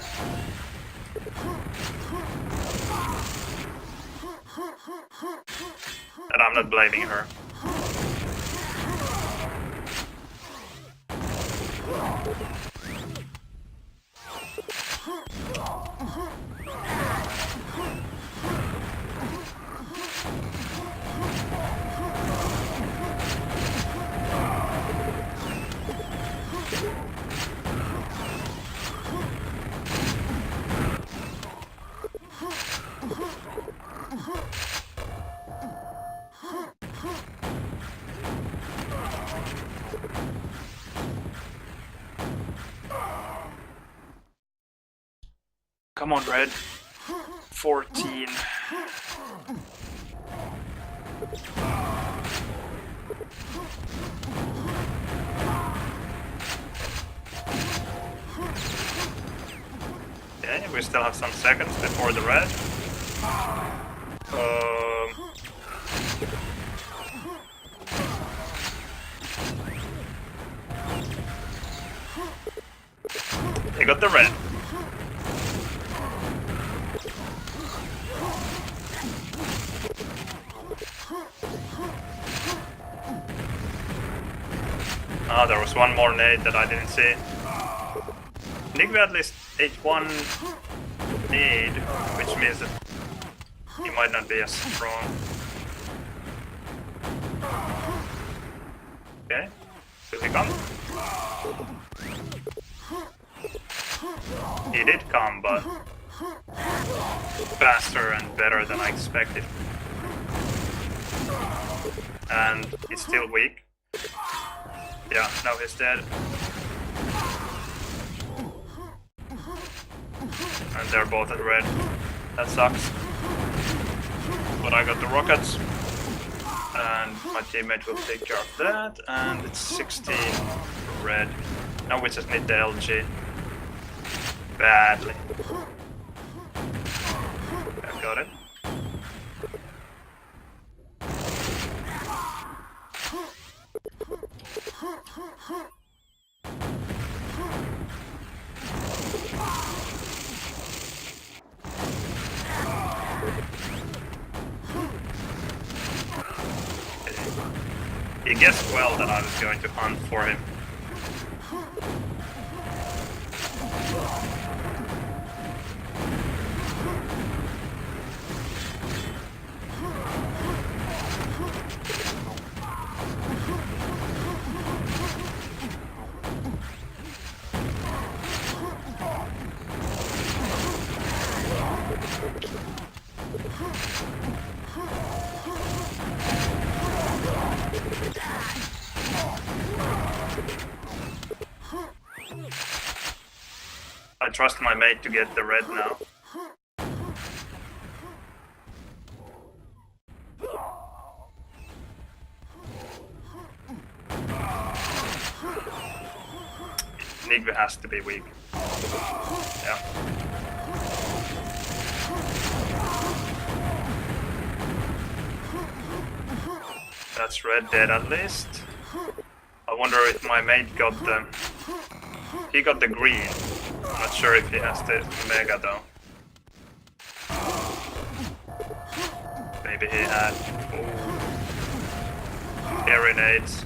And I'm not blaming her. Come on, red. 14. Okay, we still have some seconds before the red. They got the red. Ah, there was one more nade that I didn't see. Nick at least ate one nade, which means that he might not be as strong. Okay, will he come? He did come, but faster and better than I expected. And he's still weak. Yeah, now he's dead. And they're both at red. That sucks. But I got the rockets. And my teammate will take care of that. And it's 16 for red. Now we just need the LG. Badly. I got it. He guessed well that I was going to hunt for him. I trust my mate to get the red now. Nigve has to be weak. Yeah. That's red dead at least. I wonder if my mate got the... He got the green. I'm not sure if he has the mega though. Maybe he had... air nades.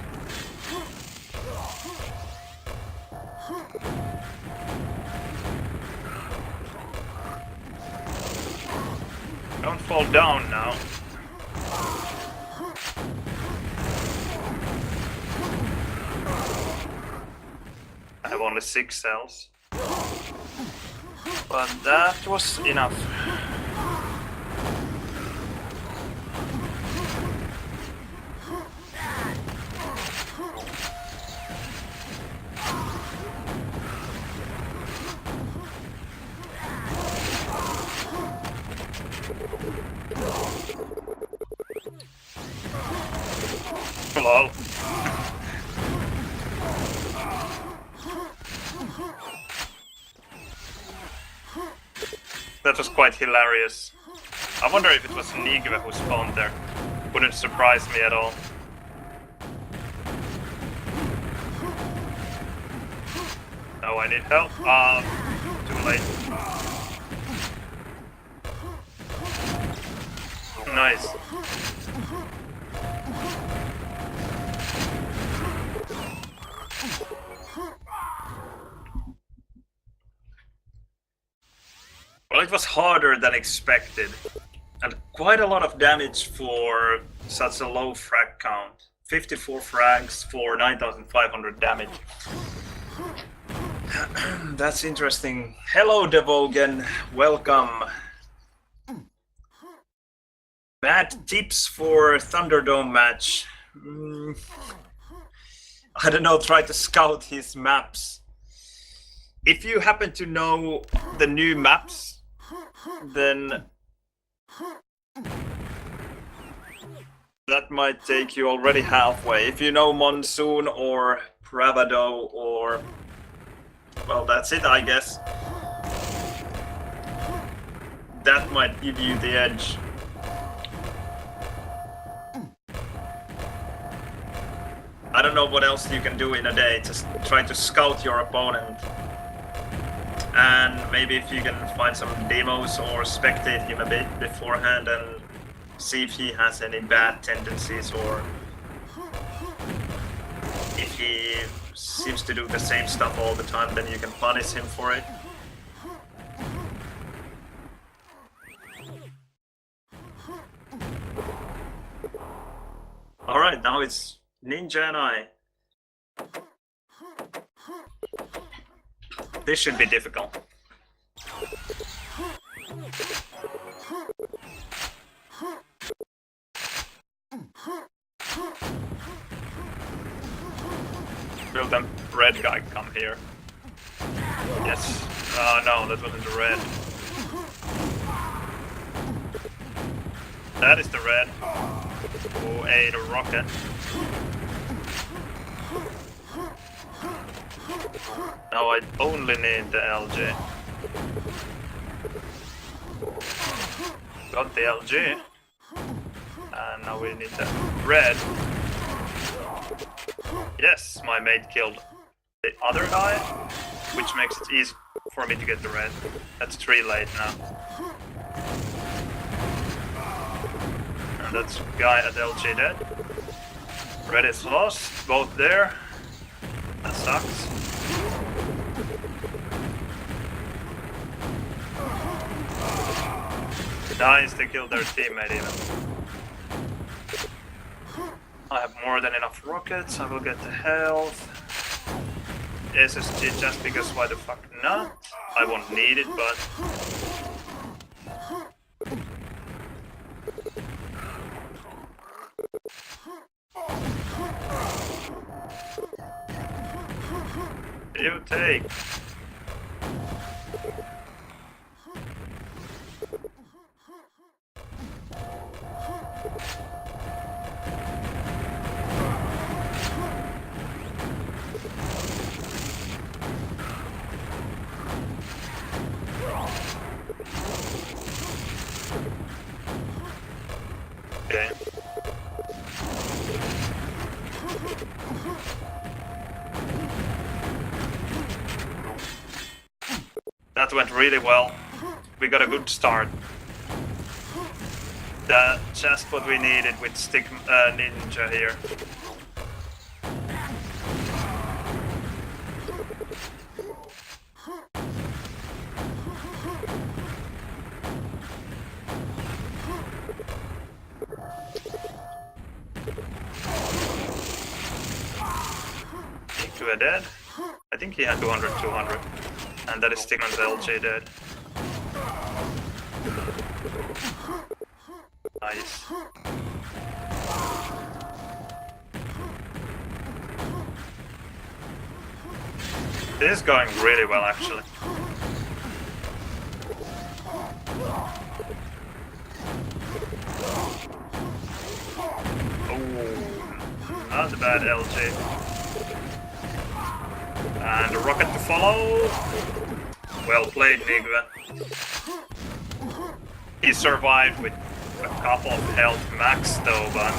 Don't fall down now. I have only 6 cells. But that was enough. Hello. That was quite hilarious. I wonder if it was Nigve who spawned there. Wouldn't surprise me at all. Oh, I need help. Too late. Nice. Well, it was harder than expected, and quite a lot of damage for such a low frag count. 54 frags for 9,500 damage. That's interesting. Hello, Devogen. Welcome. Bad tips for Thunderdome match. I don't know, try to scout his maps. If you happen to know the new maps then that might take you already halfway. If you know Monsoon or Bravado or... well, that's it, I guess. That might give you the edge. I don't know what else you can do in a day. Just try to scout your opponent. And maybe if you can find some demos or spectate him a bit beforehand and see if he has any bad tendencies or if he seems to do the same stuff all the time, then you can punish him for it. Alright, now it's Ninja and I. This should be difficult. Will the red guy come here? Yes. No, that wasn't the red. That is the red. Who ate a rocket. Now I only need the LG. Got the LG. And now we need the red. Yes, my mate killed the other guy, which makes it easy for me to get the red. That's 3 late now. And that's guy at LG dead. Red is lost, both there. That sucks. Nice, they killed their teammate even. I have more than enough rockets, I will get the health. SSG just because why the fuck not? I won't need it, but... you take. Okay. That went really well. We got a good start. That's just what we needed with Stick Ninja here. Two are dead. I think he had 200, 200. And that is Stickman's LJ dead. Nice. This is going really well actually. Oh, not a bad LJ. And a rocket to follow. Well played, Nigve. He survived with a couple of health max though, but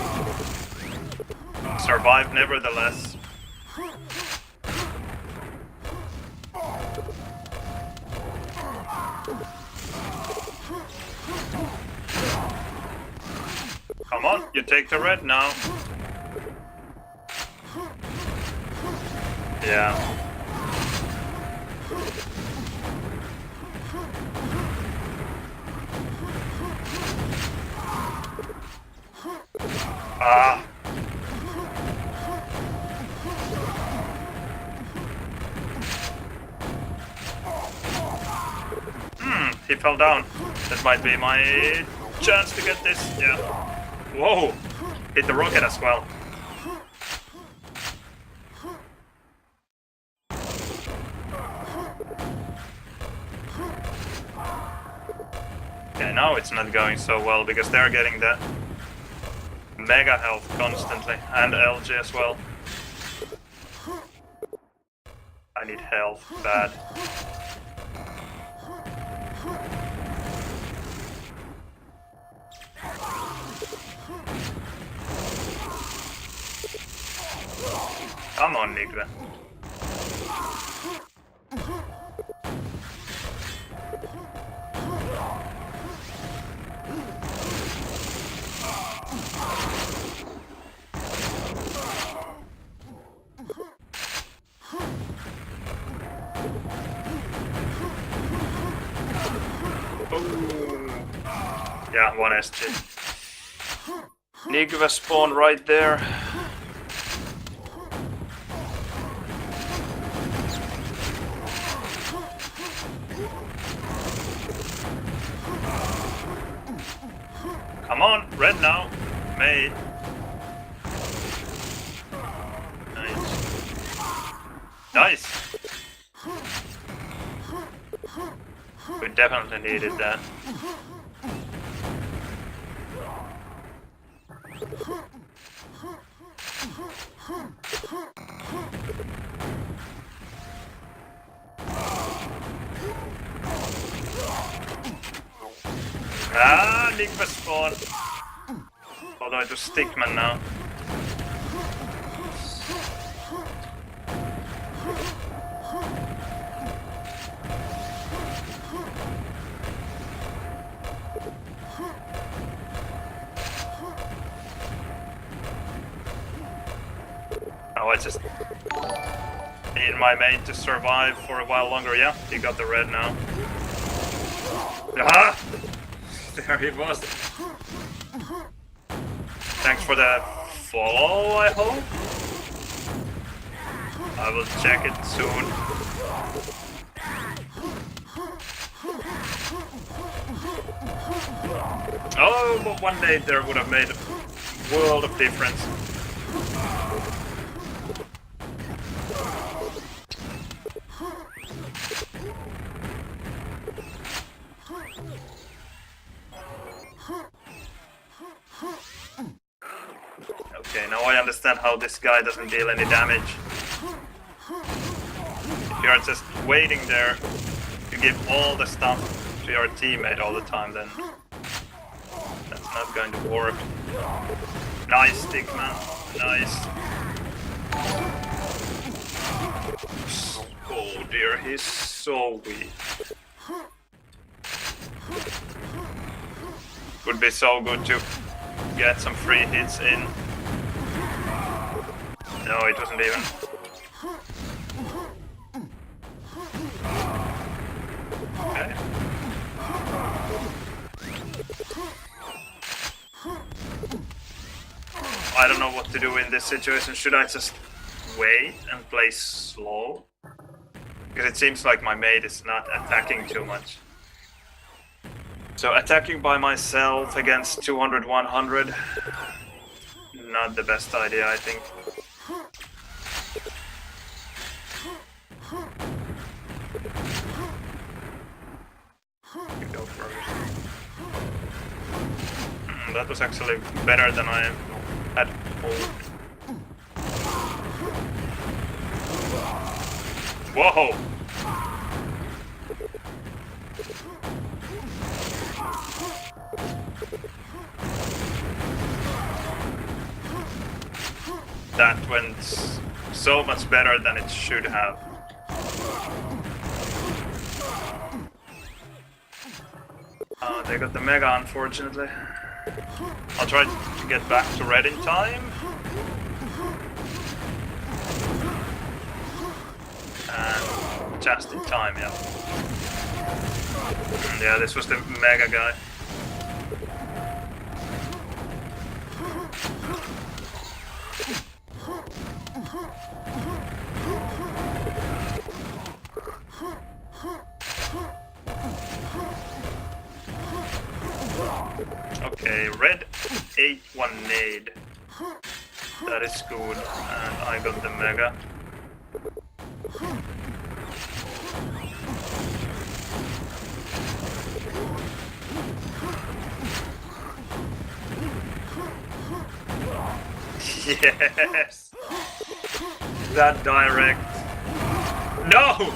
survived nevertheless. Come on, you take the red now. Yeah. Ah. He fell down. That might be my chance to get this. Yeah. Whoa. Hit the rocket as well. now it's not going so well because they're getting the mega health constantly and LG as well. I need health bad. Come on, Nigve. Yeah, 1 SG. Nigve spawn right there. Come on, red now. Mate. Nice. Nice. We definitely needed that. Ah, Nigve spawn. Although it was Stickman now. Oh, I just need my mate to survive for a while longer. Yeah, he got the red now. Ah! There he was. Thanks for the follow, I hope. I will check it soon. Oh, but one day there would have made a world of difference. Okay, now I understand how this guy doesn't deal any damage. If you're just waiting there to give all the stuff to your teammate all the time, then that's not going to work. Nice, Stickman. Nice. Oh dear, he's so weak. Would be so good to get some free hits in. No, it wasn't even. Okay. I don't know what to do in this situation. Should I just wait and play slow? Because it seems like my mate is not attacking too much. So attacking by myself against 200-100, not the best idea, I think. You go first. That was actually better than I had hoped. Whoa! That went so much better than it should have. They got the mega, unfortunately. I'll try to get back to red in time. And just in time, yeah. Yeah, this was the mega guy. Okay, red 8-1 nade. That is good, and I got the mega. Yes! That direct. No!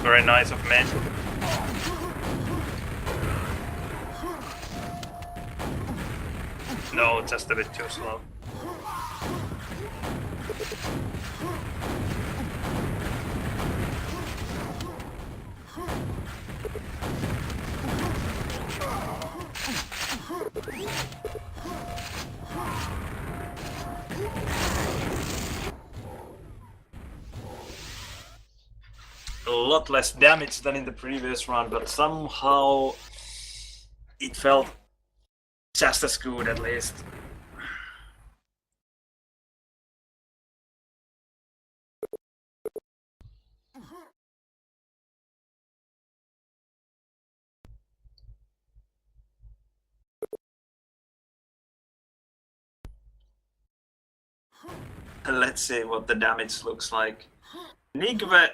Very nice of me. No, just a bit too slow. A lot less damage than in the previous round, but somehow it felt just as good at least. Let's see what the damage looks like. Nigve,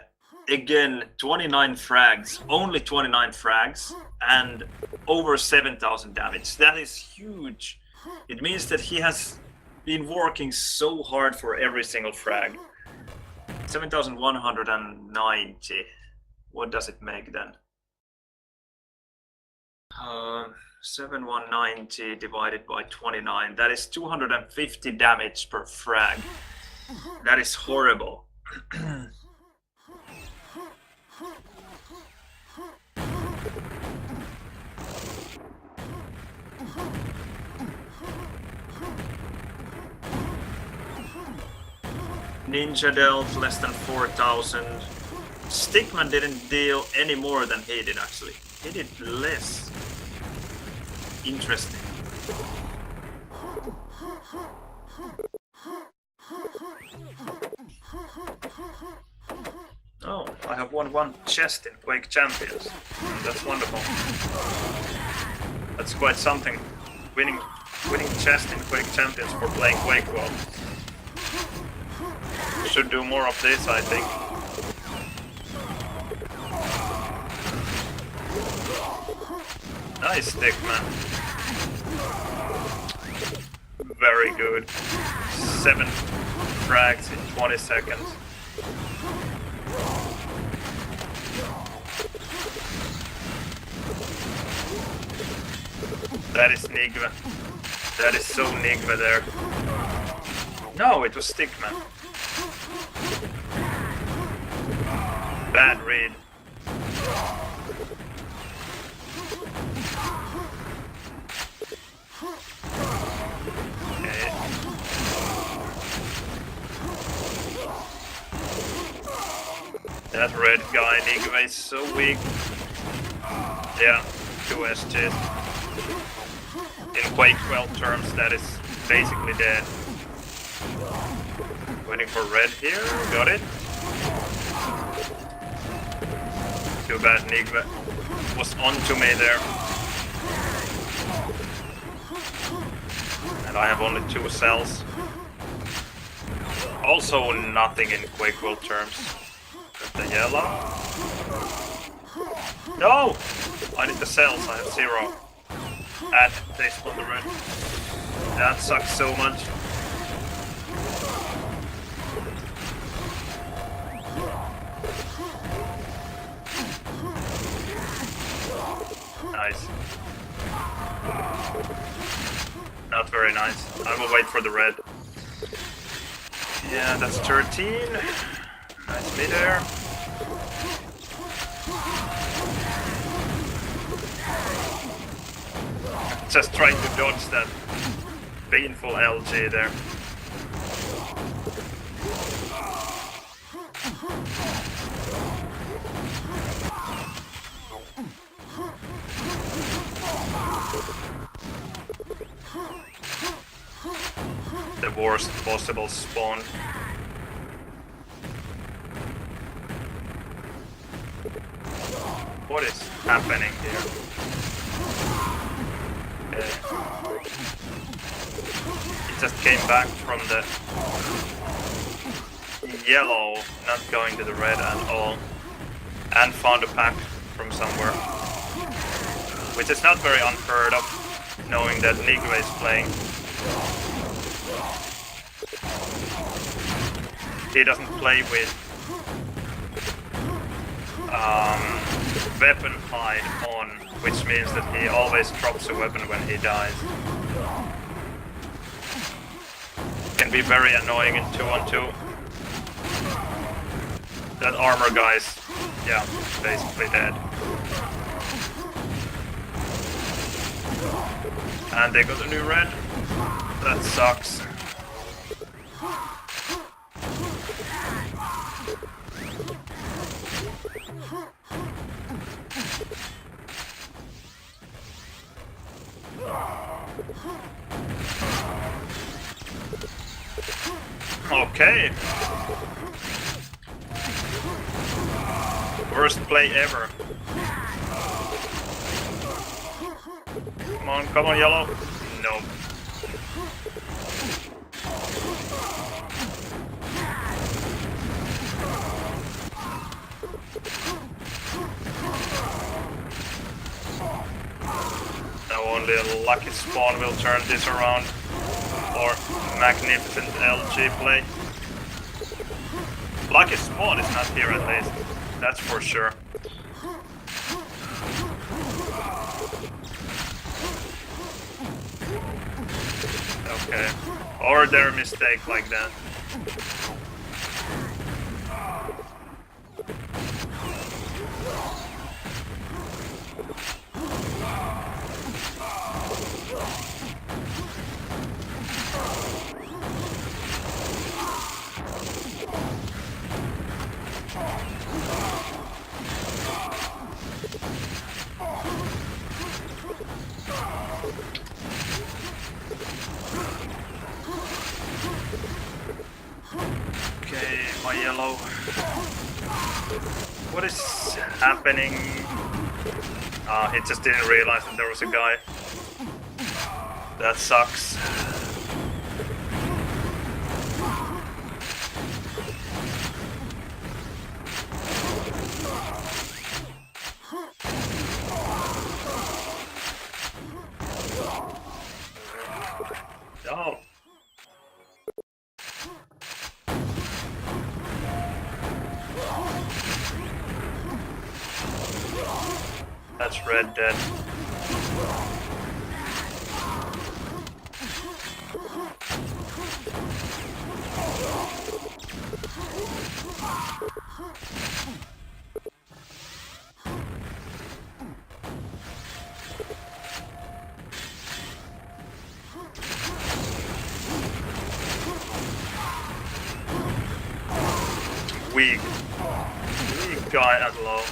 again, 29 frags, only 29 frags, and over 7,000 damage. That is huge. It means that he has been working so hard for every single frag. 7,190. What does it make then? 7,190 divided by 29. That is 250 damage per frag. That is horrible. Ninja dealt less than 4,000. Stickman didn't deal any more than he did actually. He did less. Interesting. Oh, I have won one chest in Quake Champions. That's wonderful. That's quite something. Winning chest in Quake Champions for playing Quake well. Should do more of this, I think. Nice stick, man. Very good. 7 frags in 20 seconds. That is Nigve. That is so Nigve there. No, it was Stickman. Bad read. Okay. That red guy, Nigve, is so weak. Yeah, 2 SGs. In Quake 12 terms, that is basically dead. Waiting for red here, got it. Too bad Nigve was onto me there. And I have only 2 cells. Also nothing in Quake World terms. Got the yellow. No! I need the cells, I have 0. And they spawned the red. That sucks so much. Nice. Not very nice. I will wait for the red. Yeah, that's 13. Nice midair. Just trying to dodge that painful LG there. The worst possible spawn. What is happening here? Okay. He just came back from the yellow, not going to the red at all, and found a pack from somewhere, which is not very unheard of, knowing that Negro is playing. He doesn't play with weapon hide on, which means that he always drops a weapon when he dies. Can be very annoying in 2-on-2. That armor guy's, yeah, basically dead. And they got a new red. That sucks. Okay. Worst play ever. Come on, yellow. No. Now only a lucky spawn will turn this around. Or magnificent LG play. Lucky spawn is not here at least. That's for sure. Okay. Or their mistake like that. Okay, my yellow. What is happening? He just didn't realize that there was a guy. That sucks. No. That's red dead. Weak. Weak guy at low.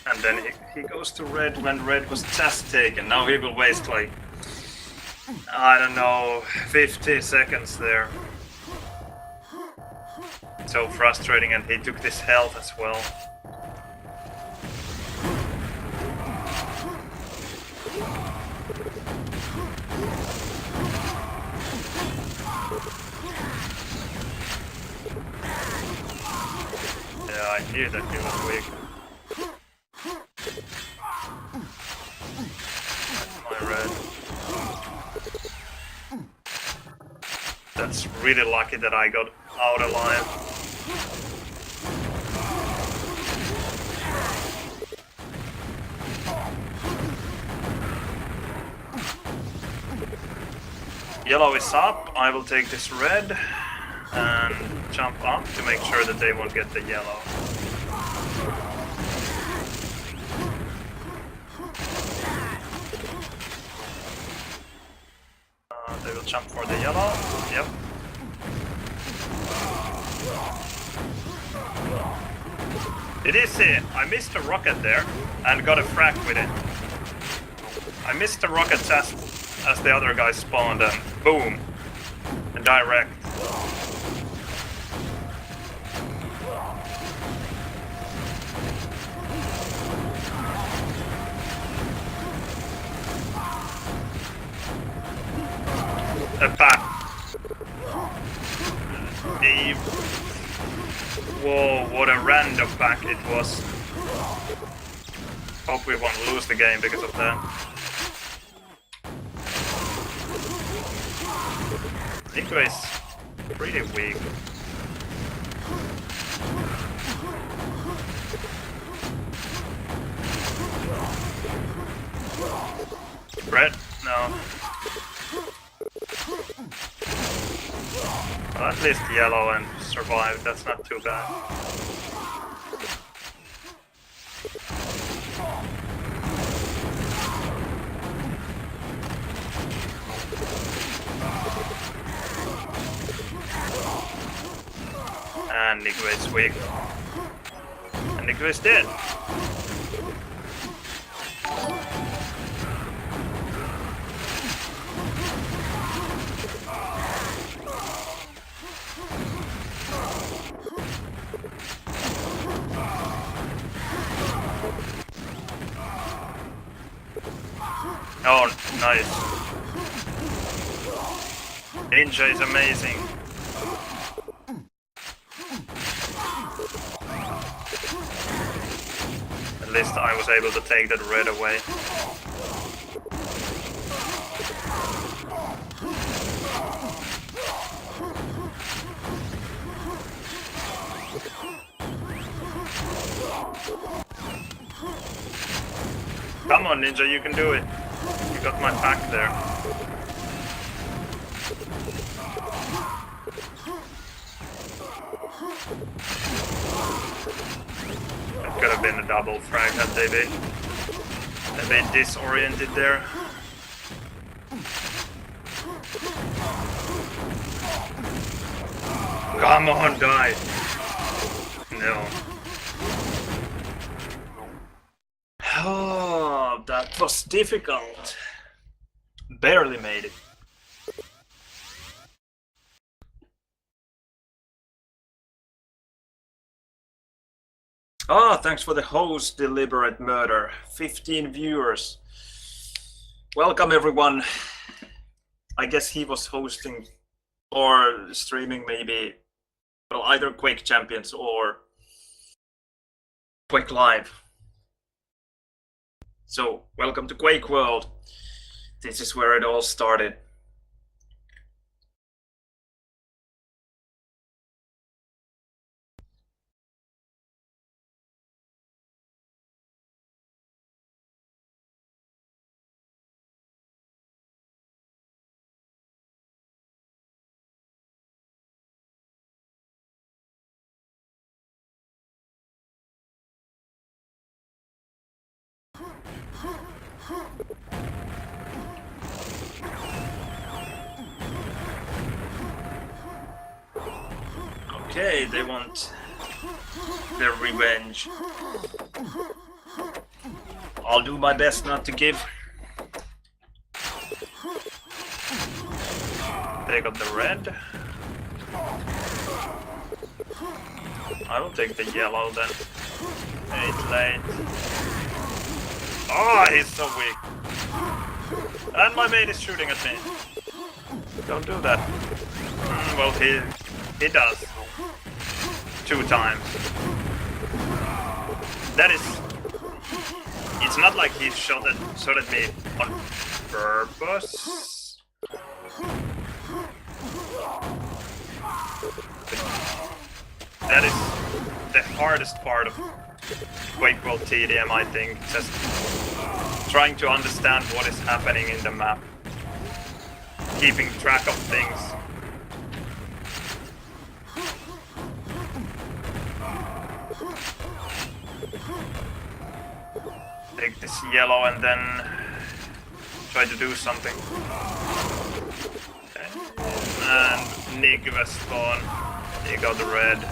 And then he goes to red when red was just taken. Now he will waste like, I don't know, 50 seconds there. So frustrating, and he took this health as well. Yeah, I knew that he was weak. That's my red. That's really lucky that I got out alive. Yellow is up. I will take this red and jump up to make sure that they won't get the yellow. They will jump for the yellow. Yep. Did you see? I missed a rocket there and got a frag with it. I missed the rockets as the other guy spawned and boom. And direct. A back. Whoa, what a random back it was. Hope we won't lose the game because of that. Nico is pretty weak. Red? No. Well, at least yellow and survived, that's not too bad. And Nico is weak. And Nico is dead. Oh, nice. Ninja is amazing. At least I was able to take that red away. Come on, Ninja, you can do it. You got my back there. That could have been a double frag had they been a bit disoriented there. Come on, die! No. Oh, that was difficult. Barely made it. Ah, thanks for the host, Deliberate Murder. 15 viewers. Welcome, everyone. I guess he was hosting or streaming maybe, well, either Quake Champions or Quake Live. So, welcome to Quake World. This is where it all started. Okay, they want their revenge. I'll do my best not to give. They got the red. I will take the yellow then. It's late. Oh, he's so weak. And my mate is shooting at me. Don't do that. Well, he does. 2 times. That is... It's not like he shot at me on purpose. That is the hardest part of Quake World TDM, I think. Just trying to understand what is happening in the map. Keeping track of things. Take this yellow and then try to do something. Okay. And Nick was spawn. He got the red.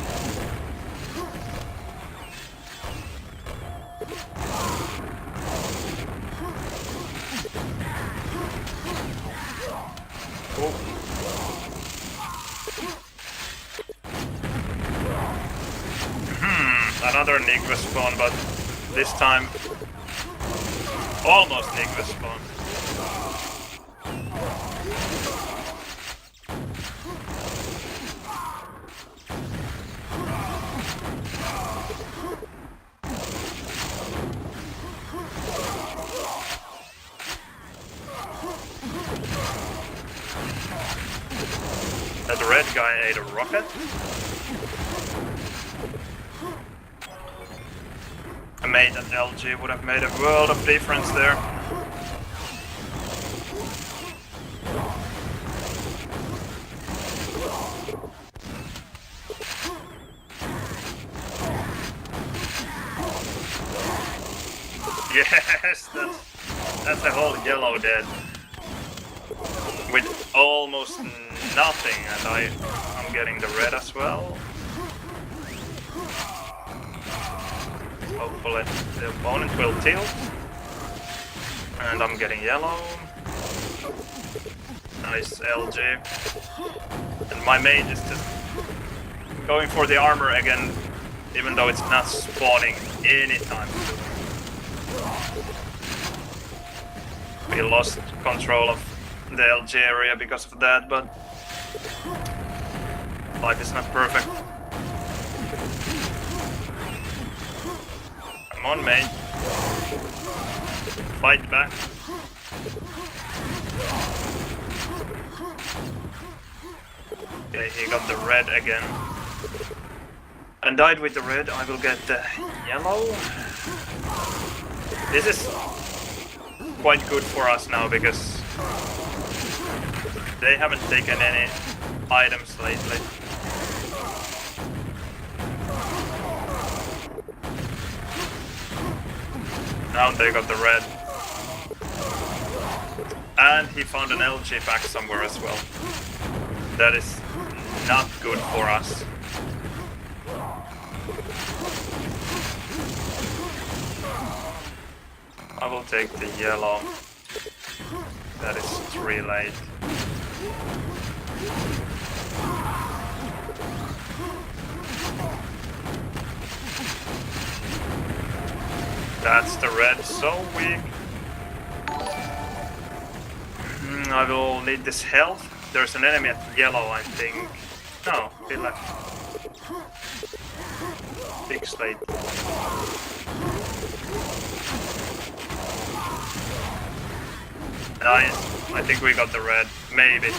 Another Nigma spawn, but this time almost Nigma spawn. That red guy ate a rocket. A mate at LG would have made a world of difference there. Yes, that's the whole yellow dead. With almost nothing, and I'm getting the red as well. Hopefully the opponent will tilt. And I'm getting yellow. Nice LG. And my mate is just going for the armor again, even though it's not spawning anytime soon. We lost control of the LG area because of that, but life is not perfect. Come on, mate. Fight back. Okay, he got the red again. And died with the red. I will get the yellow. This is quite good for us now because they haven't taken any items lately. Now they got the red. And he found an LG pack somewhere as well. That is not good for us. I will take the yellow. That is 3 late. That's the red, so weak. I will need this health. There's an enemy at yellow, I think. No, he left. Big slate. Nice. I think we got the red. Maybe.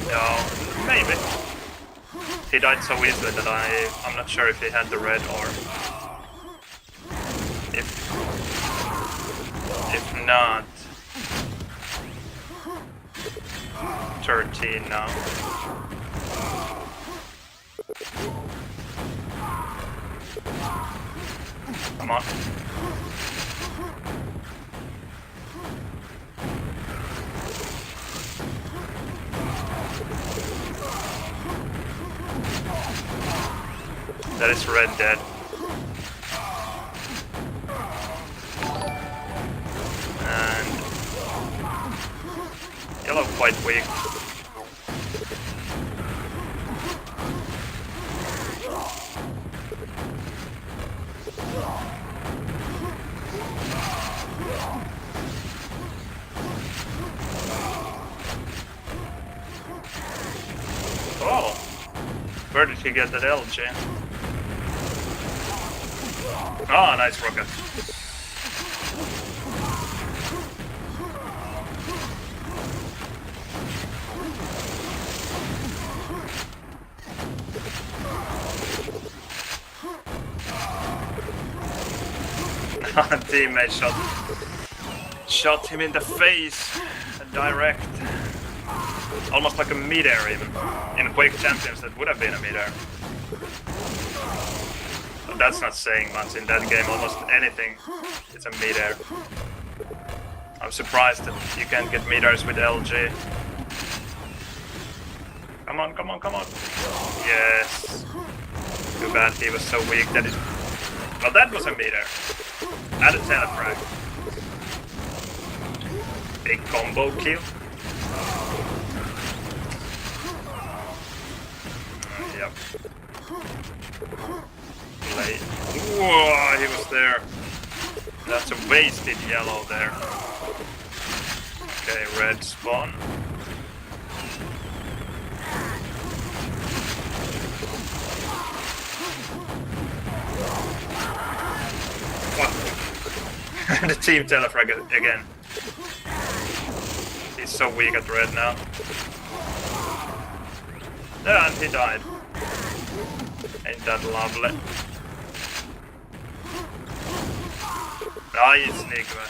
No, maybe. He died so easily that I'm not sure if he had the red or if not. 13 now. Come on. That is red dead. And yellow quite weak. Oh, where did he get that LG? Ah, nice rocket. Teammate shot him in the face, direct, almost like a mid-air even. In Quake Champions that would have been a mid-air. But that's not saying much in that game, almost anything it's a mid-air. I'm surprised that you can't get mid-airs with LG. Come on, come on, come on. Yes. Too bad he was so weak that it... Well, that was a mid-air. And a telefrag. Big combo kill. Yep. Play. Whoa, he was there. That's a wasted yellow there. Okay, red spawn. Fuck. The team telefrag again. He's so weak at red now. And he died. Ain't that lovely? Nice, Nigma.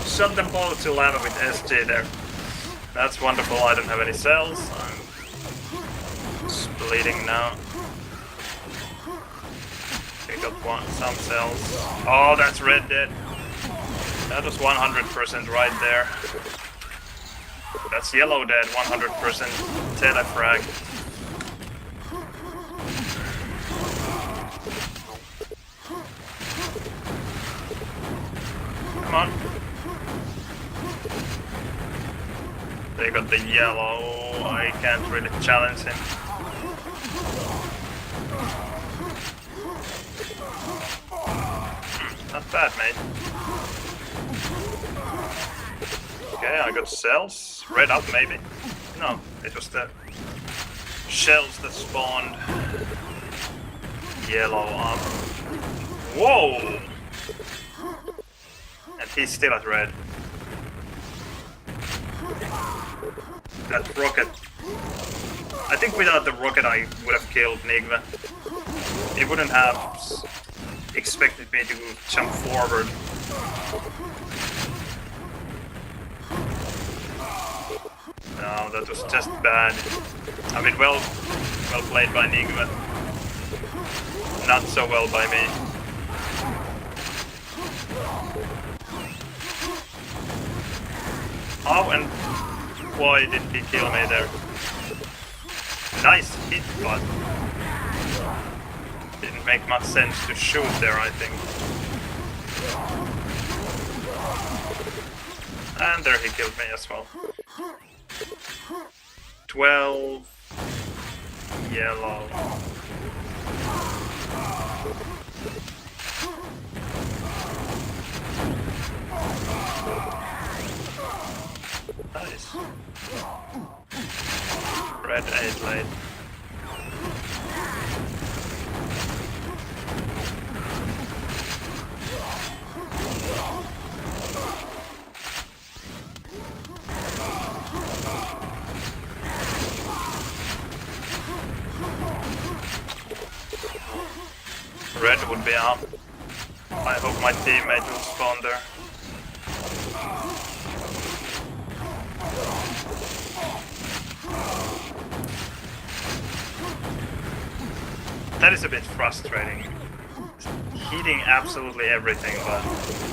Shot them all to lava with SG there. That's wonderful. I don't have any cells. I'm just bleeding now. Okay, got some cells. Oh, that's red dead. That was 100% right there. That's yellow dead, 100% telefrag. Come on. They got the yellow. I can't really challenge him. Not bad, mate. Okay, I got cells. Red up, maybe. No, it was the shells that spawned. Yellow up. Whoa! And he's still at red. That rocket. I think without the rocket I would have killed Nigma. He wouldn't have expected me to jump forward. No, that was just bad. I mean, well played by Nigma. Not so well by me. Oh, and why did he kill me there? Nice hit, but didn't make much sense to shoot there, I think. And there he killed me as well. 12 yellow. Nice. Red 8 late. Red would be up. I hope my teammate will spawn there. That is a bit frustrating. Hitting absolutely everything, but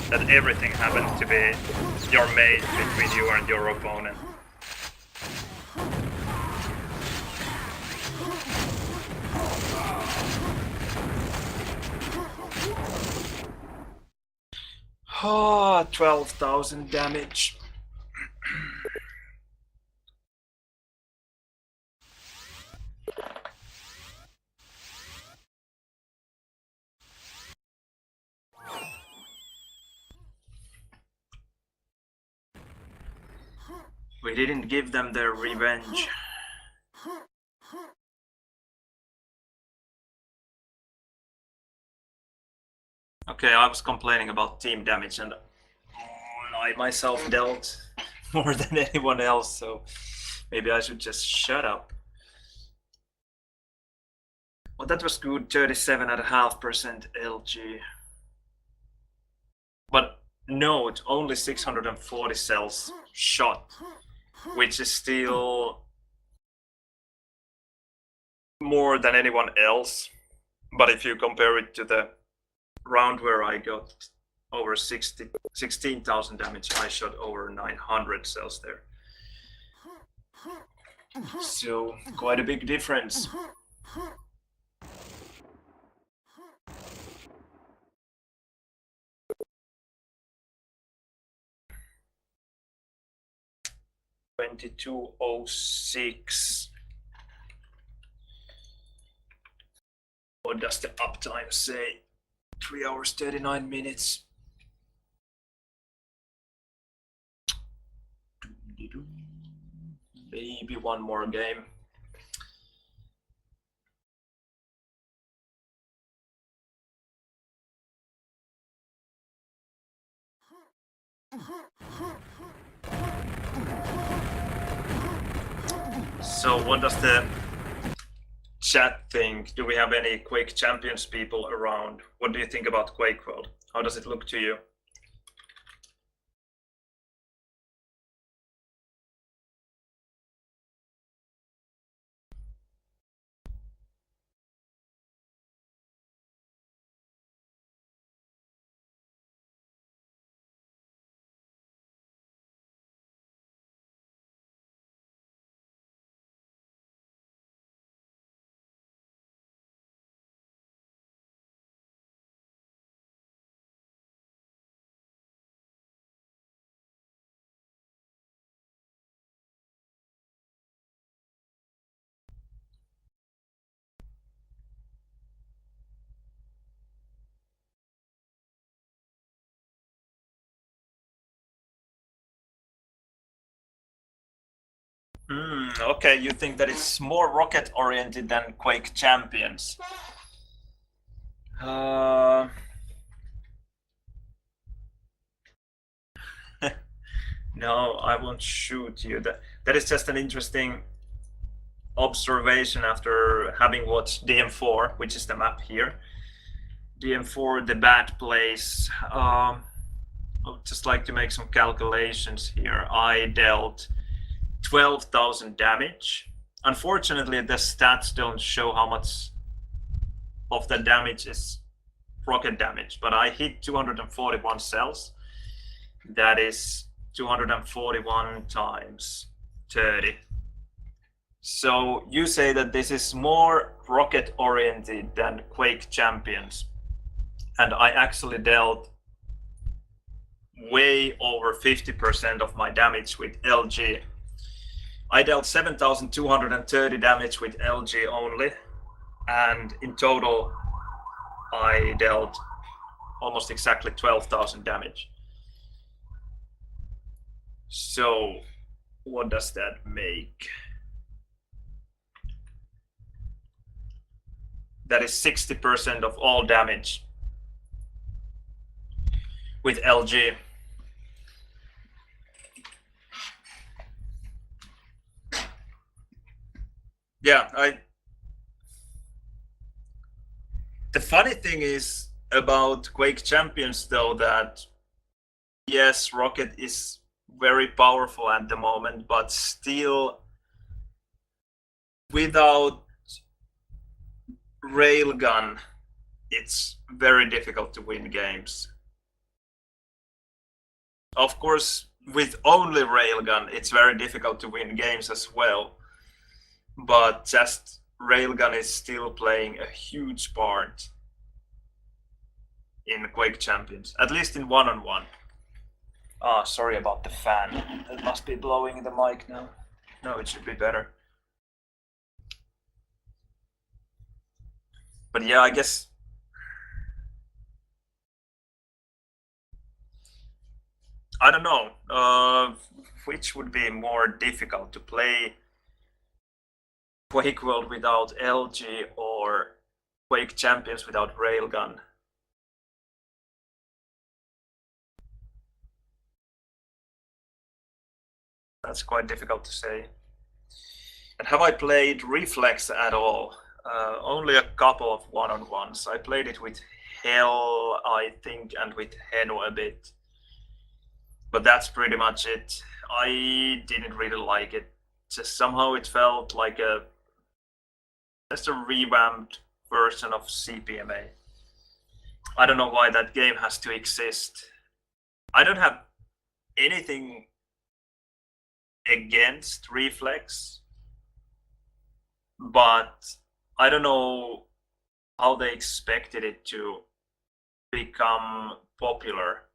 that everything happens to be your mate between you and your opponent. Oh, 12,000 damage. We didn't give them their revenge. Okay, I was complaining about team damage and I myself dealt more than anyone else, so maybe I should just shut up. Well, that was good, 37.5% LG. But note, only 640 cells shot, which is still more than anyone else. But if you compare it to the round where I got over 16,000 damage, I shot over 900 cells there. So, quite a big difference. 22:06. What does the uptime say? 3 hours 39 minutes. Maybe one more game. So what does the chat think? Do we have any Quake Champions people around? What do you think about Quake World? How does it look to you? Okay, you think that it's more rocket oriented than Quake Champions? No, I won't shoot you. That is just an interesting observation after having watched DM4, which is the map here. DM4, the bad place. I would just like to make some calculations here. I dealt 12,000 damage. Unfortunately, the stats don't show how much of the damage is rocket damage, but I hit 241 cells. That is 241 times 30. So you say that this is more rocket oriented than Quake Champions, and I actually dealt way over 50% of my damage with LG. I dealt 7,230 damage with LG only, and in total I dealt almost exactly 12,000 damage. So what does that make? That is 60% of all damage with LG. Yeah, the funny thing is about Quake Champions though that yes, rocket is very powerful at the moment, but still without railgun it's very difficult to win games. Of course, with only railgun it's very difficult to win games as well, but just railgun is still playing a huge part in Quake Champions, at least in one-on-one. Ah, sorry about the fan. It must be blowing the mic now. No, it should be better. But yeah, I guess I don't know which would be more difficult to play, Quake World without LG or Quake Champions without railgun. That's quite difficult to say. And have I played Reflex at all? Only a couple of one-on-ones. I played it with Hell, I think, and with Heno a bit. But that's pretty much it. I didn't really like it. Just somehow it felt like just a revamped version of CPMA. I don't know why that game has to exist. I don't have anything against Reflex, but I don't know how they expected it to become popular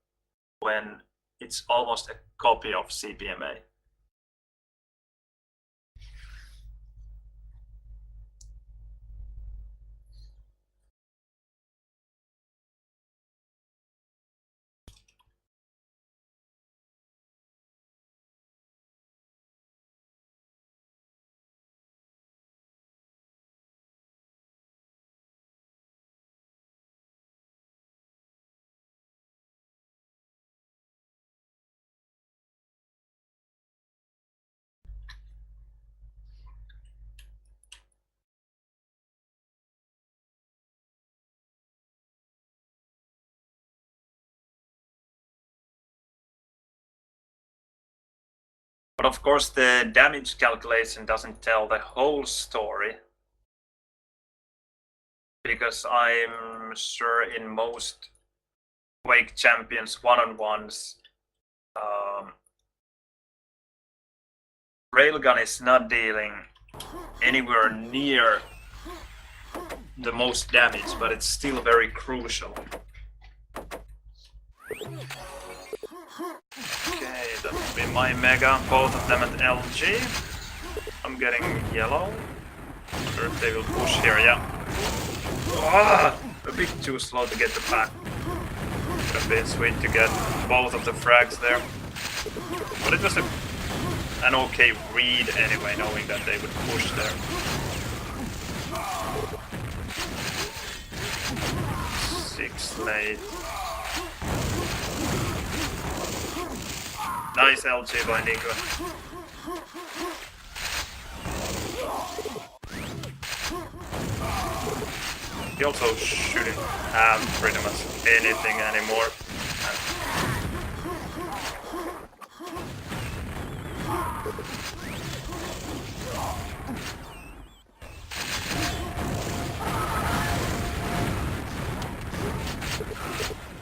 when it's almost a copy of CPMA. But of course the damage calculation doesn't tell the whole story. Because I'm sure in most Quake Champions one-on-ones, Railgun is not dealing anywhere near the most damage, but it's still very crucial. Okay, that will be my Mega, both of them at LG. I'm getting yellow. Sure if they will push here, yeah. Ah, a bit too slow to get the pack. Would have been sweet to get both of the frags there. But it was an okay read anyway, knowing that they would push there. Six late. Nice LG by Nico. He also shouldn't have pretty much anything anymore.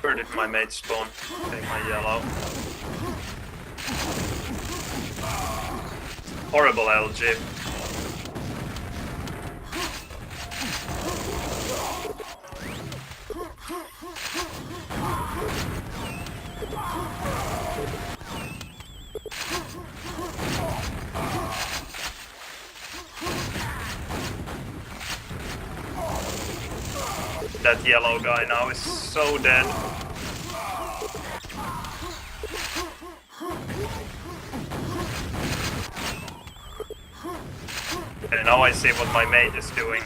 Where did my mate spawn? Take my yellow. Horrible LG. That yellow guy now is so dead. And now I see what my mate is doing,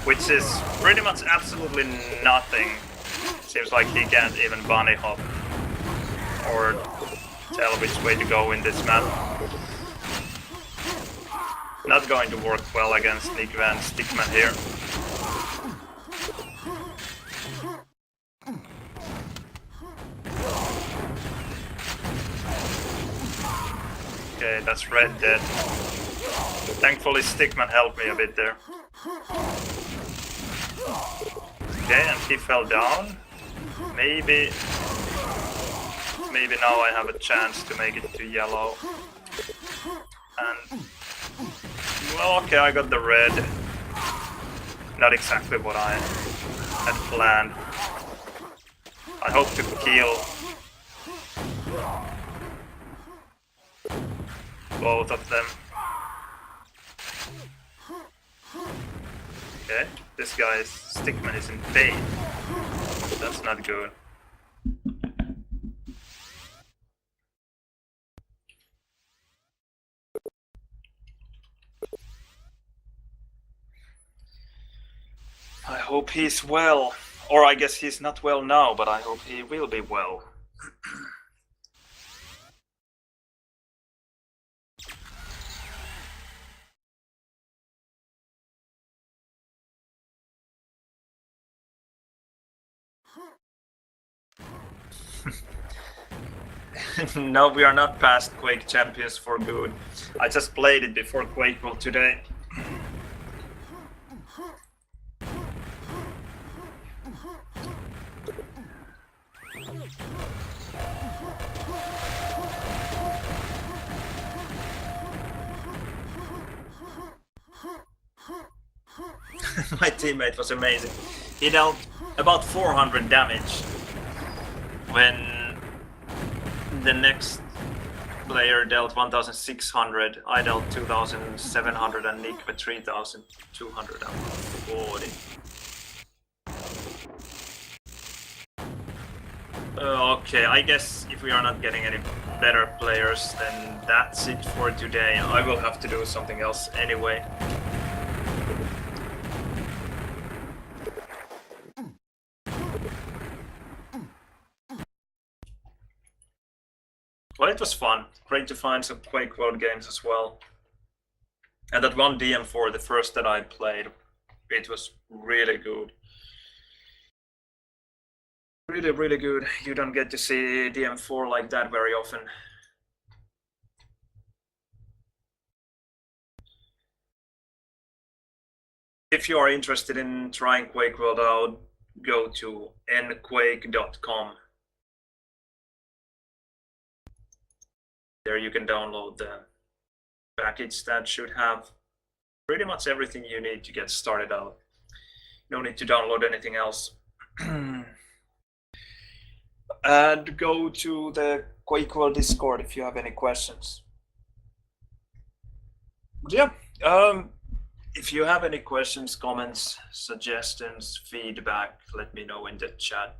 which is pretty much absolutely nothing. Seems like he can't even bunny hop or tell which way to go in this map. Not going to work well against Nick Van Stickman here. Okay, that's red dead. Thankfully Stickman helped me a bit there. Okay, and he fell down. Maybe now I have a chance to make it to yellow. And well, okay, I got the red. Not exactly what I had planned. I hope to kill both of them. Okay, this guy's Stickman is in pain. That's not good. I hope he's well. Or I guess he's not well now, but I hope he will be well. No, we are not past Quake Champions for good. I just played it before Quake World today. My teammate was amazing. He dealt about 400 damage when the next player dealt 1600. I dealt 2700 and Nick with 3240. Okay, I guess if we are not getting any better players, then that's it for today. I will have to do something else anyway. Well, it was fun. Great to find some Quake World games as well. And that one DM4, the first that I played, it was really good. Really, really good. You don't get to see DM4 like that very often. if you are interested in trying Quake World out, go to nquake.com. There you can download the package that should have pretty much everything you need to get started out. No need to download anything else. And go to the Quake World Discord if you have any questions. But yeah, if you have any questions, comments, suggestions, feedback, let me know in the chat.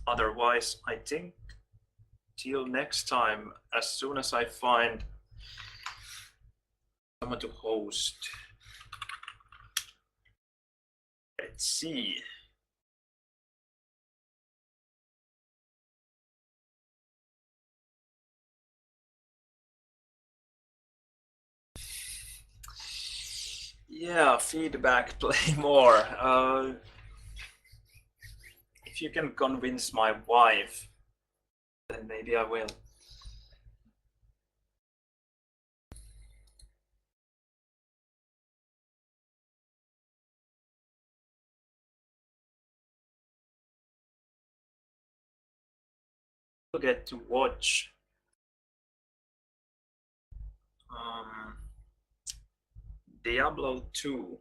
Otherwise, I think till next time, as soon as I find someone to host. Let's see. Yeah, feedback, play more. If you can convince my wife, then maybe I will. You'll get to watch Diablo 2.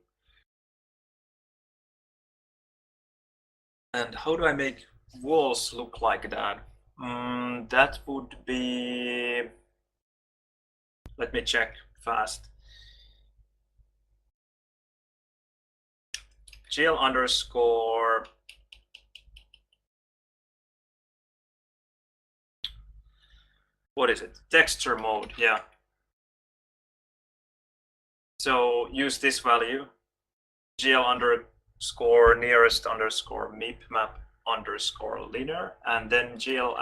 And how do I make walls look like that? That would be... Let me check fast. GL underscore... What is it? Texture mode, yeah. So use this value, GL underscore nearest underscore meep map underscore linear, and then GL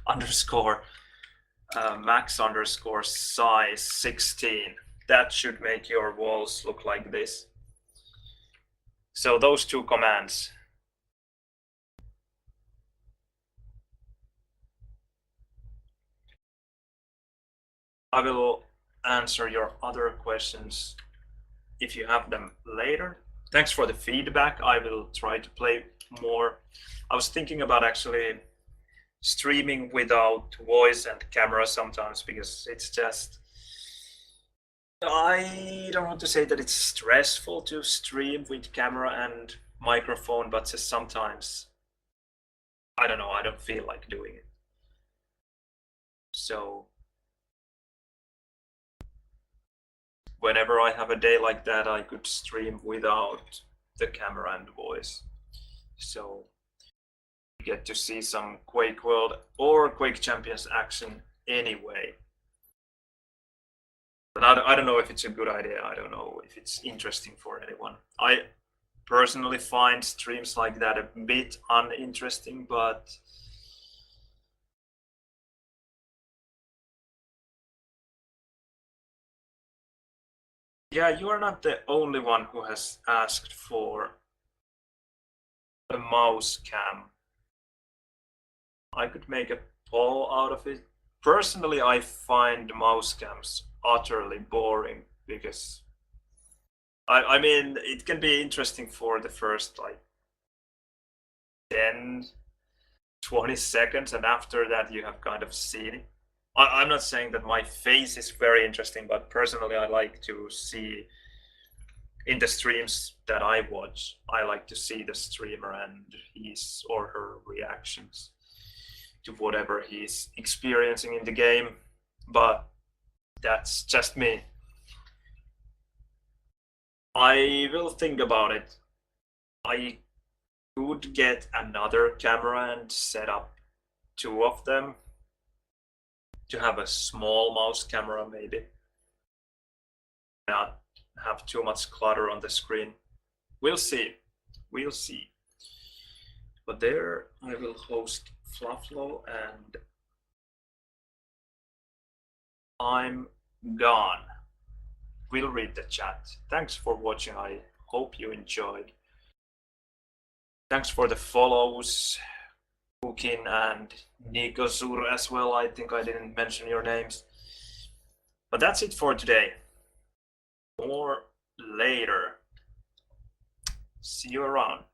underscore max underscore size 16. That should make your walls look like this. So those two commands. I will answer your other questions if you have them later. Thanks for the feedback. I will try to play more. I was thinking about actually streaming without voice and camera sometimes, because it's just, I don't want to say that it's stressful to stream with camera and microphone, but just sometimes, I don't know, I don't feel like doing it. So whenever I have a day like that, I could stream without the camera and voice. So you get to see some Quake World or Quake Champions action anyway. But I don't know if it's a good idea. I don't know if it's interesting for anyone. I personally find streams like that a bit uninteresting, but yeah, you are not the only one who has asked for a mouse cam. I could make a poll out of it. Personally, I find mouse cams utterly boring, because I mean, it can be interesting for the first like 10, 20 seconds, and after that you have kind of seen it. I'm not saying that my face is very interesting, but personally I like to see in the streams that I watch, I like to see the streamer and his or her reactions to whatever he's experiencing in the game. But that's just me. I will think about it. I could get another camera and set up 2 of them to have a small mouse camera, maybe. Not have too much clutter on the screen. We'll see. We'll see. But there I will host Flufflo, and I'm gone. We'll read the chat. Thanks for watching. I hope you enjoyed. Thanks for the follows, Kukin and Nikozur as well. I think I didn't mention your names. But that's it for today. More later. See you around.